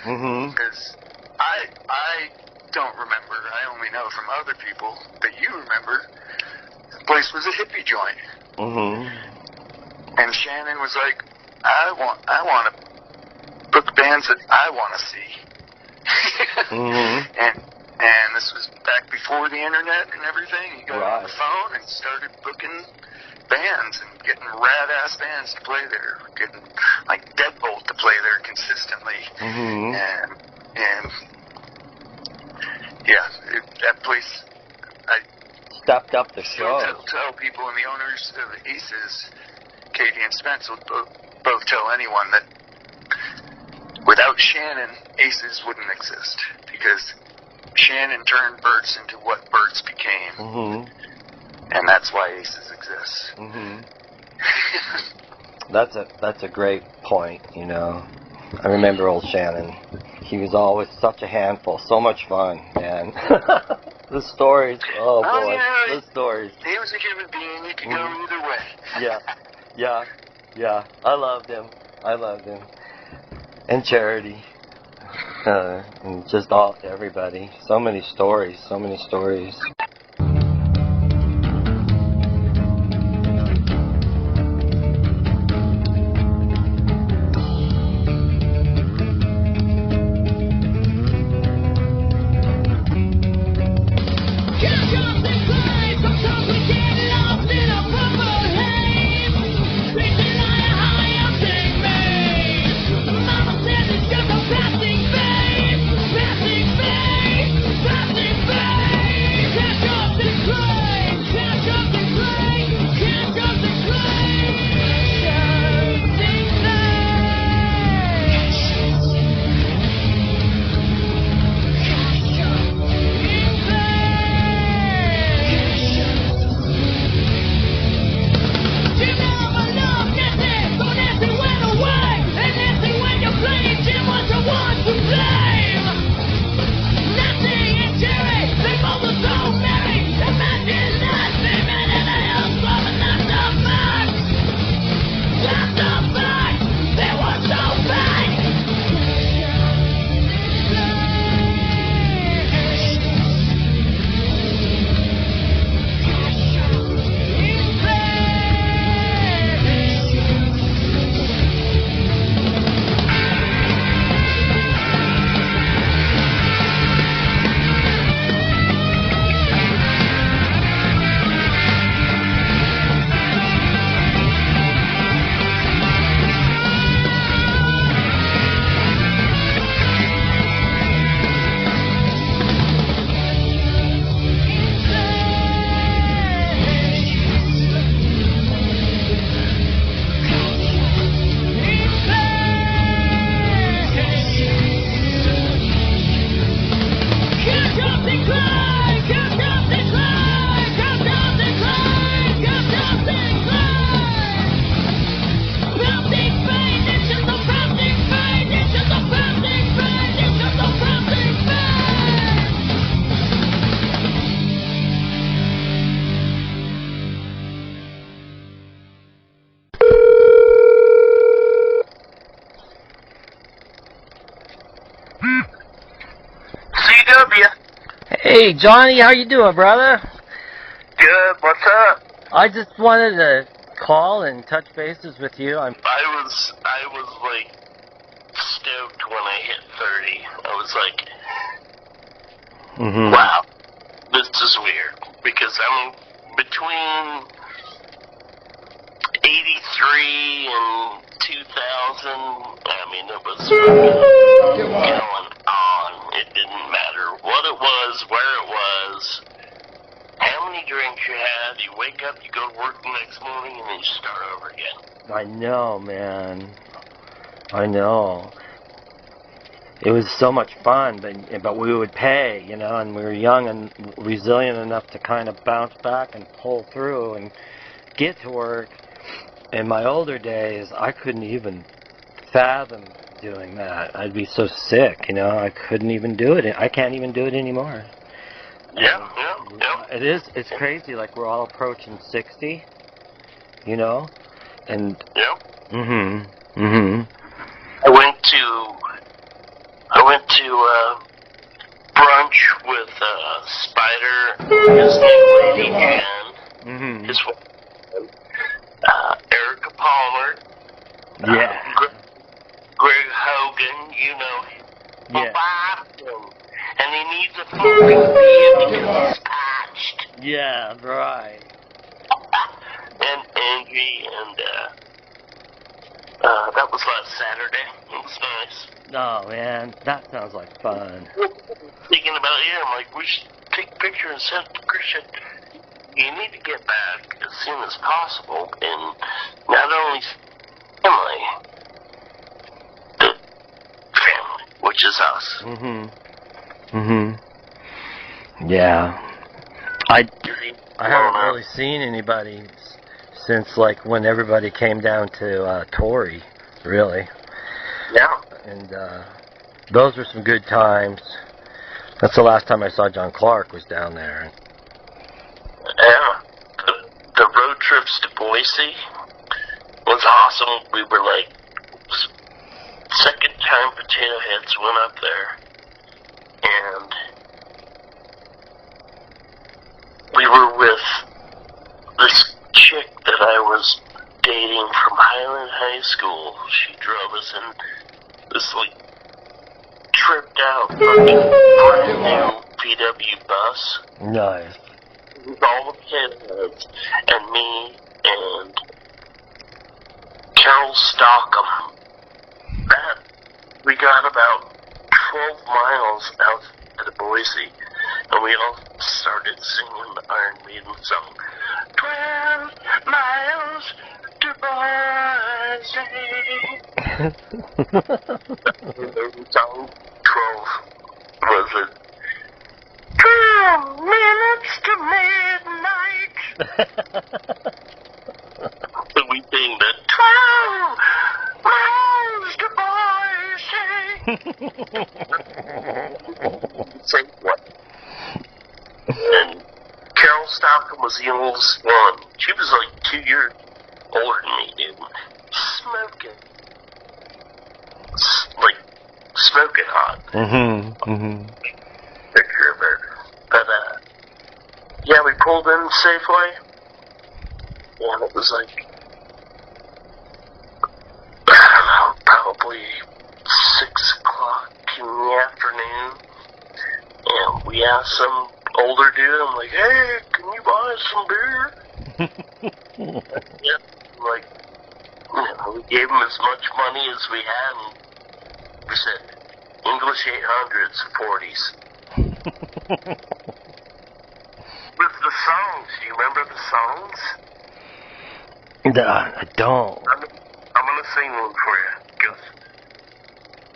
Mm-hmm.
Because I don't remember. I only know from other people that you remember. The place was a hippie joint.
Mm-hmm.
And Shannon was like, I want to book bands that I want to see.
Mm-hmm.
And this was back before the internet and everything. He got on the phone and started booking bands and getting rad-ass bands to play there. Getting, like, Deadbolt to play there consistently.
Mm-hmm.
And yeah, that place, I
stepped up the show.
Tell people, and the owners of A.T.S.E, Katie and Spence, will both tell anyone that without Shannon, A.T.S.E wouldn't exist, because Shannon turned Burt's into what Burt's became.
Mm-hmm.
And that's why A.T.S.E exists.
Mm-hmm. That's a great point, you know. I remember old Shannon. He was always such a handful, so much fun, man. The stories, oh boy,
yeah,
the stories.
He was a human being, you could go either way.
Yeah, I loved him. And Charity. And just everybody. So many stories. Hey, Johnny, how you doing, brother?
Good. What's up?
I just wanted to call and touch bases with you.
I was like stoked when I hit 30. I was like, wow, this is weird because I mean between 83 and 2000, I mean it was going on. It didn't matter what it was, where it was, how many drinks you had. You wake up, you go to work the next morning, and then you start over again.
I know, man. I know. It was so much fun, but we would pay, you know, and we were young and resilient enough to kind of bounce back and pull through and get to work. In my older days, I couldn't even fathom doing that. I'd be so sick, you know, I couldn't even do it. I can't even do it anymore.
Yeah.
It's crazy, like we're all approaching 60, you know, and...
Yeah. I went to brunch with Spider, his new lady, and his wife, Erica Palmer, Greg Hogan, you know him, and he needs a fucking beer because he's patched.
Yeah, right.
And Angie, and that was last Saturday. It was nice.
Oh, man, that sounds like fun.
Thinking about it, I'm like, we should take a picture and send it to Christian. You need to get back as soon as possible, and not only family, the family, which is us.
Yeah. I haven't really seen anybody since, like, when everybody came down to Torrey, really.
Yeah.
And those were some good times. That's the last time I saw John Clark was down there.
Yeah. The road trips to Boise was awesome. We were like, second time Potato Heads went up there. And we were with this chick that I was dating from Highland High School. She drove us in this, like, tripped out fucking brand new VW bus.
Nice.
With all the kids and me and Carol Stockham. We got about 12 miles out to Boise, and we all started singing the Iron Maiden song. 12 miles to Boise. The song 12 was it? 12 minutes to midnight. So we sing the 12 miles to Boise. Say what? And Carol Stockham was the oldest one. She was like 2 years older than me, dude. Smoking. Like, smoking hot. Picture of her. But, yeah, we pulled in Safeway. And it was like, I don't know, probably 6 o'clock in the afternoon. And we asked some older dude, I'm like, hey, can you buy us some beer? Yeah, like, you know, we gave him as much money as we had, and we said, English 800s, 40s. With the songs, do you remember the songs?
I don't.
I'm gonna sing one for you. Just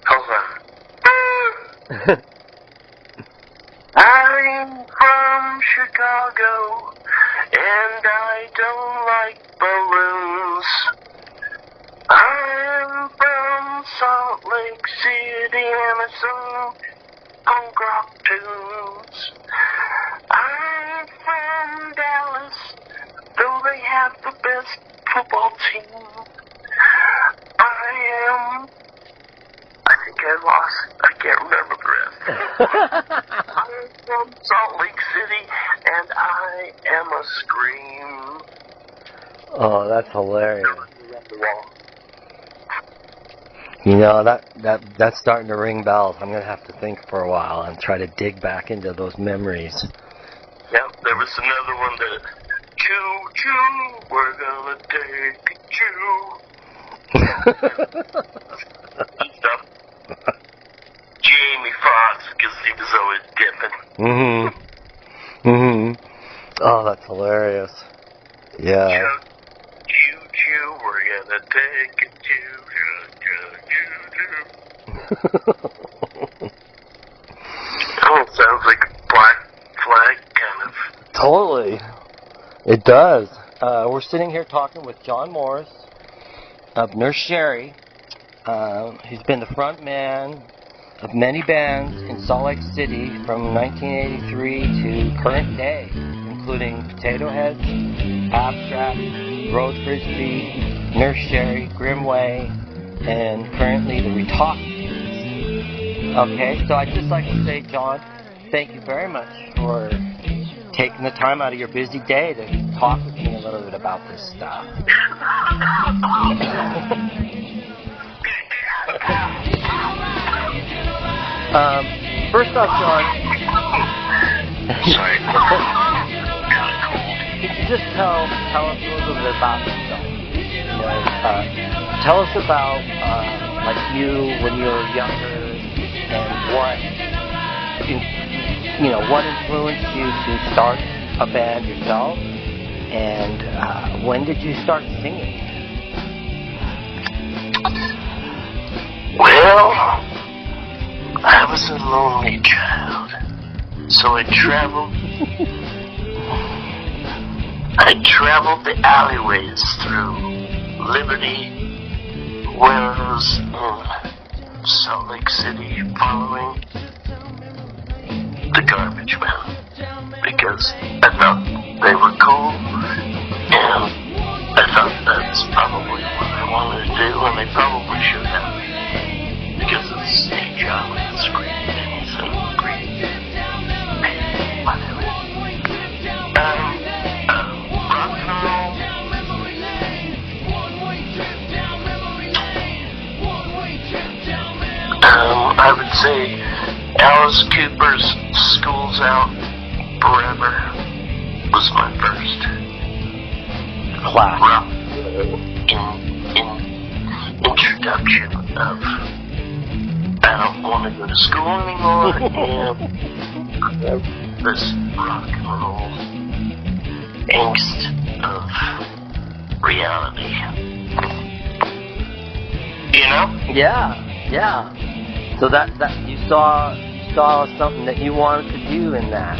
hold on. I'm from Chicago, and I don't like balloons. I'm from Salt Lake City, and I sing punk rock tunes. I'm from Dallas, though they have the best football team. I think I can't remember the rest. I'm from Salt Lake City, and I am a scream.
Oh, that's hilarious. You know, that's starting to ring bells. I'm going to have to think for a while and try to dig back into those memories.
Yep, there was another one that, choo choo, we're gonna take a chew. Stuff. Jamie Foxx, because he was always dipping.
Oh, that's hilarious. Yeah.
Choo choo, we're gonna take a chew, choo choo choo. Oh, sounds like a Black Flag kind of.
Totally. It does. We're sitting here talking with John Morris of Nurse Sherri. He's been the front man of many bands in Salt Lake City from 1983 to current day, including Potato Heads, Abstract, Road Frisbee, Nurse Sherri, Grimway, and currently the Retalk. Okay, so I'd just like to say, John, thank you very much for taking the time out of your busy day to talk with me a little bit about this stuff. First off, John,
Sorry.
could you just tell us a little bit about yourself? You know, tell us about like you when you were younger, and what influenced you to start a band yourself, and when did you start singing?
Well, I was a lonely child, so I traveled the alleyways through Liberty, Wells, and Salt Lake City, following the garbage men, because I thought they were cool, and I thought that's probably what I wanted to do, and they probably should have, because of the stage outlets, great things, and great whatever. Rock and roll. I would say Alice Cooper's School's Out Forever was my first rock introduction of I don't want to go to school anymore and this rock and roll angst of reality. You know?
Yeah. So that you saw something that you wanted to do in that.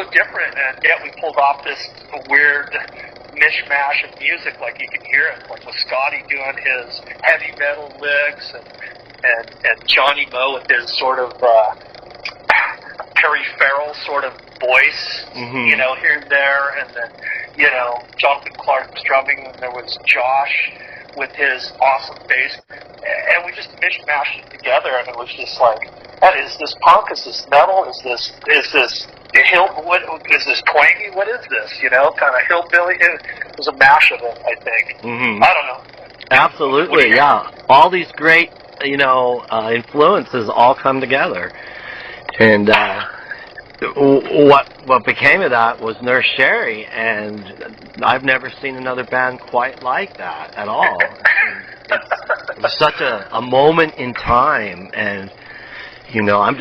so different, and yet we pulled off this weird mishmash of music, like you can hear it, like with Scotty doing his heavy metal licks, and Johnny Moe with his sort of Perry Farrell sort of voice, you know, here and there, and then, you know, Jonathan Clark was drumming, and there was Josh with his awesome bass, and we just mishmashed it together, and it was just like, is this punk? Is this metal? Is this hill? What is this twangy? What is this? You know, kind of hillbilly. It was a mash of it, I think. I don't know.
Absolutely, yeah. All these great, you know, influences all come together, and what became of that was Nurse Sherri, and I've never seen another band quite like that at all. It was such a moment in time, and you know, I'm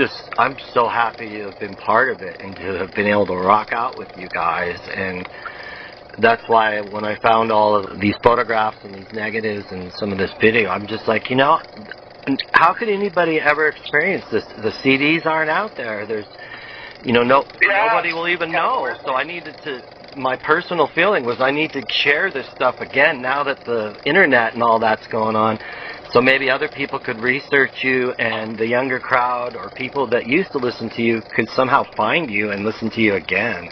so happy to have been part of it and to have been able to rock out with you guys. And that's why when I found all of these photographs and these negatives and some of this video, I'm just like, you know, how could anybody ever experience this? The CDs aren't out there. There's, you know, nobody will even know. So I needed to, my personal feeling was I need to share this stuff again now that the internet and all that's going on. So maybe other people could research you, and the younger crowd or people that used to listen to you could somehow find you and listen to you again.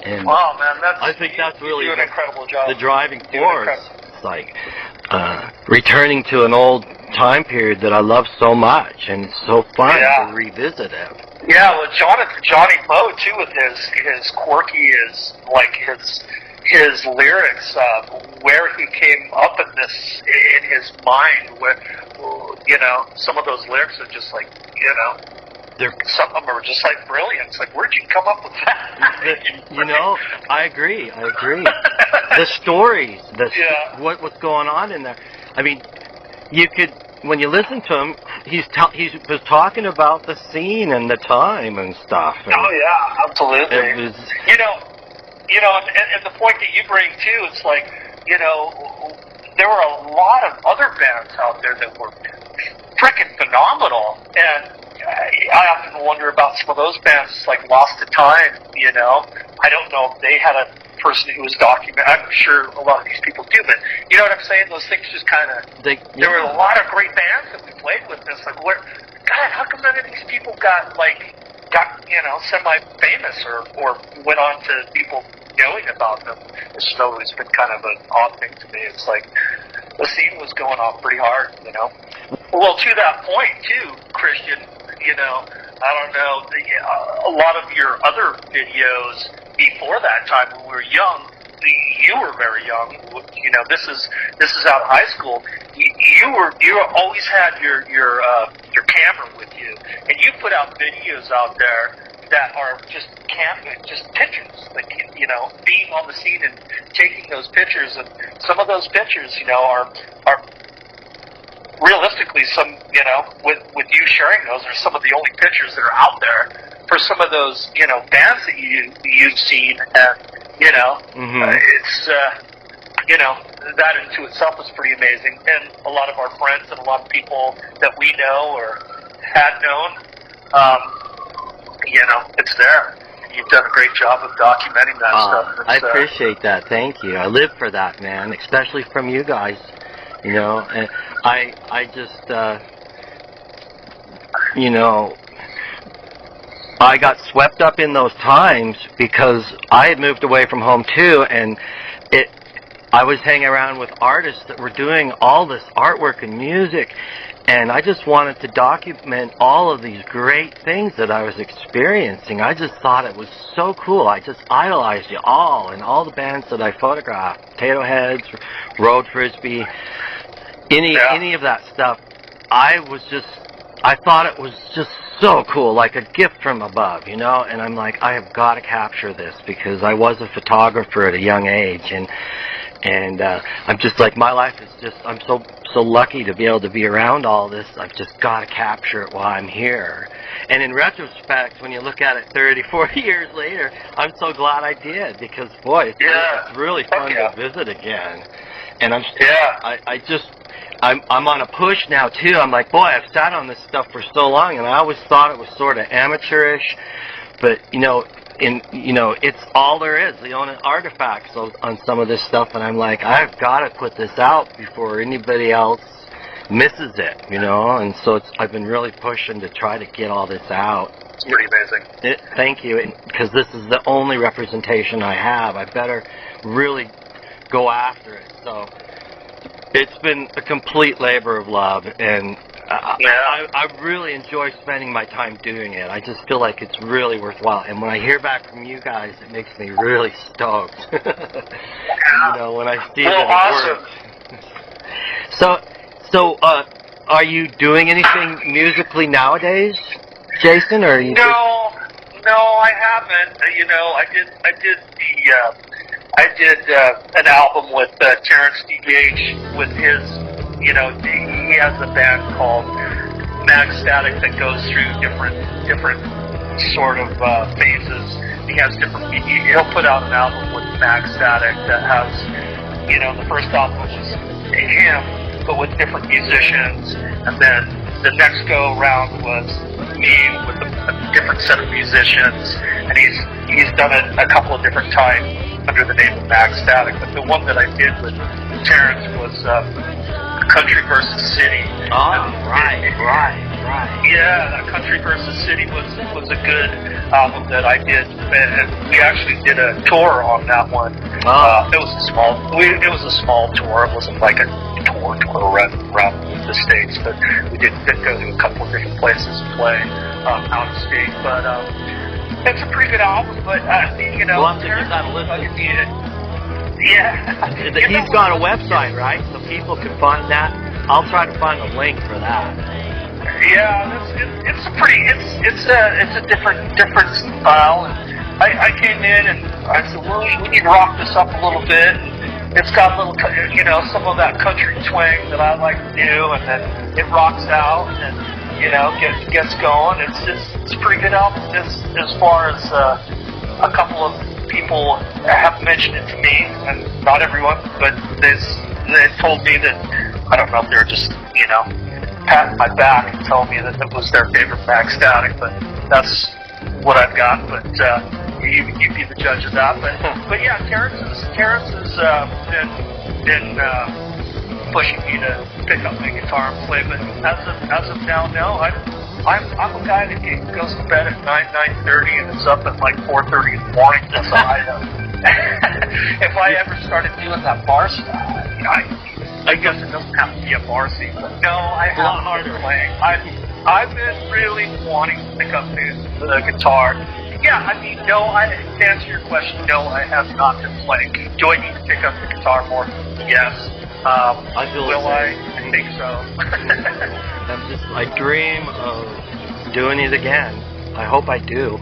And
wow, man,
I think that's really
an incredible job.
The driving force. It's like returning to an old time period that I love so much, and it's so fun to revisit it.
Yeah, well, Johnny Moe too, with his quirky, his lyrics, where he came up in his mind, where, you know, some of those lyrics are just like, you know, some of them are just like brilliant. It's like, where'd you come up with that?
You know, I agree. The stories, what's going on in there. I mean, you could, when you listen to him, he was talking about the scene and the time and stuff. And
oh yeah, absolutely. You know, and the point that you bring too, it's like, you know, there were a lot of other bands out there that were freaking phenomenal, and I often wonder about some of those bands, like Lost to Time. You know, I don't know if they had a person who was documenting. I'm sure a lot of these people do, but you know what I'm saying? Those things just kind of. There were a lot of great bands that we played with. It's like, God, how come none of these people got you know, semi-famous or went on to people knowing about them? It's always been kind of an odd thing to me. It's like the scene was going off pretty hard, you know. Well, to that point too, Christian, you know, I don't know, a lot of your other videos before that time when we were young, you were very young. You know, this is out of high school. You always had your camera with you, and you put out videos out there that are just pictures, like, you know, being on the scene and taking those pictures. And some of those pictures, you know, are realistically, some, you know, with you sharing those, are some of the only pictures that are out there for some of those, you know, bands that you've seen. And you know, it's you know, that into itself is pretty amazing. And a lot of our friends and a lot of people that we know or had known, you know, it's there. You've done a great job of documenting that stuff.
I appreciate that. Thank you. I live for that, man, especially from you guys. You know, and I just, you know, I got swept up in those times because I had moved away from home too, and I was hanging around with artists that were doing all this artwork and music, and I just wanted to document all of these great things that I was experiencing. I just thought it was so cool. I just idolized you all, and all the bands that I photographed, Potato Heads, Road Frisbee, any of that stuff. I thought it was just so cool, like a gift from above, you know, and I'm like, I have got to capture this because I was a photographer at a young age, and I'm just like, my life is just, I'm so lucky to be able to be around all this. I've just got to capture it while I'm here. And in retrospect, when you look at it 30, 40 years later, I'm so glad I did, because boy, it's really fun to visit again. And I'm on a push now too. I'm like, boy, I've sat on this stuff for so long, and I always thought it was sort of amateurish, but you know, it's all there is. The only artifacts on some of this stuff, and I'm like, I've got to put this out before anybody else misses it, and so I've been really pushing to try to get all this out.
It's pretty amazing.
Thank you, because this is the only representation I have. I better really go after it. So it's been a complete labor of love, and I really enjoy spending my time doing it. I just feel like it's really worthwhile. And when I hear back from you guys, it makes me really stoked. When I see that it works. So, are you doing anything musically nowadays, Jason? Or are you?
No, I haven't. I did an album with Terrence DH with his. He has a band called Mag Static that goes through different sort of phases. He has different. He'll put out an album with Mag Static that has, the first album was him, but with different musicians, and then the next go round was me with a different set of musicians, and he's done it a couple of different times under the name of Mag Static. But the one that I did with Terrence was Country versus City.
Oh, right.
Yeah, that Country versus City was a good album that I did, and we actually did a tour on that one. It was a small tour. It wasn't like a tour around the States, but we did go to a couple of different places and play out of state. But it's a pretty good album. But
we'll have to give that a listen.
Yeah.
He's got a website, right? So people can find that. I'll try to find a link for that.
Yeah, it's a different style. And I came in and I said, well, we need to rock this up a little bit. It's got a little, some of that country twang that I like to do, and then it rocks out and gets going. It's a pretty good album. As far as a couple of people have mentioned it to me, and not everyone, but they told me that, I don't know if they're just, patting my back and telling me that it was their favorite Mag Static, but that's what I've got. But you be the judge of that. But yeah, Terrence has been pushing me to pick up my guitar and play. But as of now, no. I'm a guy that goes to bed at 9:30 and is up at like 4:30 in the morning. So if I ever started doing that bar stuff, I guess it doesn't have to be a bar scene, but no, I haven't been playing. I've been really wanting to pick up the guitar. Yeah, to answer your question, no, I have not been playing. Do I need to pick up the guitar more? Yes. Will I? I think so.
I dream of doing it again. I hope I do.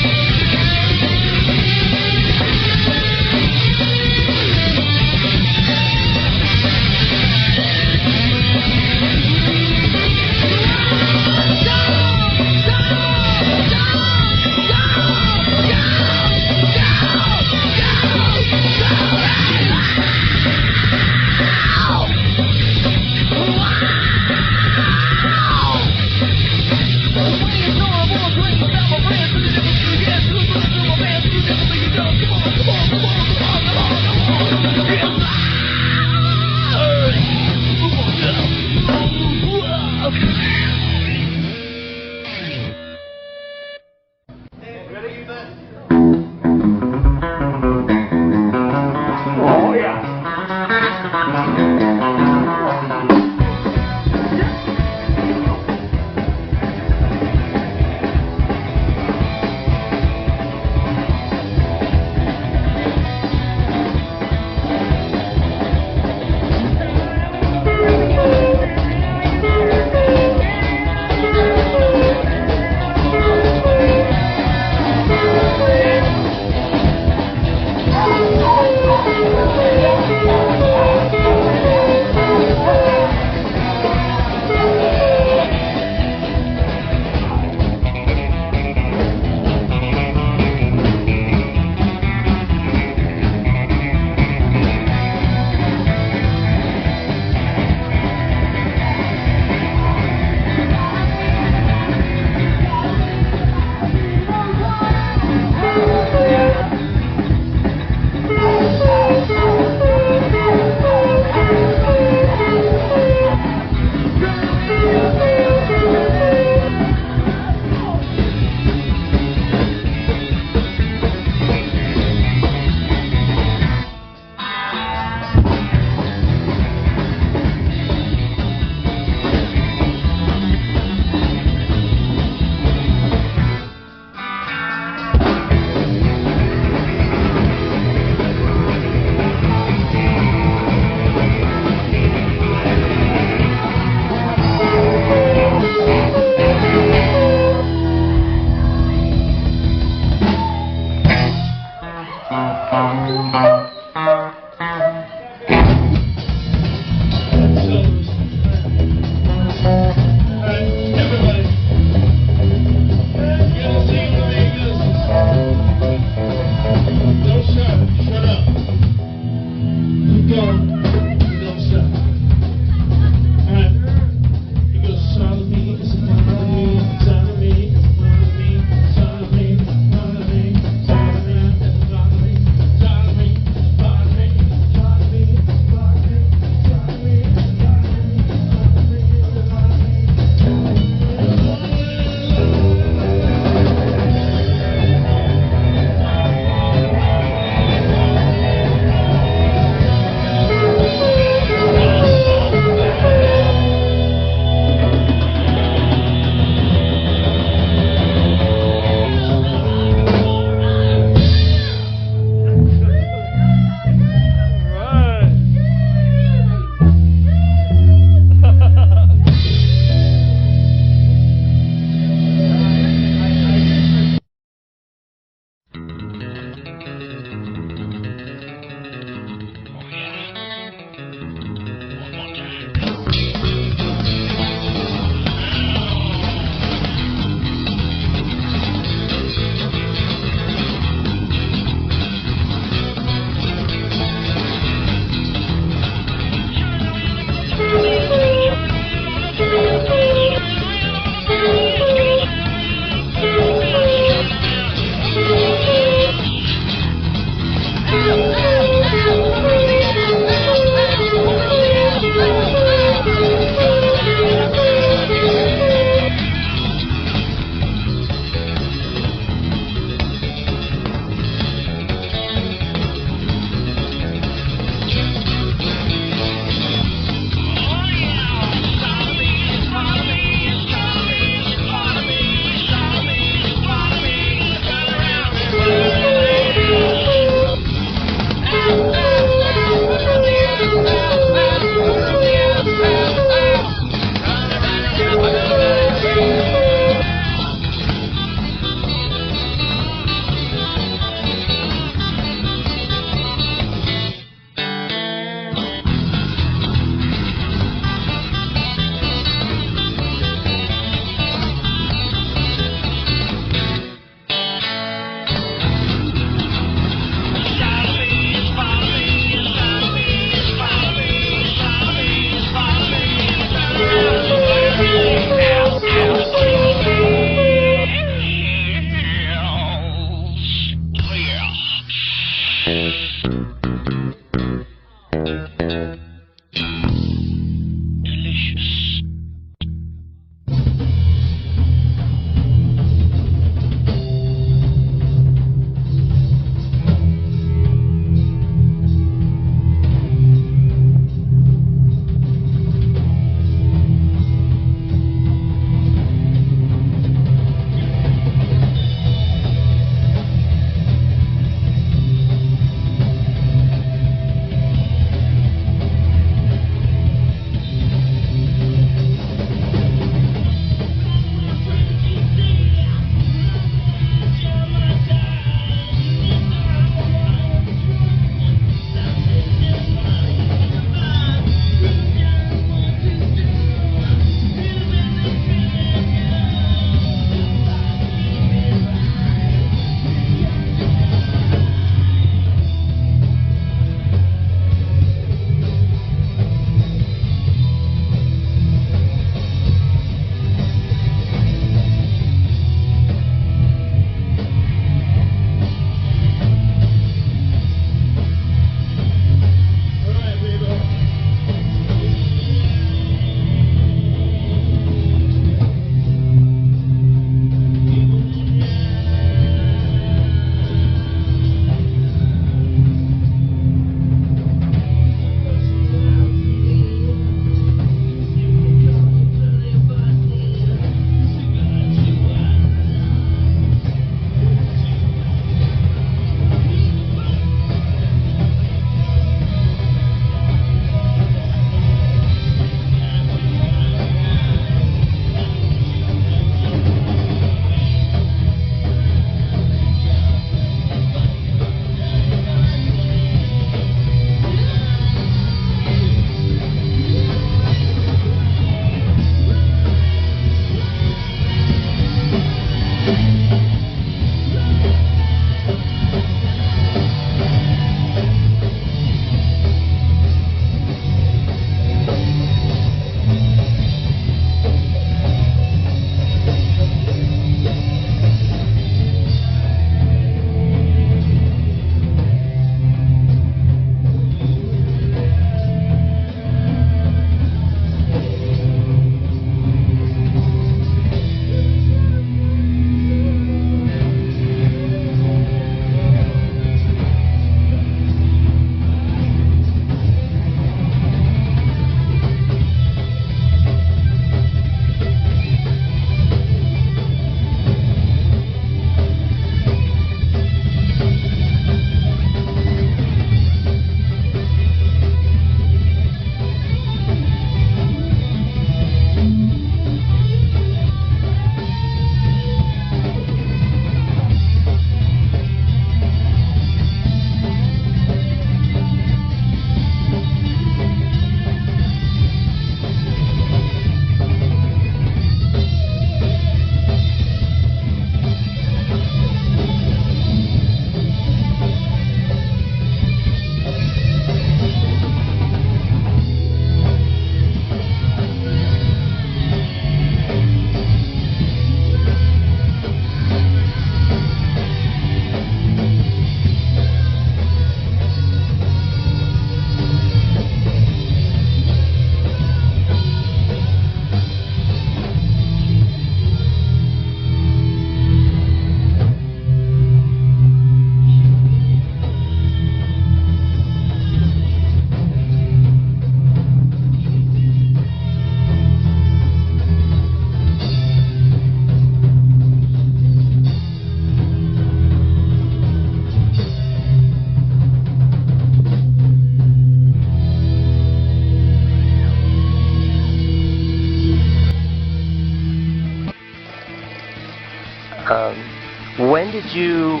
you,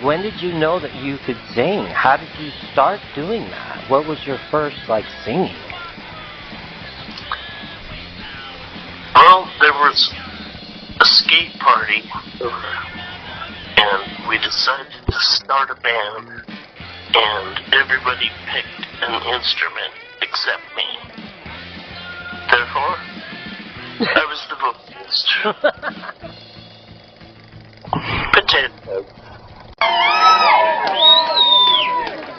when did you know that you could sing? How did you start doing that? What was your first, singing?
Well, there was a skate party, and we decided to start a band, and everybody picked an instrument except me. Therefore, I was the vocalist. Potato.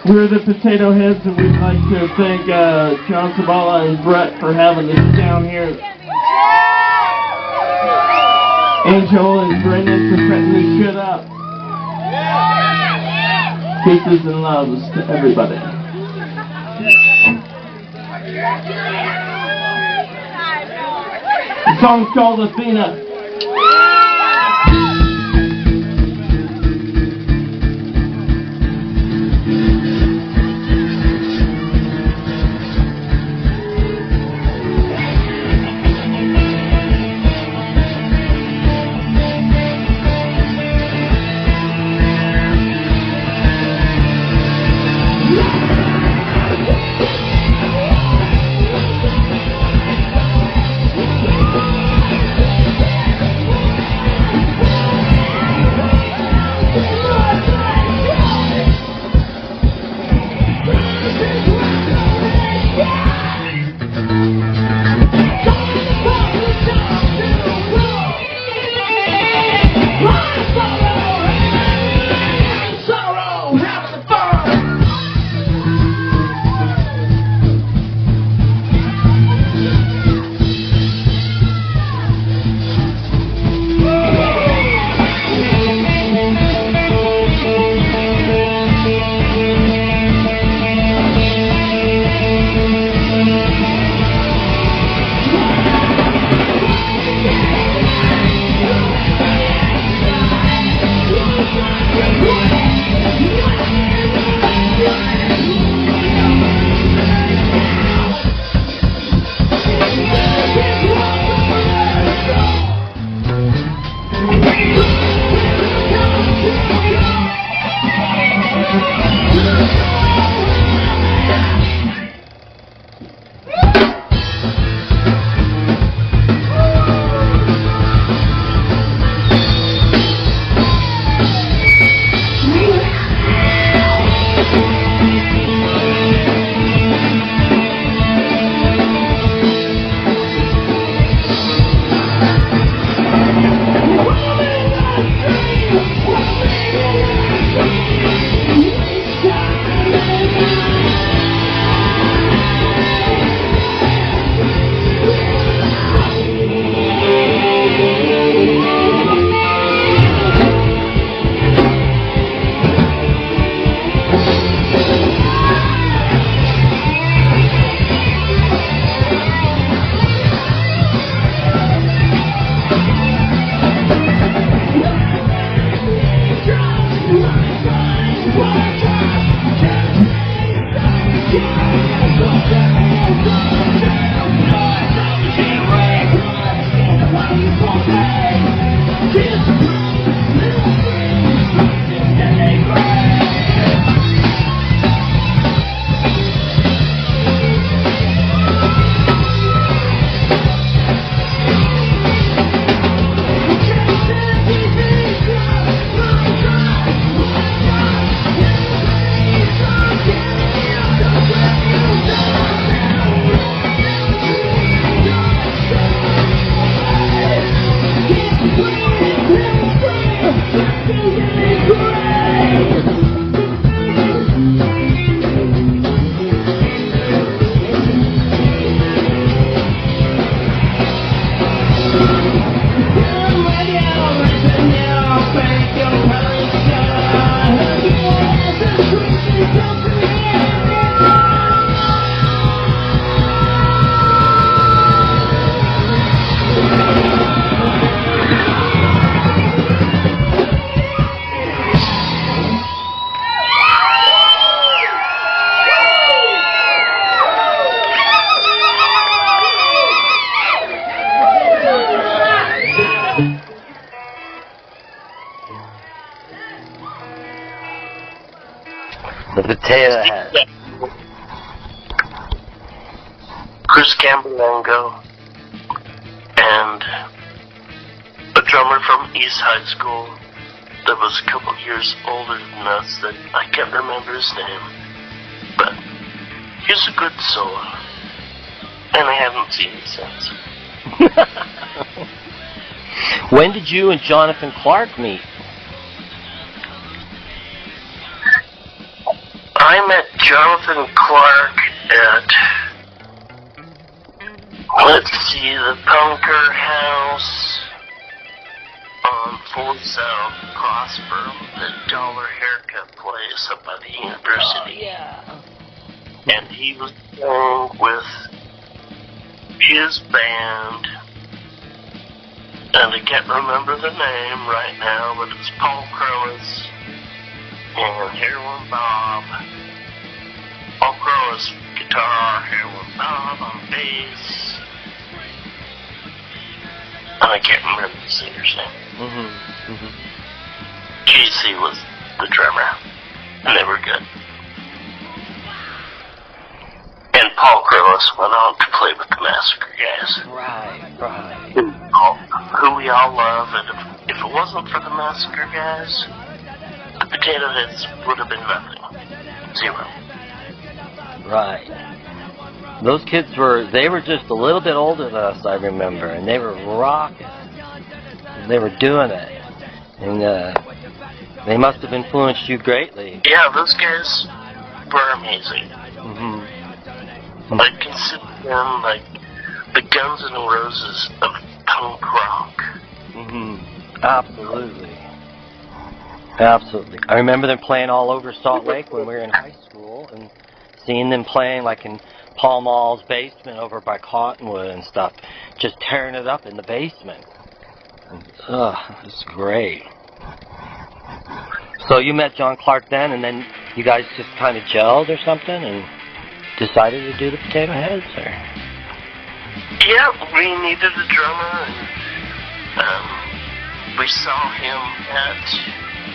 We're the Potato Heads, and we'd like to thank John Sabala and Brett for having us down here. Angel and Brendan for setting this shit up. Kisses and loves to everybody. The song's called Athena.
The Potato Heads.
Chris Camberlango and a drummer from East High School that was a couple years older than us that I can't remember his name, but he's a good soul, and I haven't seen him since.
When did you and Jonathan Clark meet?
I met Jonathan Clark at, let's see, the Punker House on 4th South, across from the Dollar Haircut place up by the university.
Oh, yeah.
And he was playing with his band, and I can't remember the name right now, but it's Paul Crowis and Heroin Bob. Paul Crowis guitar, Heroin Bob on bass, and I can't remember the singer's name. JC was the drummer, and they were good. And Paul Crowis went on to play with the Massacre Guys.
Right.
Who we all love, and if it wasn't for the Massacre Guys, the Potato Heads would have been nothing. Zero.
Right. Those kids were just a little bit older than us, I remember, and they were rocking. They were doing it. And they must have influenced you greatly.
Yeah, those guys were amazing. I consider them like the Guns N' Roses of punk rock.
Absolutely. Absolutely. I remember them playing all over Salt Lake when we were in high school, and seeing them playing like in Paul Mall's basement over by Cottonwood and stuff, just tearing it up in the basement. And, it's great. So you met John Clark then, and then you guys just kind of gelled or something and decided to do the Potato Heads, or?
Yeah, we needed a drummer, and we saw him at,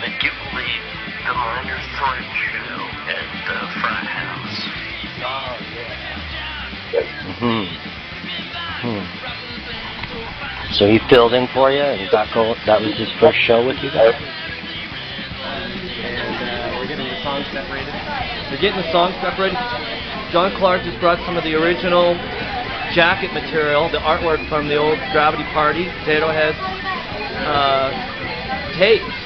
I do believe, the Minor Threat show at the Frat House.
Oh, yeah. So he filled in for you, and that was his first show with you guys?
And we're getting the songs separated. We're getting the songs separated. John Clark just brought some of the original jacket material, the artwork from the old Gravity Party, Potato Heads tapes.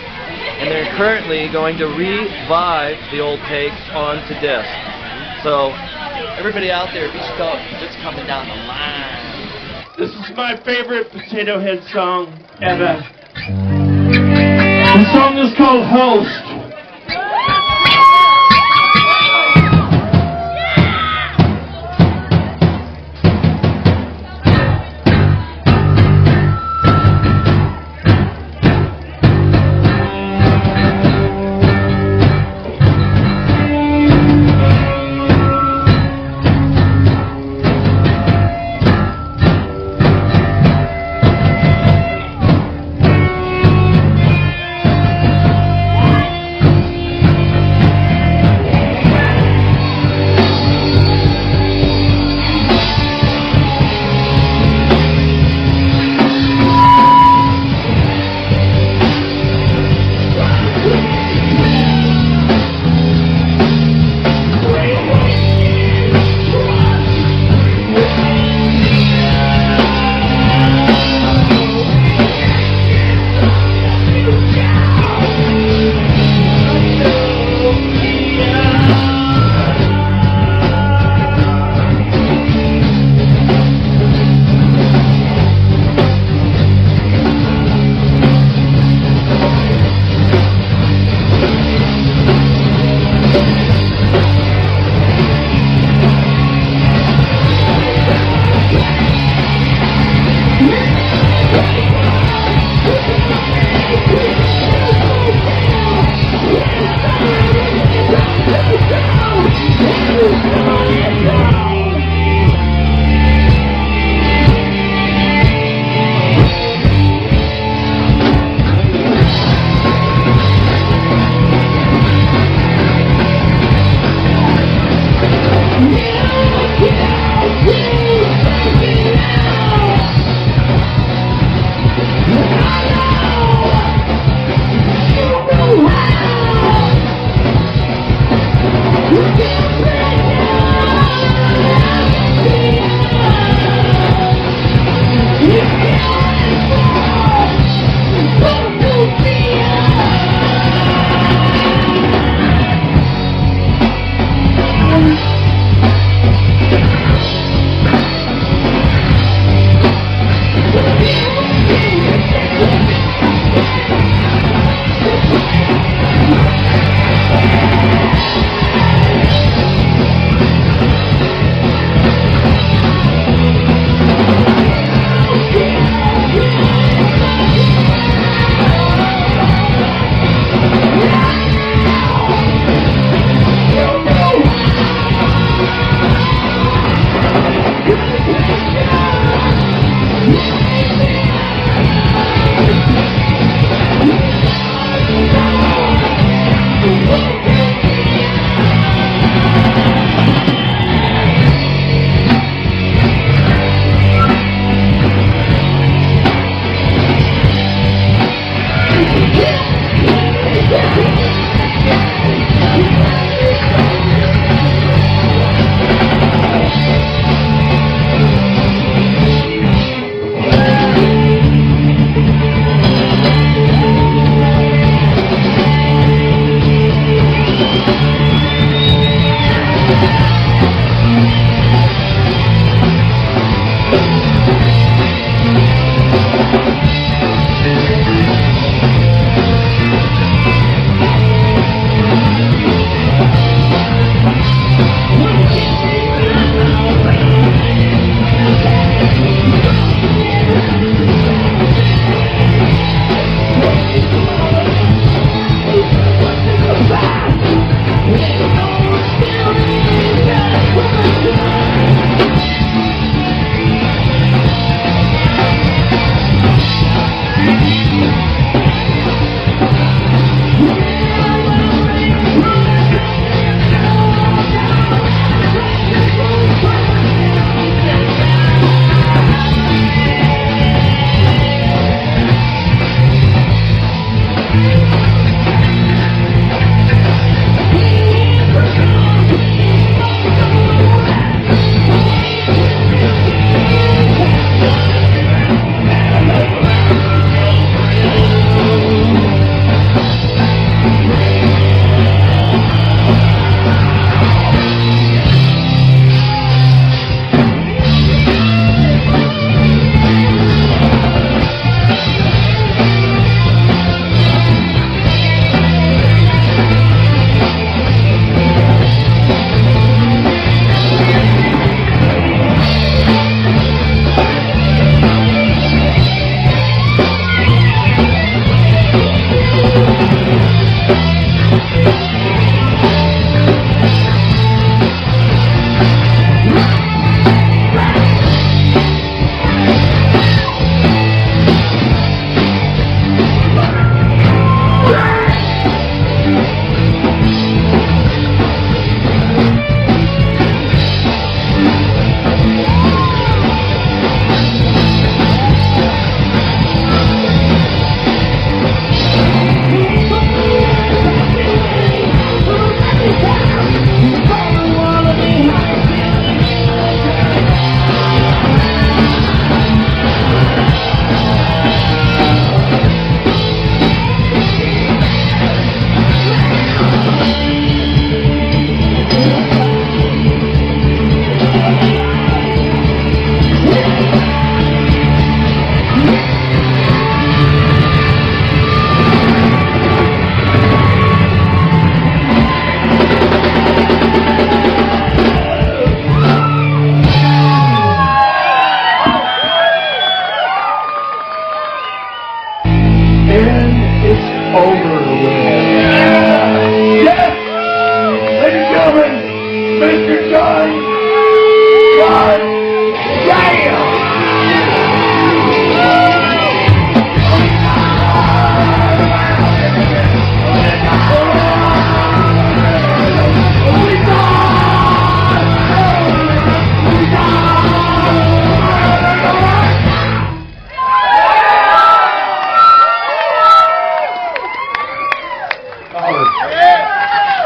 And they're currently going to revive the old tapes onto disc. So, everybody out there, be stoked. It's coming down the line.
This is my favorite Potato Head song ever. The song is called Host.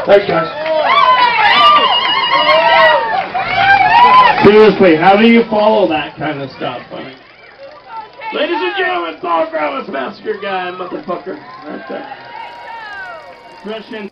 Thanks, guys. Seriously, how do you follow that kind of stuff? I mean, ladies and gentlemen, Paul Gross, Massacre Guy, motherfucker, right there. Christian.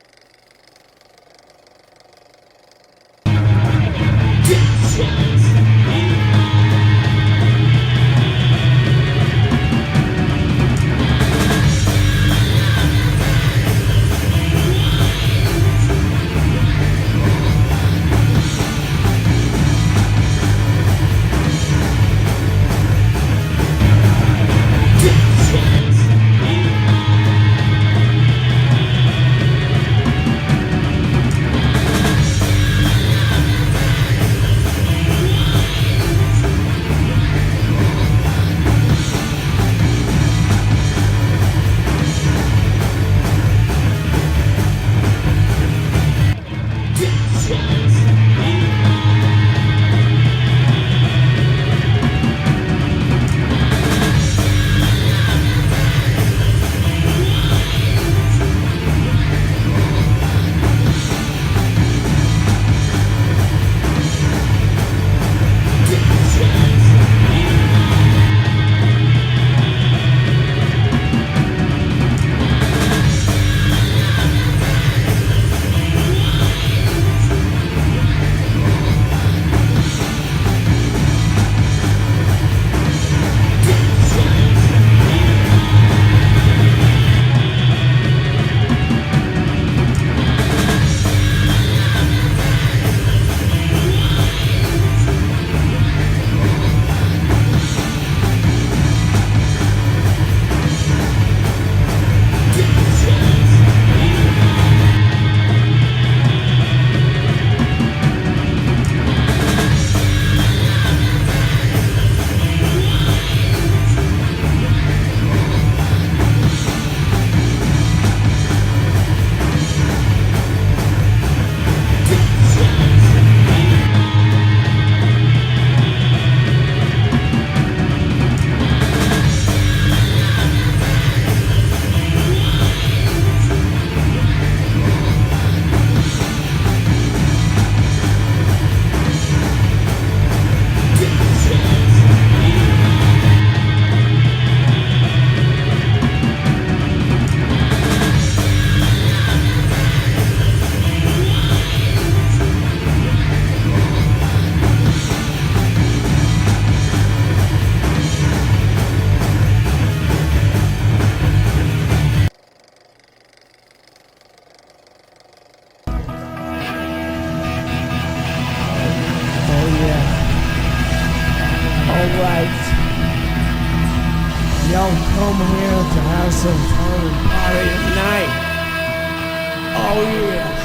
Y'all come here to have some fun and party tonight. Oh yes.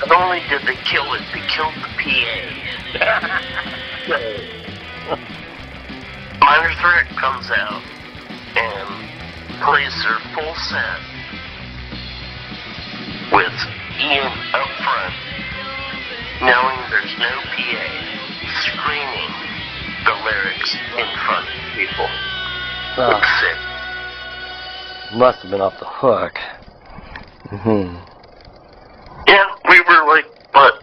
Not only did they kill it, they killed the PA. Minor Threat comes out and plays their full set with Ian up front, knowing there's no PA, screaming the lyrics in front of people. It's sick.
Must have been off the hook.
Yeah, we were like, what,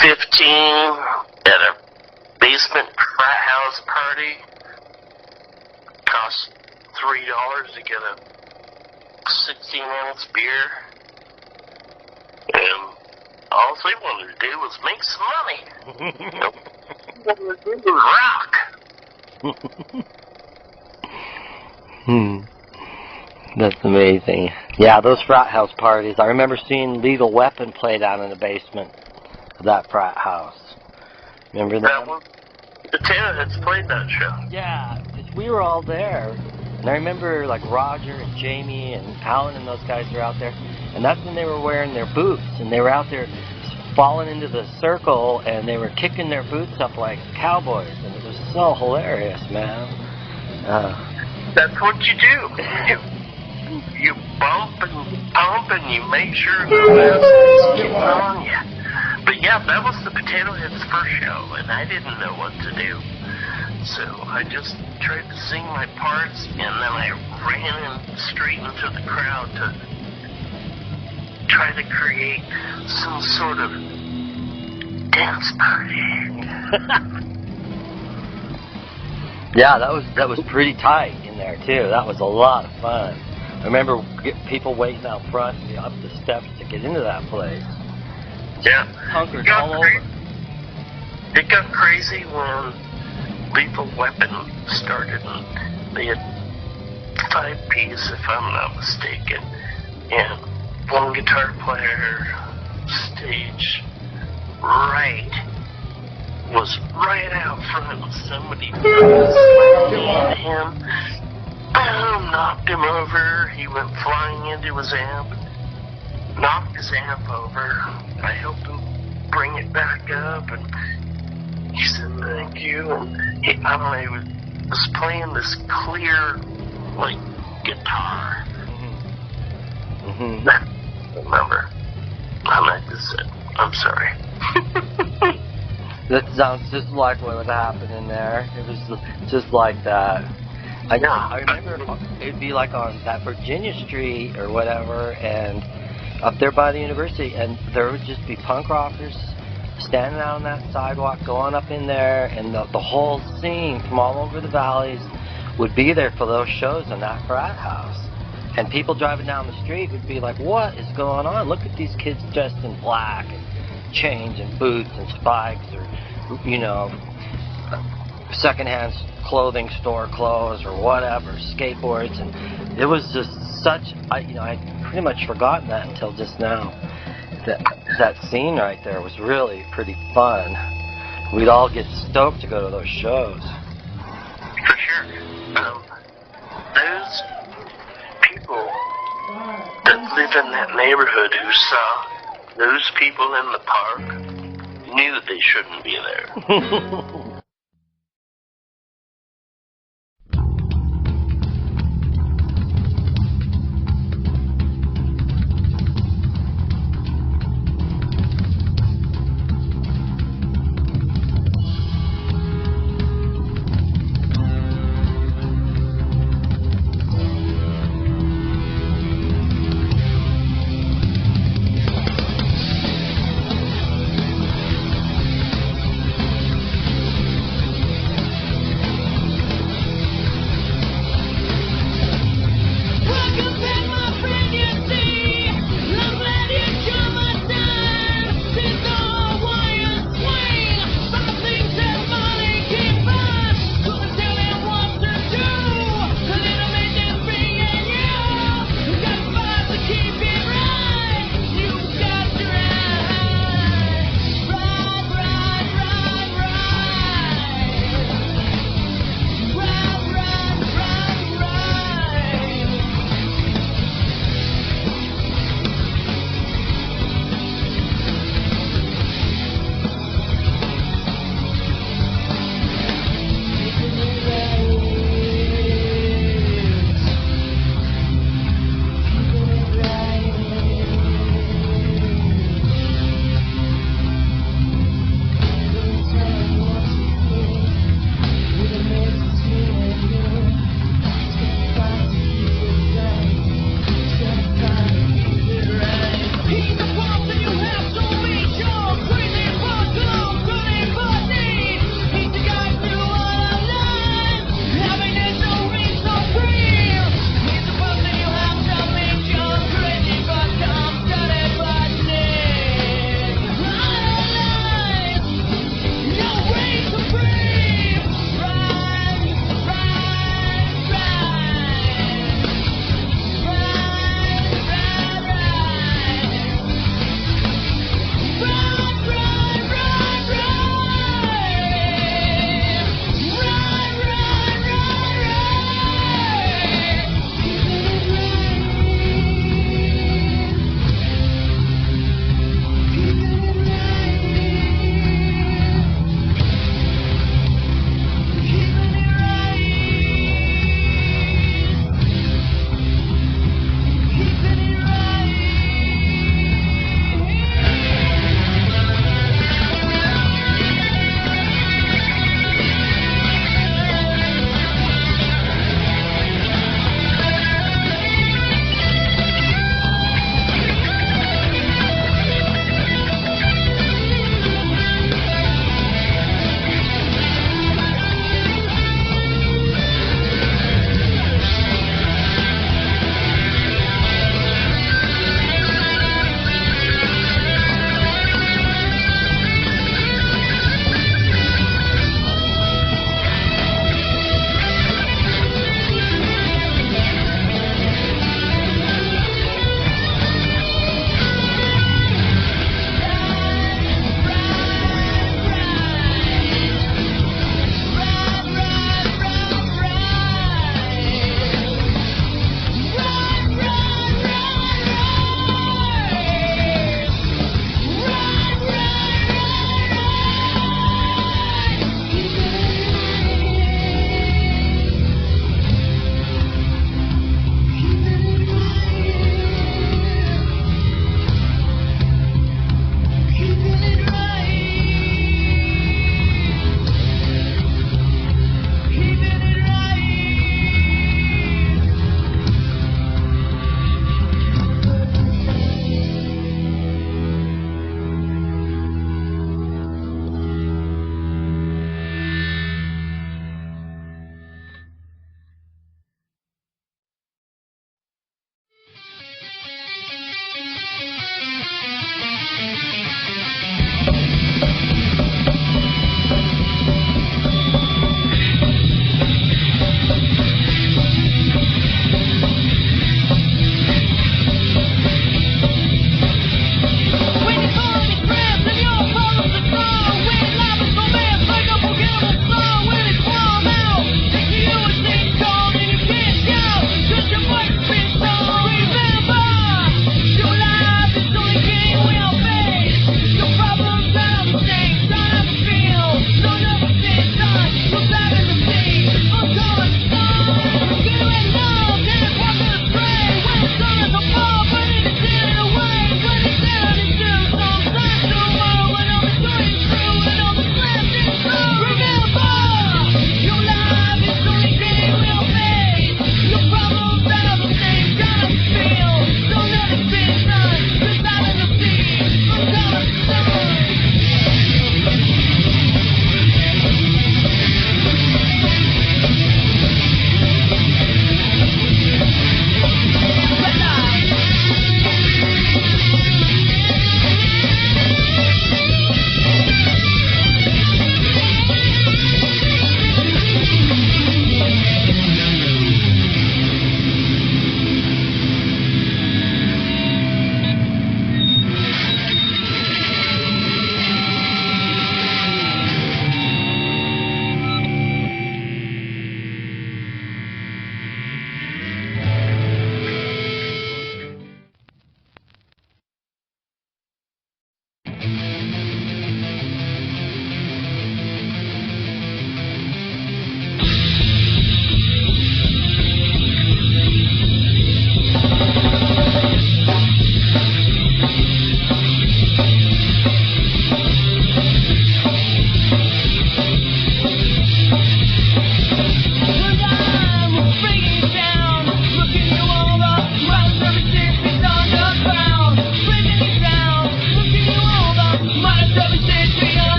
15 at a basement frat house party. Cost $3 to get a 16-ounce beer. And all they wanted to do was make some money. Rock.
That's amazing. Yeah, those frat house parties. I remember seeing Lethal Weapon play down in the basement of that frat house. Remember that?
The Tenants played that show.
Yeah, we were all there. And I remember like Roger and Jamie and Alan and those guys were out there, and that's when they were wearing their boots, and they were out there falling into the circle, and they were kicking their boots up like cowboys, and it was so hilarious, man.
That's what you do. You bump and pump, and you make sure the best is on you. But yeah, that was the Potato Heads' first show, and I didn't know what to do. So I just tried to sing my parts, and then I ran in straight into the crowd to try to create some sort of dance party.
Yeah, that was pretty tight in there too. That was a lot of fun. I remember people waiting out front, up the steps to get into that place.
Yeah.
Hunkers all over.
It got crazy when Lethal Weapon started, and they had 5 piece, if I'm not mistaken, and one guitar player, stage right, was right out front, and somebody slammed him, boom, knocked him over. He went flying into his amp, knocked his amp over. I helped him bring it back up, and he said thank you, and he was playing this clear, like, guitar.
Mm-hmm.
I remember. I'm sorry.
That sounds just like what would happen in there. It was just like that. I remember it'd be like on that Virginia Street or whatever, and up there by the university, and there would just be punk rockers standing out on that sidewalk, going up in there, and the whole scene from all over the valleys would be there for those shows in that frat house. And people driving down the street would be like, what is going on? Look at these kids dressed in black and chains and boots and spikes, or, you know, secondhand clothing store clothes or whatever, skateboards. And it was just such, I'd pretty much forgotten that until just now. That scene right there was really pretty fun. We'd all get stoked to go to those shows.
For sure. Those people that live in that neighborhood who saw those people in the park knew they shouldn't be there.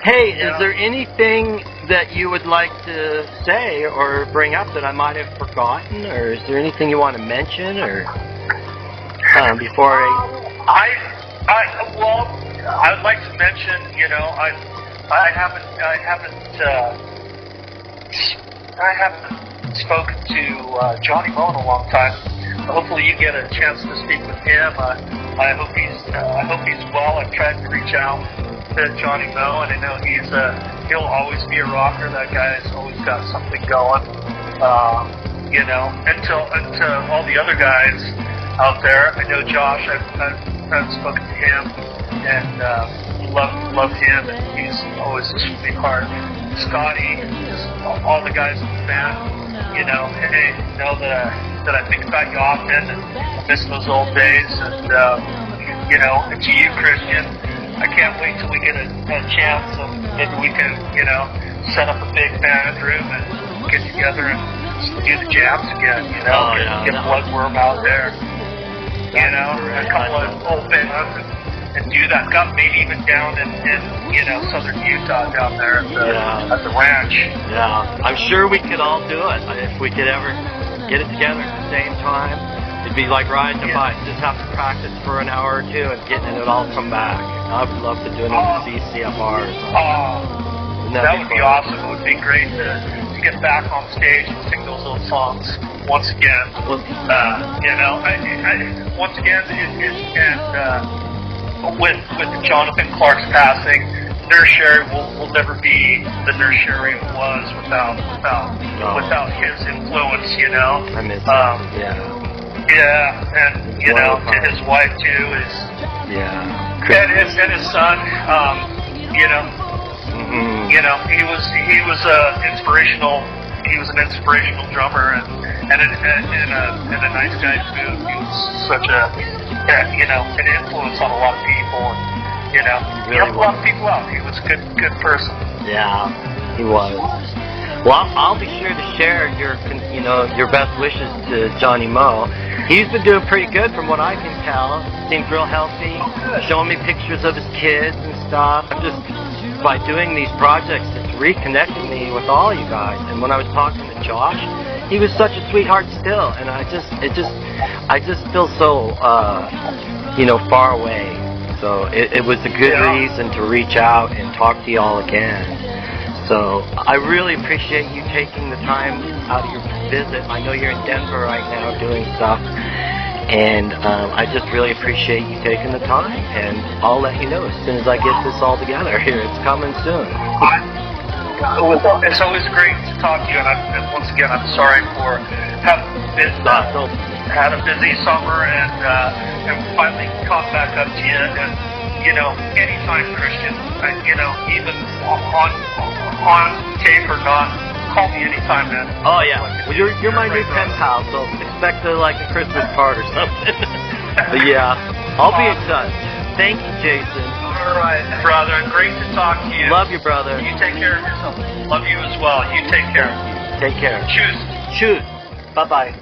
Hey, is there anything that you would like to say or bring up that I might have forgotten, or is there anything you want to mention, or before
I would like to mention, you know, I haven't spoken to Johnny Moe in a long time. Hopefully, you get a chance to speak with him. I hope he's well. I've tried to reach out to Johnny Moe, and I know he'll always be a rocker. That guy's always got something going. You know, and to all the other guys out there, I know Josh. I've spoken to him, and love him, and he's always a sweetheart. Scotty, just all the guys in the band, you know, hey, know that I think about you often, and miss those old days, and you know, and to you, Christian, I can't wait till we get a chance, and maybe we can, you know, set up a big band room and get together and do the jams again, you know, get Bloodworm out there, you know, a couple of old bands, and do that. Maybe even down in you know, southern Utah down there at the ranch.
Yeah, I'm sure we could all do it if we could ever get it together at the same time. It'd be like riding a bike. Just have to practice for an hour or two and getting it all come back. I would love to do it on the CCFR or something.
That would be awesome. It would be great to get back on stage and sing those old songs once again. You know, once again, with Jonathan Clark's passing, Nurse Sherri will never be the Nurse Sherri it was without his influence, you know.
I miss him.
Yeah, and you know, to his wife too, and his son, you know. Mm-hmm. You know, he was an inspirational drummer and a nice guy too. He was such a you know, an influence on a lot of people, and you know, he helped a lot of people out. He was a good person.
Yeah, he was. Well, I'll be sure to share your best wishes to Johnny Moe. He's been doing pretty good from what I can tell. Seems real healthy. Showing me pictures of his kids and stuff. Just by doing these projects, it's reconnecting me with all you guys. And when I was talking to Josh, he was such a sweetheart still, and I just feel so you know, far away. So it was a good reason to reach out and talk to y'all again. So I really appreciate you taking the time out of your visit. I know you're in Denver right now doing stuff, and I just really appreciate you taking the time, and I'll let you know as soon as I get this all together here. It's coming soon.
It's always great to talk to you, and once again, I'm sorry for having had a busy summer, and finally caught back up to you. And you know, anytime, Christian, you know, even on tape or not, call me anytime, man.
Oh yeah, well, you're my new pen pal, so expect like a Christmas card or something. But yeah, I'll be in touch. Thank you, Jason.
All right, brother. Great to talk to you.
Love you, brother.
You take care of yourself. Love you as well. You take care.
Take care.
Choose.
Bye-bye.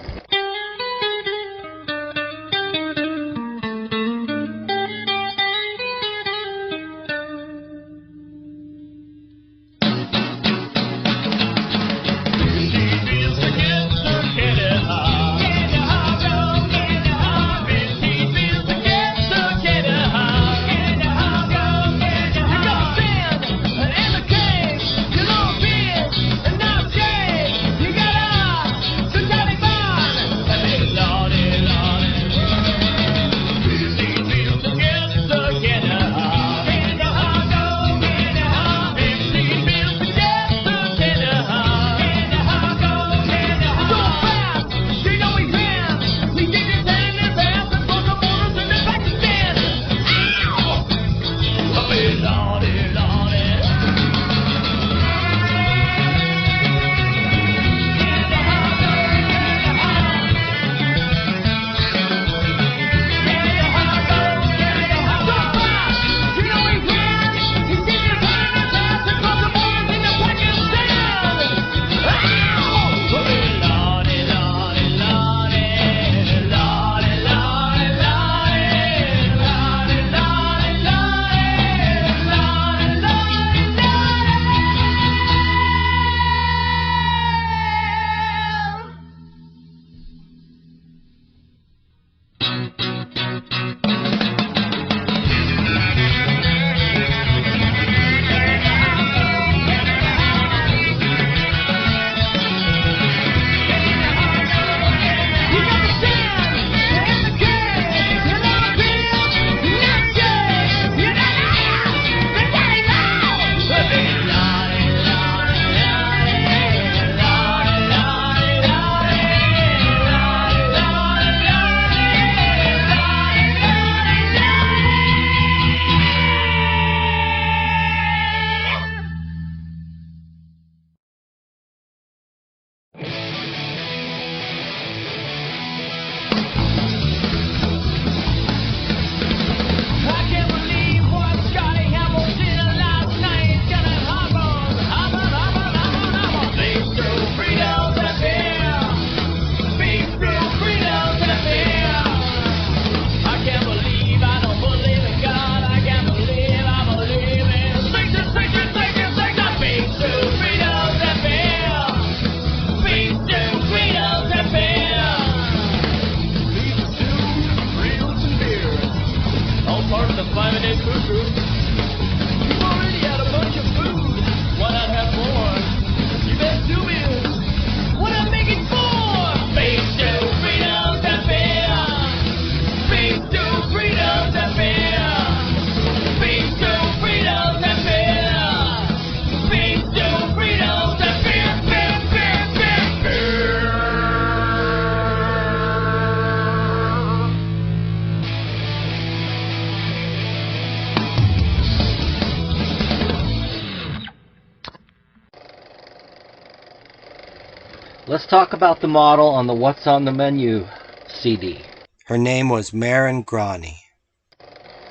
Let's talk about the model on the What's on the Menu CD. Her name was Maren Grani.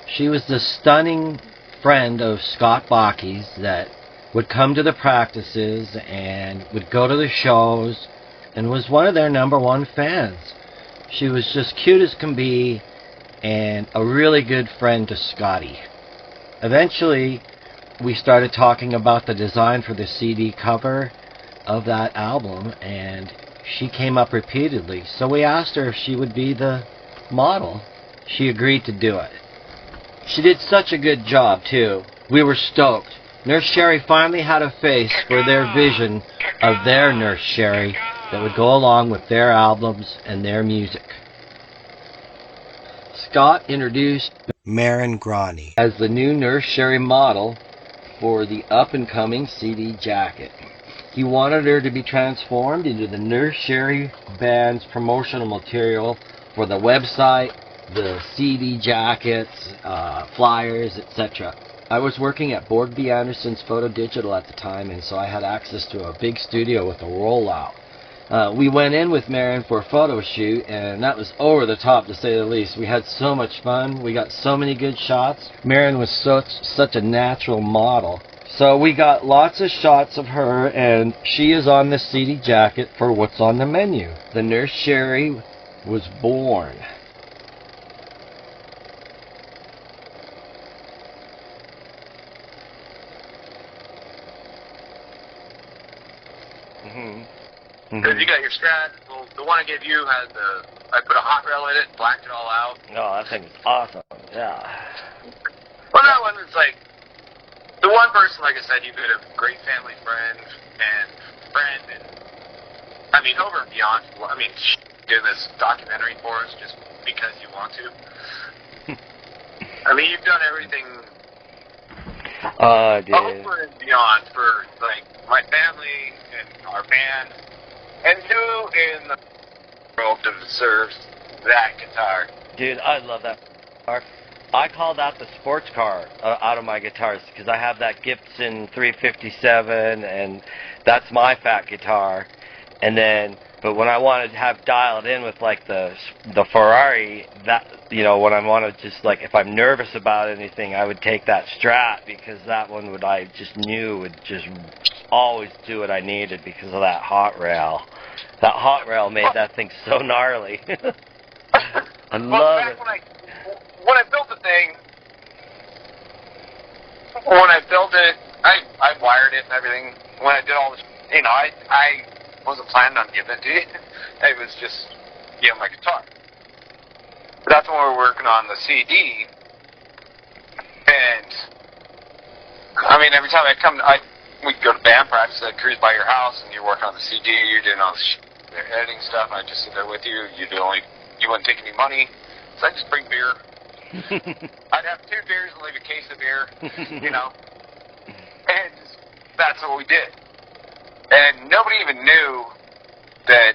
She was the stunning friend of Scott Bakke's that would come to the practices and would go to the shows and was one of their #1 fans. She was just cute as can be and a really good friend to Scotty. Eventually, we started talking about the design for the CD cover of that album, and she came up repeatedly. So we asked her if she would be the model. She agreed to do it. She did such a good job, too. We were stoked. Nurse Sherri finally had a face for their vision of their Nurse Sherri that would go along with their albums and their music. Scott introduced Maren Grani as the new Nurse Sherri model for the up-and-coming CD jacket. He wanted her to be transformed into the Nurse Sherri band's promotional material for the website, the CD jackets, flyers, etc. I was working at Borg B. Anderson's Photo Digital at the time, and so I had access to a big studio with a rollout. We went in with Maren for a photo shoot, and that was over the top, to say the least. We had so much fun. We got so many good shots. Maren was such a natural model. So we got lots of shots of her, and she is on the CD jacket for What's on the Menu. The Nurse Sherri was born.
If you got your strat, well, the one I gave you has I put a hot rail in it, blacked it all out.
Oh, that thing is awesome. Yeah.
Well, that one was like, the one person, like I said, you've been a great family friend, and I mean, over and beyond, I mean, doing this documentary for us just because you want to. I mean, you've done everything over and beyond for, like, my family and our band. And who in the world deserves that guitar?
Dude, I love that guitar. I call that the sports car out of my guitars because I have that Gibson 357, and that's my fat guitar. And then, but when I want to have dialed in with like the Ferrari, that, you know, when I want to just like, if I'm nervous about anything, I would take that Strat because that one would, I just knew would just always do what I needed because of that hot rail. That hot rail made that thing so gnarly. I love it.
When I built the thing, I wired it and everything. When I did all this, you know, I wasn't planning on giving it to you. It was just, you know, my guitar. But that's when we were working on the CD. And, I mean, every time we'd go to band practice, I'd cruise by your house, and you're working on the CD, you're doing all the editing stuff, and I'd just sit there with you. You wouldn't take any money, so I'd just bring beer. I'd have 2 beers and leave a case of beer, you know. And that's what we did. And nobody even knew that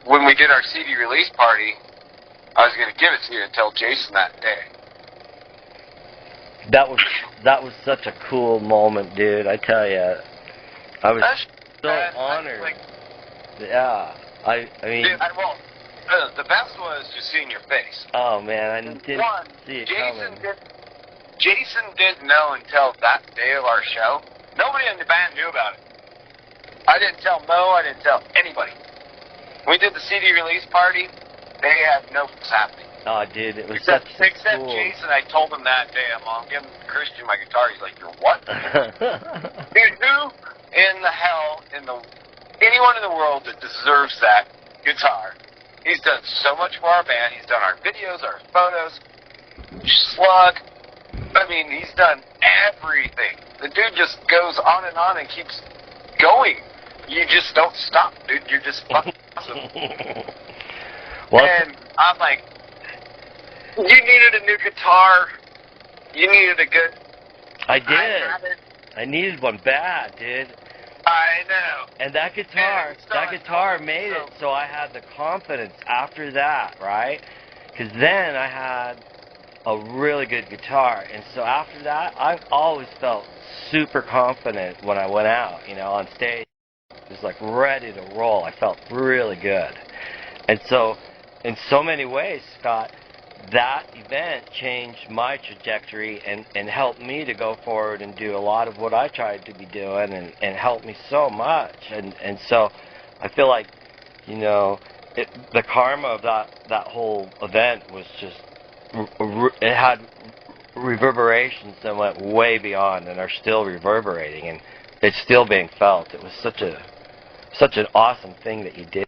when we did our CD release party, I was going to give it to you until Jason that day.
That was such a cool moment, dude. I tell you, I was so honored. Yeah, I mean. Dude,
the best was just seeing your face.
Oh man, I didn't see it coming.
Jason didn't know until that day of our show. Nobody in the band knew about it. I didn't tell Mo. I didn't tell anybody. We did the CD release party. They had no what's happening.
Oh, dude, it was
except
cool.
Jason. I told him that day, I'm giving Christian my guitar. He's like, "You're what?" Dude, who in the hell, anyone in the world that deserves that guitar? He's done so much for our band. He's done our videos, our photos, Slug. I mean, he's done everything. The dude just goes on and keeps going. You just don't stop, dude. You're just fucking awesome. And I'm like, you needed a new guitar. You needed a good...
I did. I needed one bad, dude.
I know.
And that guitar made it so I had the confidence after that, right? Because then I had a really good guitar. And so after that, I've always felt super confident when I went out, you know, on stage.
was like ready to roll. I felt really good. And so, in so many ways, Scott, that event changed my trajectory and helped me to go forward and do a lot of what I tried to be doing and helped me so much. And so I feel like, you know, the karma of that whole event was just, it had reverberations that went way beyond and are still reverberating, and it's still being felt. It was such an awesome thing that you did.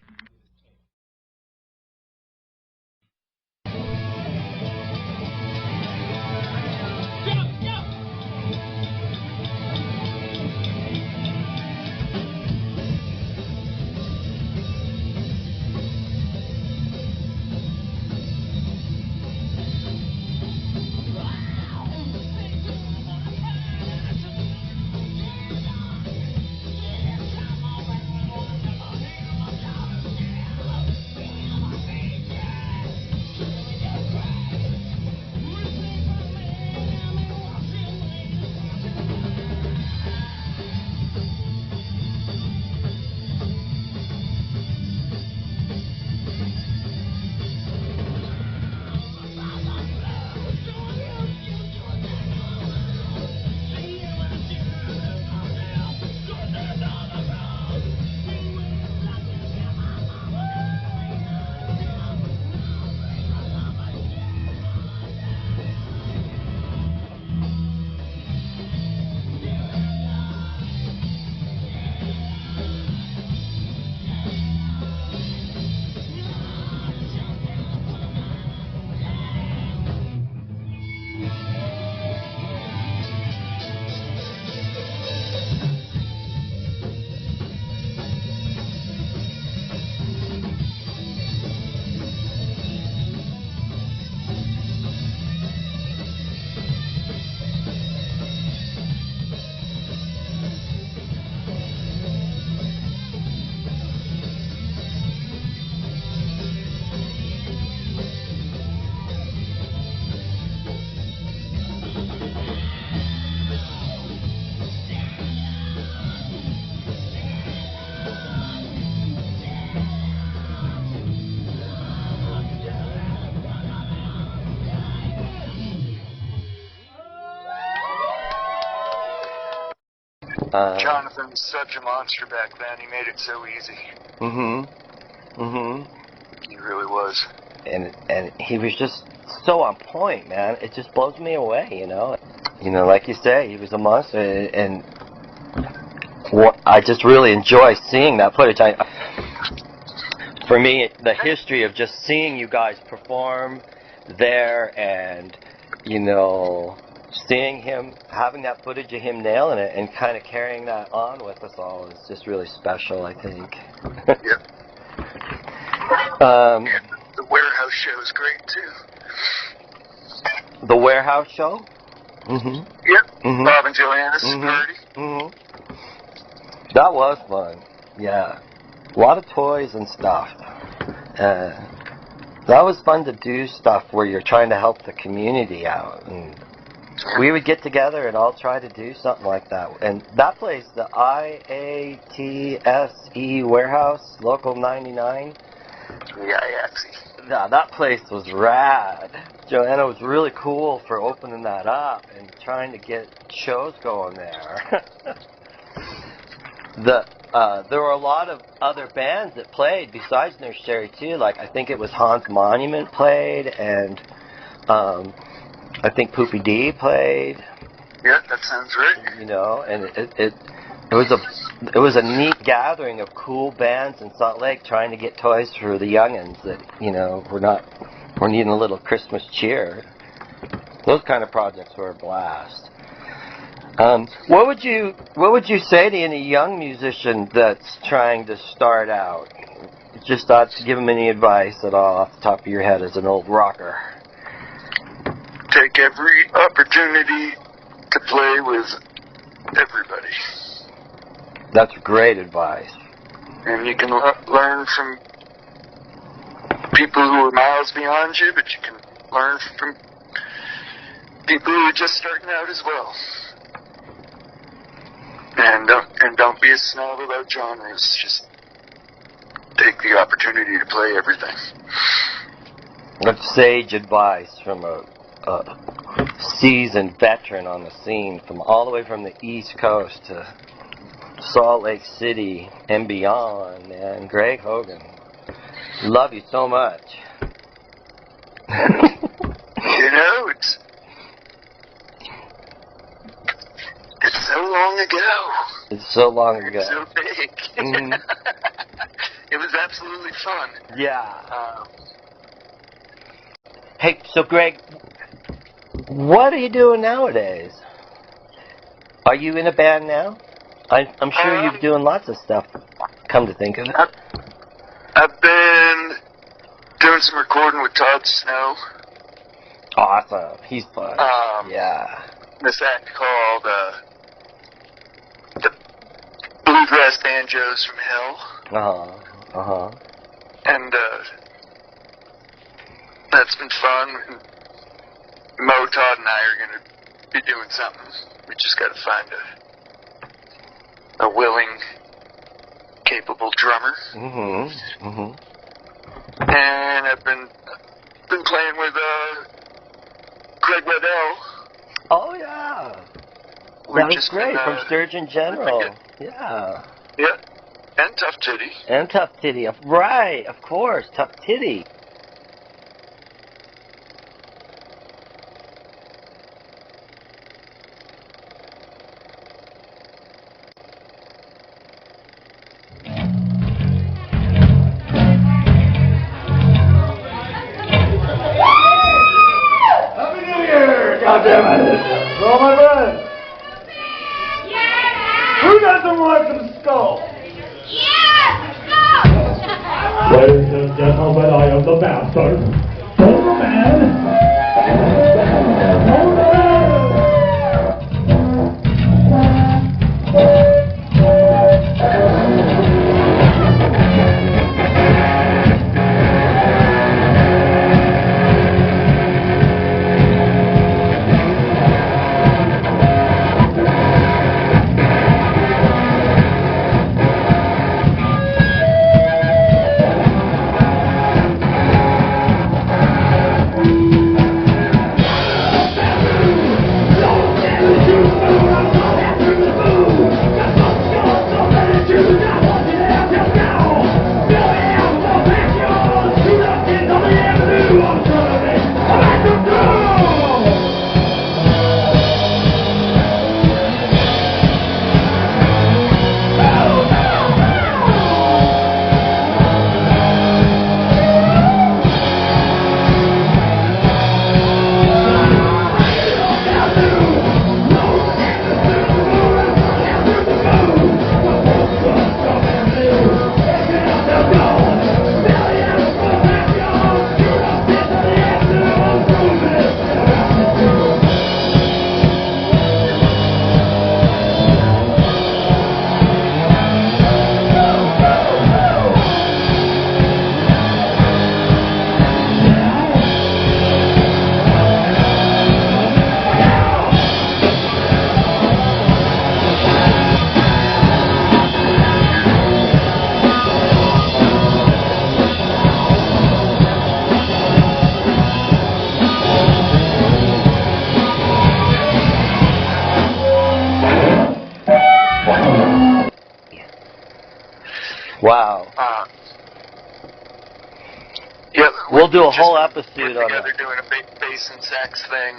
Jonathan was such a monster back then. He made it so easy. He really was.
And he was just so on point, man. It just blows me away, you know. You know, like you say, he was a monster, and I just really enjoy seeing that footage. For me, the history of just seeing you guys perform there, and you know, seeing him, having that footage of him nailing it, and kind of carrying that on with us all is just really special, I think.
Yep. The warehouse show is great too.
The warehouse show?
Yep. Bob and Johanna's party.
That was fun. Yeah. A lot of toys and stuff. That was fun to do stuff where you're trying to help the community out. And we would get together and all try to do something like that. And that place, the I.A.T.S.E Warehouse, Local 99.
The I.A.T.S.E.
Yeah, that place was rad. Johanna was really cool for opening that up and trying to get shows going there. There were a lot of other bands that played besides Nurse Sherri too. Like I think it was Hans Monument played, and I think Poopy D played.
Yeah, that sounds right.
You know, and it was a neat gathering of cool bands in Salt Lake trying to get toys for the youngins that, you know, we're needing a little Christmas cheer. Those kind of projects were a blast. What would you say to any young musician that's trying to start out? Just thought to give them any advice at all off the top of your head as an old rocker.
Take every opportunity to play with everybody.
That's great advice.
And you can learn from people who are miles beyond you, but you can learn from people who are just starting out as well. And don't be a snob about genres. Just take the opportunity to play everything.
That's sage advice from a seasoned veteran on the scene, from all the way from the East Coast to Salt Lake City and beyond, man. Greg Hogan, love you so much.
You know, it's so long ago.
It's so long ago.
It's so big.
Mm-hmm.
It was absolutely fun.
Yeah. Hey, so Greg, what are you doing nowadays? Are you in a band now? I'm sure you're doing lots of stuff, come to think of it.
I've been doing some recording with Todd Snow.
Awesome. He's fun. Yeah.
This act called the Bluegrass Banjos from Hell. And that's been fun. Mo, Todd, and I are going to be doing something. We just got to find a willing, capable drummer. And I've been playing with Craig Waddell.
Oh yeah, that was great, from Sturgeon General. Yeah.
Yeah, and Tough Titty.
And Tough Titty, right? Of course, Tough Titty.
Well, my friend. Who doesn't want some skull? Ladies and gentlemen, I am the bastard.
Wow.
Yeah,
we'll do a whole episode on
together
it.
Doing a bass and sax thing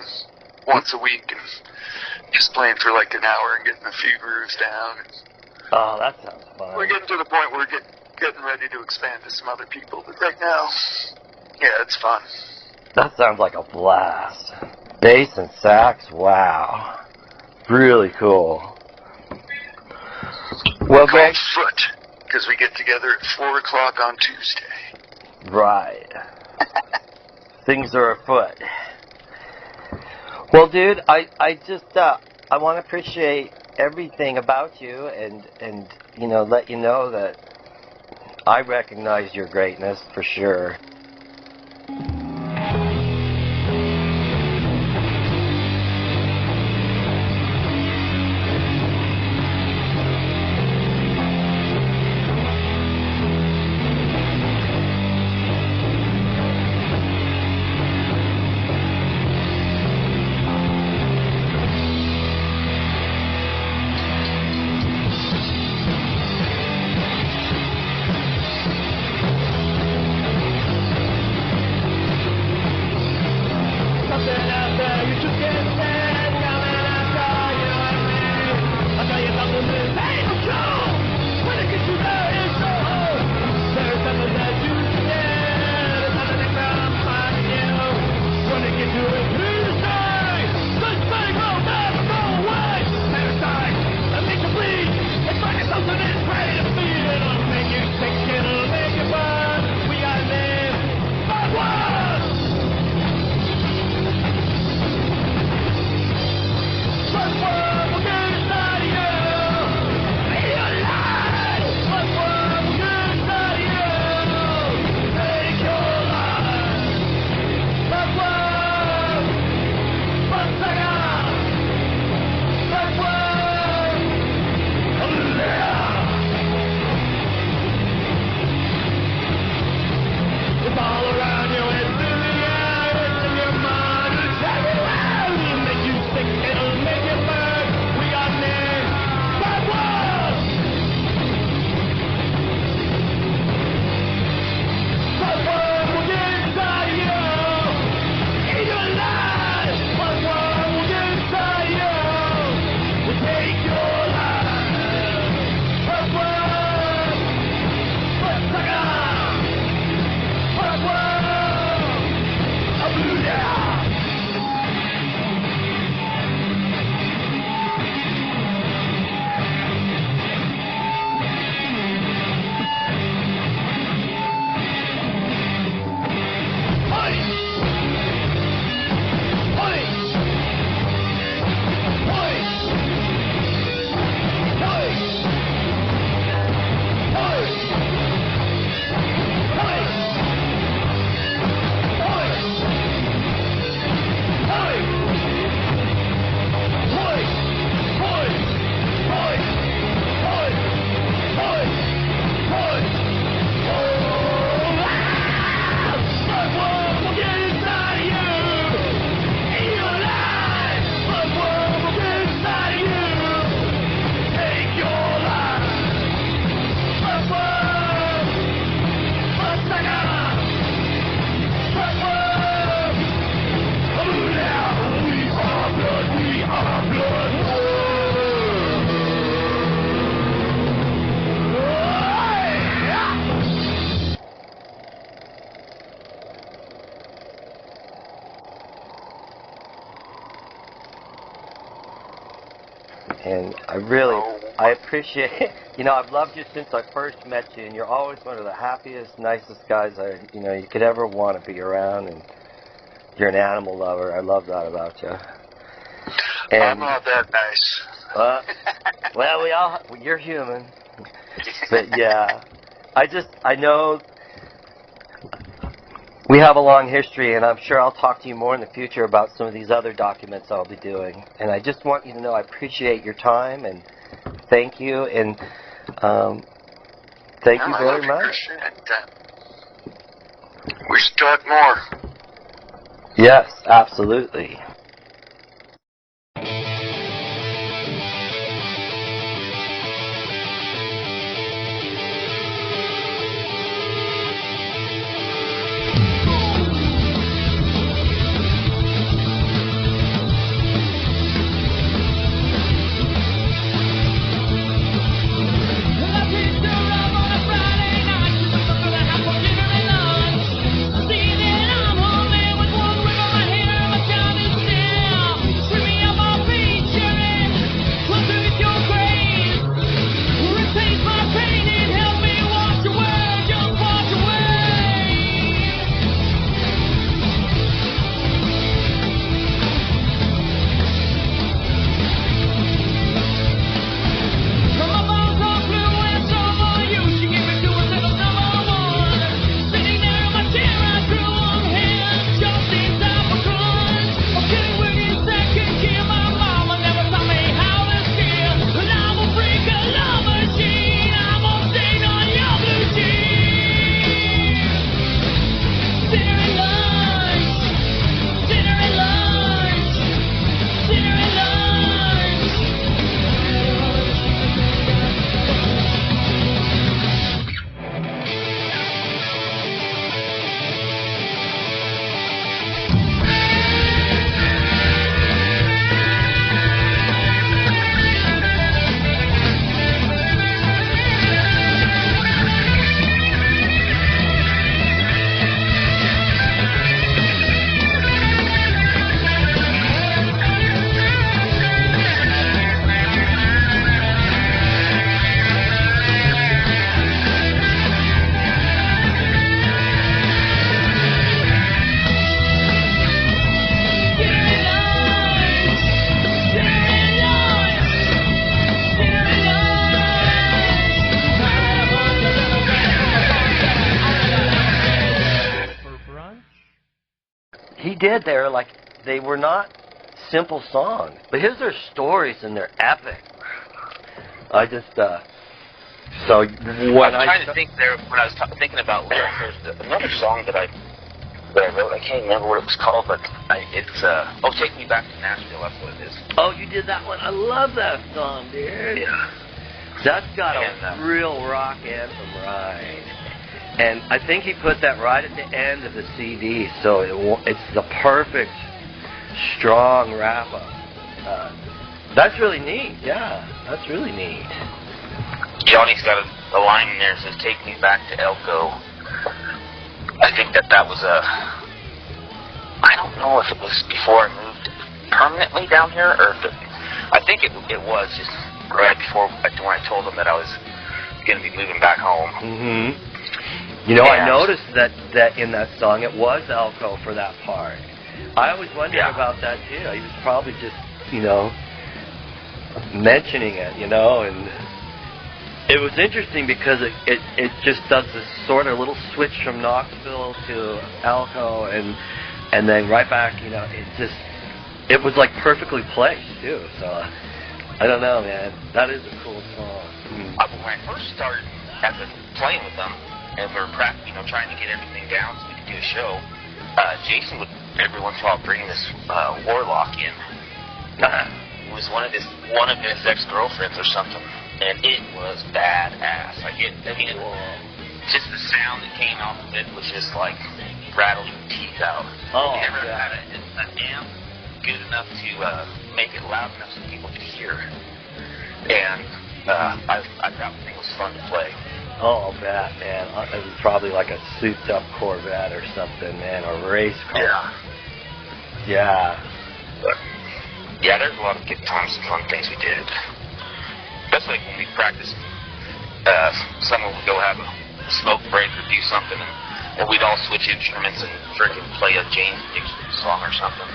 once a week and just playing for like an hour and getting a few grooves down.
Oh, that sounds fun.
We're getting to the point where we're getting ready to expand to some other people, but right now, yeah, it's fun.
That sounds like a blast. Bass and sax, wow. Really cool. Well, Greg,
foot, because we get together at 4 o'clock on Tuesday.
Right. Things are afoot. Well, dude, I just I want to appreciate everything about you and you know, let you know that I recognize your greatness for sure. I appreciate, I've loved you since I first met you, and you're always one of the happiest, nicest guys you could ever want to be around, and you're an animal lover. I love that about you. And,
I'm not that nice.
Well, you're human. But yeah, I know we have a long history, and I'm sure I'll talk to you more in the future about some of these other documents I'll be doing. And I just want you to know I appreciate your time, and thank you, and thank you very much.
We should talk more.
Yes, absolutely. He did. They were not simple songs, but his are stories and they're epic. I just so when
I'm trying to think there when I was thinking about lyrics. There's another song that I wrote. I can't remember what it was called, but it's "Take Me Back to Nashville." That's what it is.
Oh, you did that one. I love that song, dude.
Yeah.
That's got a real rock anthem, right? And I think he put that right at the end of the CD, so it's the perfect, strong wrap-up. That's really neat, yeah. That's really neat.
Johnny's got a line in there that says, "Take me back to Elko." I think that was I don't know if it was before I moved permanently down here, or if I think it was just right before when I told them that I was going to be moving back home.
Mm-hmm. I noticed that in that song it was Elko for that part. I always wondered about that too. He was probably just, mentioning it, and it was interesting because it just does this sort of little switch from Knoxville to Elko and then right back, it was like perfectly placed too. So I don't know, man. That is a cool song.
When I first started playing with them, and we were trying to get everything down so we could do a show, Jason would every once in a while bring this warlock in. It was one of his ex-girlfriends or something, and it was badass. Just the sound that came off of it was just like rattled your teeth out.
Oh,
you never had an amp good enough to make it loud enough so people could hear. And I thought the thing was fun to play.
Oh, I'll bet, man. It was probably like a souped-up Corvette or something, man, or a race car.
Yeah. But, yeah, there's a lot of good times and fun things we did. especially when we practice, someone would go have a smoke break or do something, and we'd all switch instruments and freaking play a James Dixon song or something.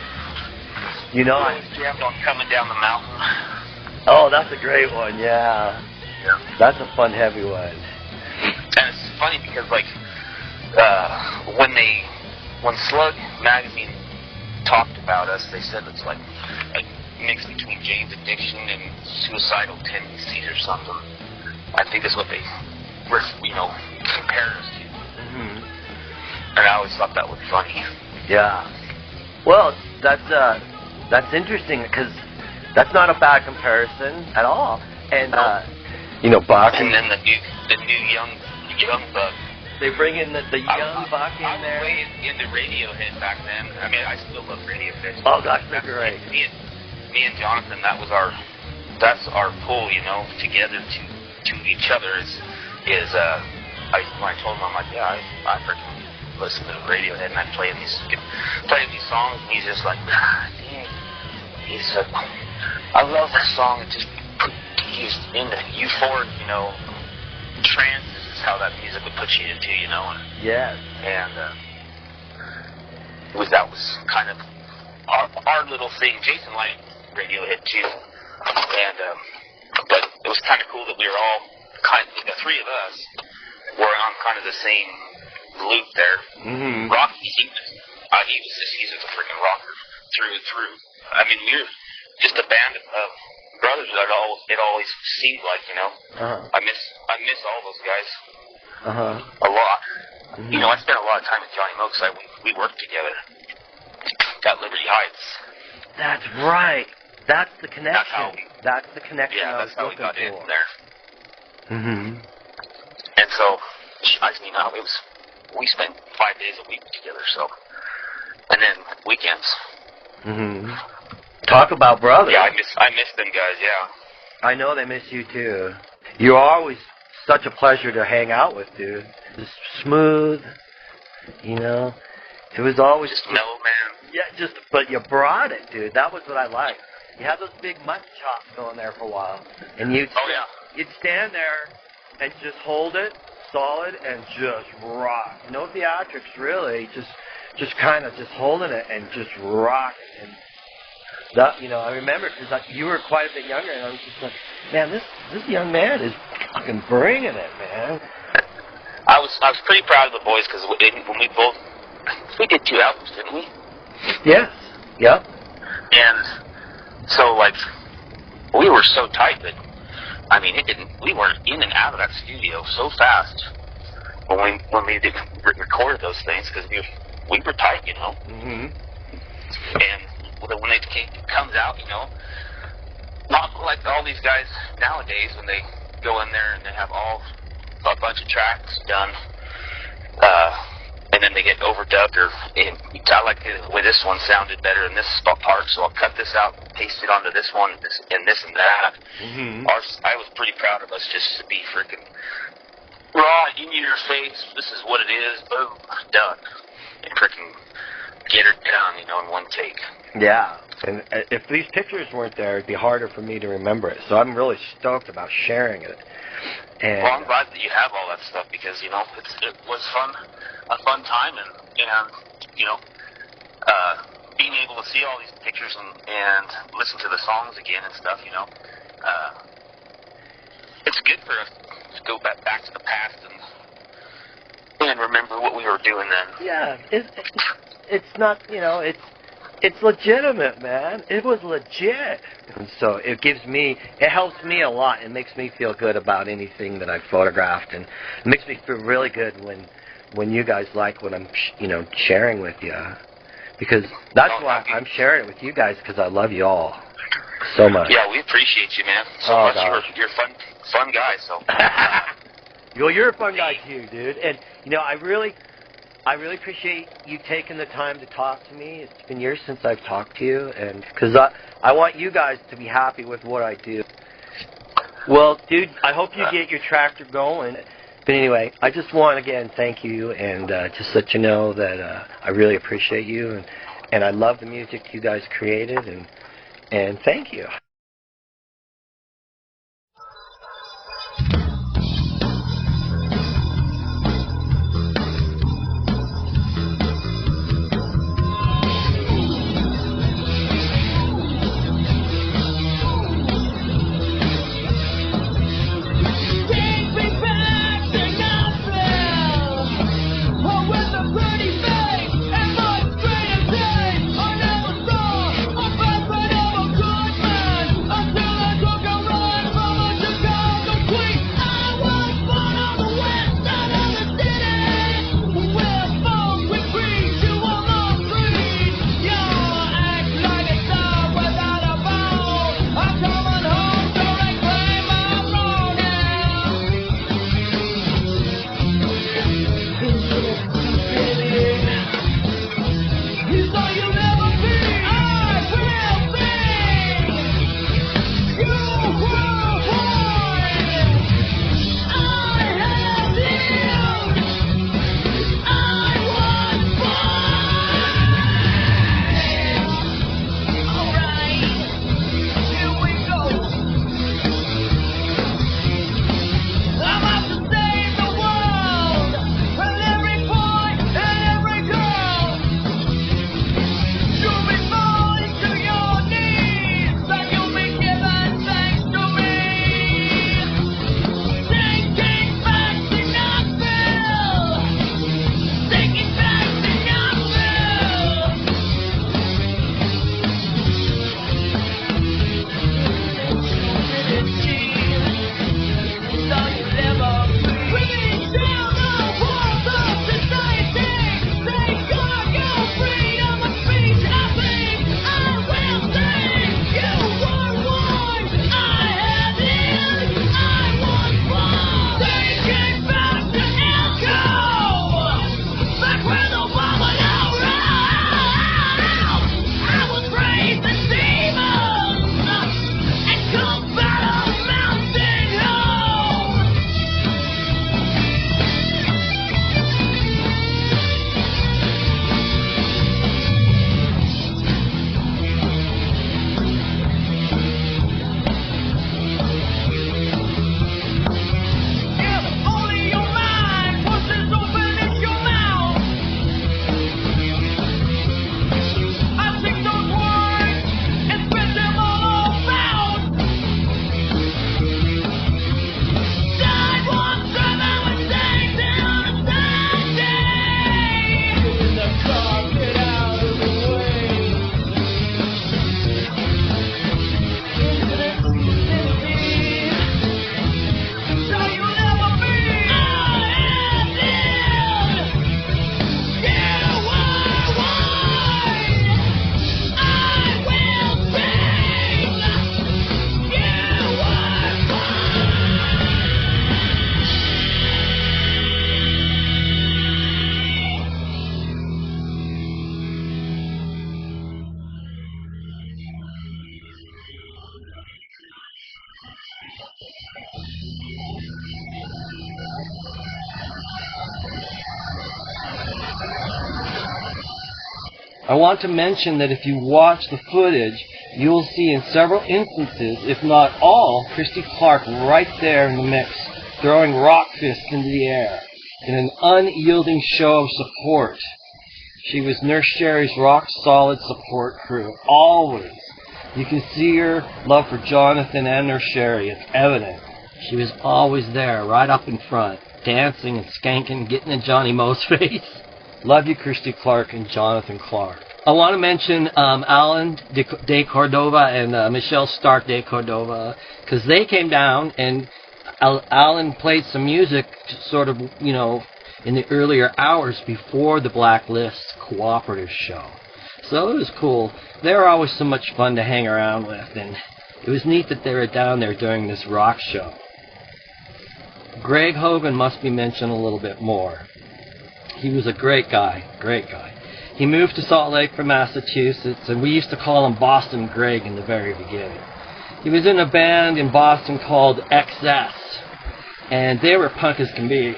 You know,
I jammed on Coming Down the Mountain.
Oh, that's a great one, yeah.
Yeah.
That's a fun, heavy one.
And it's funny because, like, when Slug magazine talked about us, they said it's like a mix between Jane's Addiction and suicidal tendencies or something. I think that's what they, compared us to.
Mm-hmm.
And I always thought that was funny.
Yeah. Well, that's interesting because that's not a bad comparison at all. And Bakke.
And then the new young bug.
They bring in the young Bakke in there.
I was way into Radiohead back then. I mean, I still love Radiohead.
Oh gosh, they're great.
Me and Jonathan, that's our pull, together to each other is when I told him, I'm like, yeah, I freaking listen to Radiohead and I play these songs, and he's just like, dang. He said, I love this song. It just he's into euphoric, trance is how that music would put you into,
Yes.
And that was kind of our little thing. Jason liked Radiohead too, and but it was kind of cool that we were all the three of us were on kind of the same loop there.
Mm-hmm.
Rocky, he's a freaking rocker through and through. I mean, we were just a band of brothers. It always seemed like,
Uh-huh.
I miss all those guys
Uh-huh.
a lot.
Mm-hmm.
I spent a lot of time with Johnny Mo because we worked together at Liberty Heights.
That's right. That's the connection. That's the connection I was
that's how we
looking
got in
for.
there.
Mm-hmm.
And so, we spent 5 days a week together, so. And then weekends.
Mm-hmm. Talk about brothers.
Yeah, I miss them guys, yeah.
I know they miss you too. You're always such a pleasure to hang out with, dude. Just smooth, It was always
just mellow, man.
Yeah, but you brought it, dude. That was what I liked. You had those big mutton chops going there for a while, and you'd stand there and just hold it solid and just rock. No theatrics, really. Just kind of just holding it and just rock it. And that, I remember because you were quite a bit younger, and I was just like, man, this young man is fucking bringing it, man.
I was pretty proud of the boys because when we did 2 albums, didn't we?
Yes. Yep.
And so we were so tight that we weren't in and out of that studio so fast when we recorded those things because we were tight,
Mm-hmm.
And when it comes out, not like all these guys nowadays when they go in there and they have a bunch of tracks done, and then they get overdubbed I like the way this one sounded better in this part, so I'll cut this out, paste it onto this one, and this and that.
Mm-hmm.
I was pretty proud of us just to be freaking raw, in your face. This is what it is. Boom, done, and freaking get her done, in one take.
Yeah, and if these pictures weren't there, it'd be harder for me to remember it. So I'm really stoked about sharing it. And,
well, I'm glad that you have all that stuff because it was a fun time, and being able to see all these pictures and listen to the songs again and stuff. It's good for us to go back to the past and remember what we were doing then.
Yeah, it's not, it's legitimate, man. It was legit. And so it helps me a lot. It makes me feel good about anything that I've photographed, and it makes me feel really good when you guys like what I'm, sharing with you. Because that's why I'm sharing it with you guys, because I love you all so much.
Yeah, we appreciate you, man, so much.
Gosh.
You're a fun guy, so.
Well, you're a fun guy too, dude. And, I really appreciate you taking the time to talk to me. It's been years since I've talked to you, and because I want you guys to be happy with what I do. Well, dude, I hope you get your tractor going. But anyway, I just want to again thank you and just let you know that I really appreciate you, and I love the music you guys created, and thank you. I want to mention that if you watch the footage, you will see in several instances, if not all, Christy Clark right there in the mix, throwing rock fists into the air in an unyielding show of support. She was Nurse Sherri's rock-solid support crew, always. You can see her love for Jonathan and Nurse Sherri. It's evident. She was always there, right up in front, dancing and skanking, getting in Johnny Moe's face. Love you, Christy Clark and Jonathan Clark. I want to mention Alan de Cordova and Michelle Stark de Cordova, because they came down and Alan played some music sort of, you know, in the earlier hours before the Blacklist cooperative show. So it was cool. They were always so much fun to hang around with, and it was neat that they were down there during this rock show. Greg Hogan must be mentioned a little bit more. He was a great guy, great guy. He moved to Salt Lake from Massachusetts, and we used to call him Boston Greg in the very beginning. He was in a band in Boston called I.A.T.S.E, and they were punk as can be.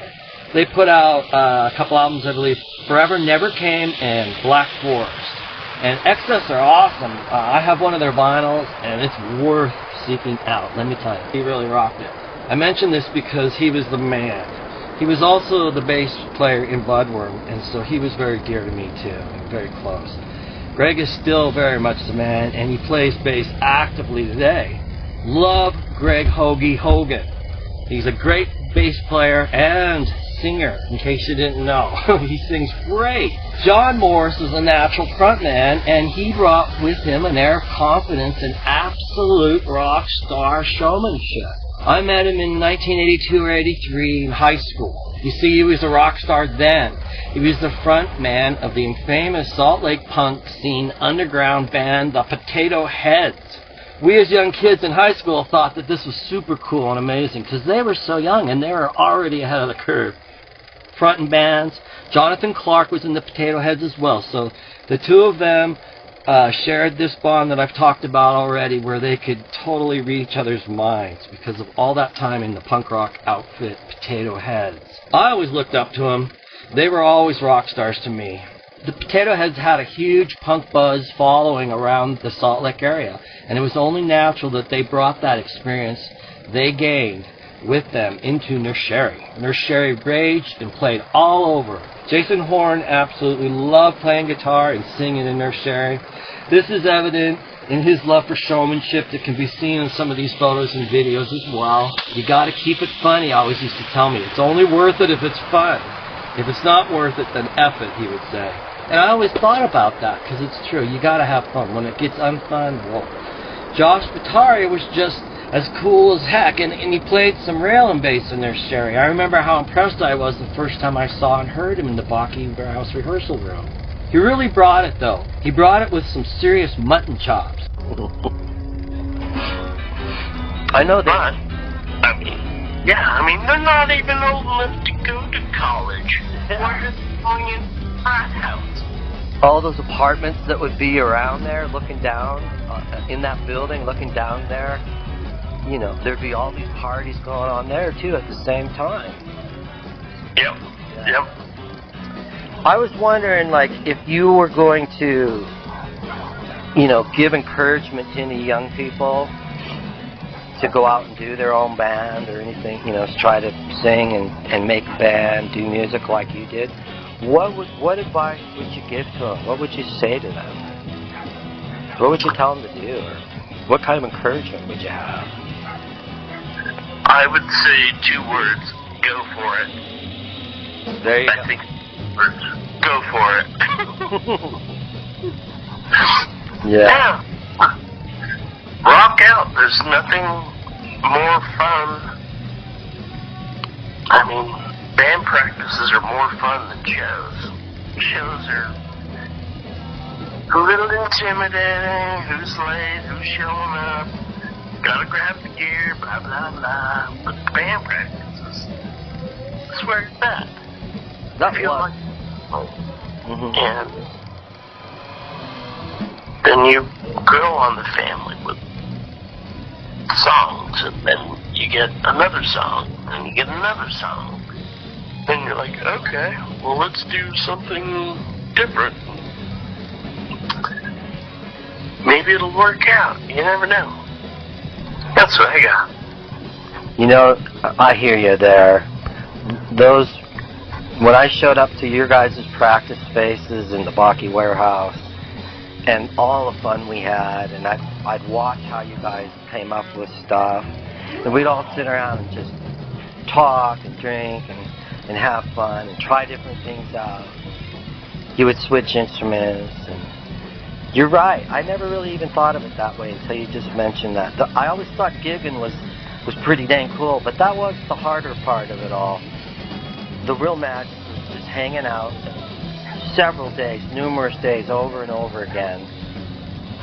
They put out a couple albums, I believe, Forever Never Came and Black Forest. And I.A.T.S.E are awesome. I have one of their vinyls, and it's worth seeking out, let me tell you. He really rocked it. I mention this because he was the man. He was also the bass player in Budworm, and so he was very dear to me too, and very close. Greg is still very much the man, and he plays bass actively today. Love Greg Hoagie Hogan. He's a great bass player and singer, in case you didn't know. He sings great. John Morris is a natural frontman, and he brought with him an air of confidence and absolute rock star showmanship. I met him in 1982 or 83 in high school. You see, he was a rock star then. He was the front man of the infamous Salt Lake punk scene underground band, the Potato Heads. We as young kids in high school thought that this was super cool and amazing because they were so young and they were already ahead of the curve. Fronting bands. Jonathan Clark was in the Potato Heads as well, so the two of them shared this bond that I've talked about already, where they could totally read each other's minds because of all that time in the punk rock outfit Potato Heads. I always looked up to them. They were always rock stars to me. The Potato Heads had a huge punk buzz following around the Salt Lake area, and it was only natural that they brought that experience they gained with them into Nurse Sherri. Nurse Sherri raged and played all over. Jason Horn absolutely loved playing guitar and singing in Nurse Sherri. This is evident in his love for showmanship that can be seen in some of these photos and videos as well. You gotta keep it fun, he always used to tell me. It's only worth it if it's fun. If it's not worth it, then F it, he would say. And I always thought about that, because it's true. You gotta have fun. When it gets unfun, well. Josh Batari was just as cool as heck, and he played some rail and bass in Nurse Sherri. I remember how impressed I was the first time I saw and heard him in the Bakke warehouse rehearsal room. He really brought it, though. He brought it with some serious mutton chops. I know that.
They're not even old enough to go to college. Where they going in frat house?
All those apartments that would be around there, looking down, in that building, looking down there, you know, there'd be all these parties going on there, too, at the same time.
Yep.
I was wondering, like, if you were going to, you know, give encouragement to any young people to go out and do their own band or anything, you know, try to sing and make a band, do music like you did, what advice would you give to them? What would you say to them? What would you tell them to do? Or what kind of encouragement would you have?
I would say 2 words. Go for it.
There you go.
I think words. Go for it.
Yeah.
Rock out. There's nothing more fun. I mean, band practices are more fun than shows. Shows are a little intimidating. Who's late? Who's showing up? Gotta grab the gear, blah, blah, blah. But the band practices, that's where it's at.
That's
I feel
what.
And then you grow on the family with songs, and then you get another song, and you get another song. Then you're like, okay, well, let's do something different. maybe it'll work out. You never know. That's what I got.
You know, I hear you there. When I showed up to your guys' practice spaces in the Bakke warehouse, and all the fun we had, and I'd watch how you guys came up with stuff, and we'd all sit around and just talk and drink and have fun and try different things out. You would switch instruments, and you're right. I never really even thought of it that way until you just mentioned that. I always thought gigging was pretty dang cool, but that was the harder part of it all. The real magic was just hanging out several days, numerous days, over and over again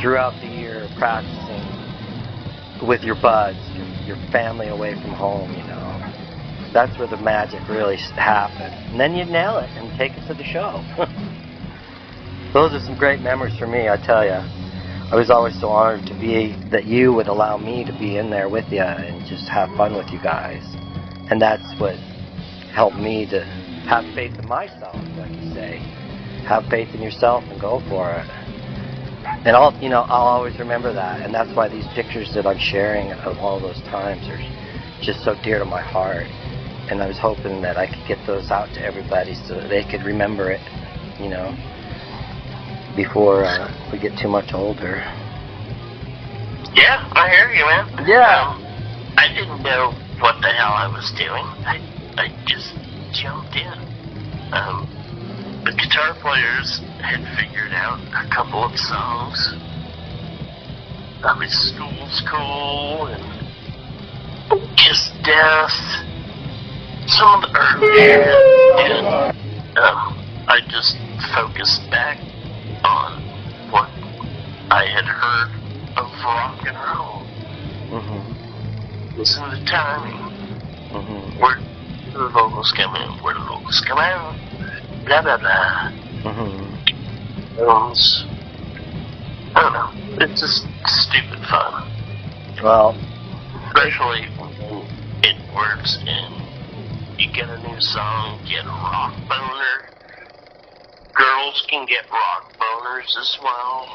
throughout the year, practicing with your buds, your family away from home, you know. That's where the magic really happened. And then you nail it and take it to the show. Those are some great memories for me, I tell you. I was always so honored that you would allow me to be in there with you and just have fun with you guys. And that's what helped me to have faith in myself, like you say. Have faith in yourself and go for it. And I'll always remember that. And that's why these pictures that I'm sharing of all those times are just so dear to my heart. And I was hoping that I could get those out to everybody so that they could remember it, you know, before we get too much older.
Yeah, I hear you, man.
Yeah.
I didn't know what the hell I was doing. I just jumped in. The guitar players had figured out a couple of songs. School's Cool and Kiss Death. Some of the earlier, and I just focused back on what I had heard of rock and roll. Mm-hmm. Listen to the timing. Mm-hmm. Where do the vocals come in? Where do the vocals come out? Blah, blah, blah. Mm-hmm. I don't know. It's just stupid fun.
Well,
especially when it works and you get a new song, get a rock boner. Girls can get rock boners as well.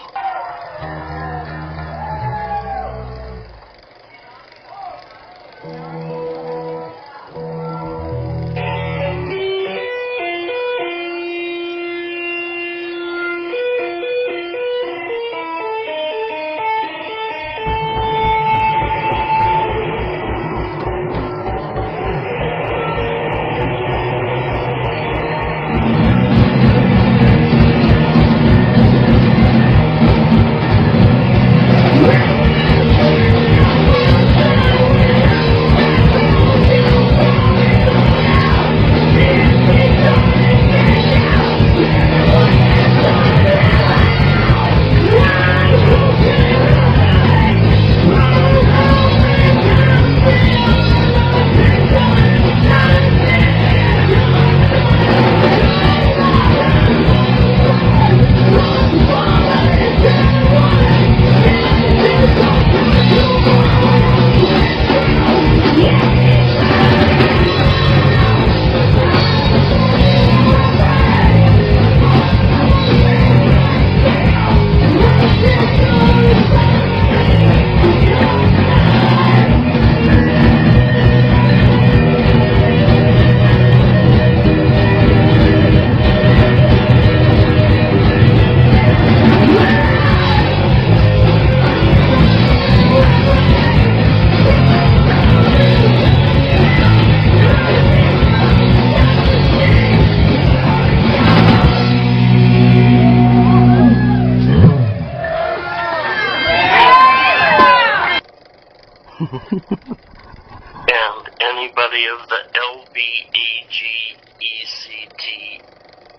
And anybody of the LBAGECT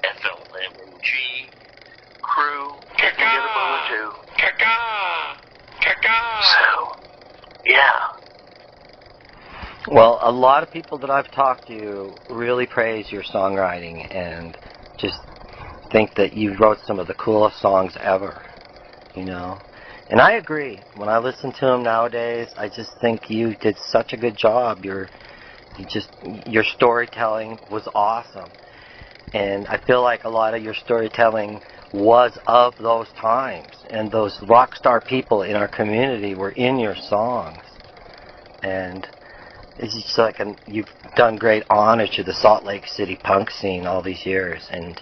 FLMG crew can get a boner too. So, yeah.
Well, a lot of people that I've talked to really praise your songwriting and just think that you wrote some of the coolest songs ever, you know. And I agree. When I listen to them nowadays, I just think you did such a good job. Your storytelling was awesome. And I feel like a lot of your storytelling was of those times, and those rock star people in our community were in your songs. And it's just like you've done great honor to the Salt Lake City punk scene all these years, and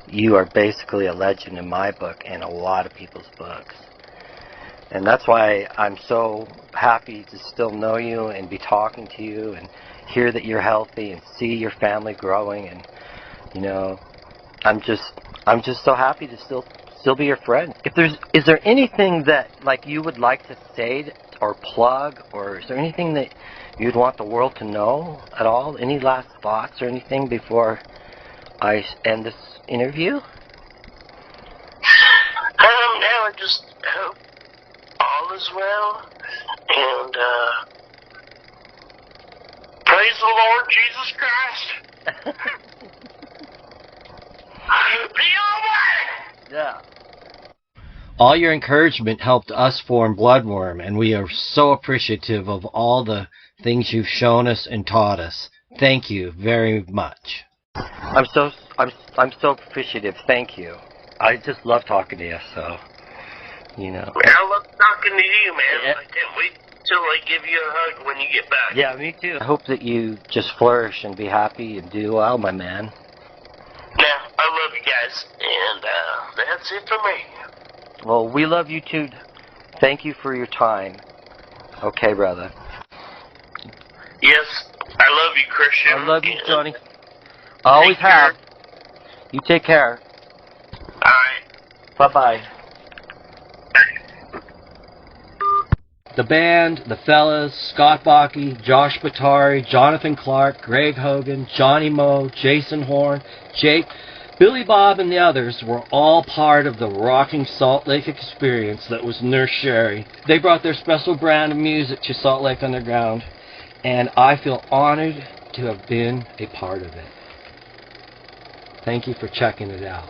you are basically a legend in my book and a lot of people's books. And that's why I'm so happy to still know you and be talking to you and hear that you're healthy and see your family growing. And you know, I'm just so happy to still be your friend. Is there anything that like you would like to say or plug, or is there anything that you'd want the world to know at all? Any last thoughts or anything before I end this interview?
No, I just hope all is well, and praise the Lord Jesus Christ. Be almighty.
Yeah.
All your encouragement helped us form Bloodworm, and we are so appreciative of all the things you've shown us and taught us. Thank you very much.
I'm so appreciative. Thank you. I just love talking to you. So, you know.
I love talking to you, man. Yeah. I can't wait till I give you a hug when you get back.
Yeah, me too. I hope that you just flourish and be happy and do well, my man.
Yeah, I love you guys, and that's it for me.
Well, we love you too. Thank you for your time. Okay, brother.
Yes, I love you, Christian.
I love you, Johnny. I always have. You take care.
Alright.
Bye-bye.
The band, the fellas, Scott Bakke, Josh Batari, Jonathan Clark, Greg Hogan, Johnny Moe, Jason Horn, Jake, Billy Bob, and the others were all part of the rocking Salt Lake experience that was Nurse Sherri. They brought their special brand of music to Salt Lake Underground, and I feel honored to have been a part of it. Thank you for checking it out.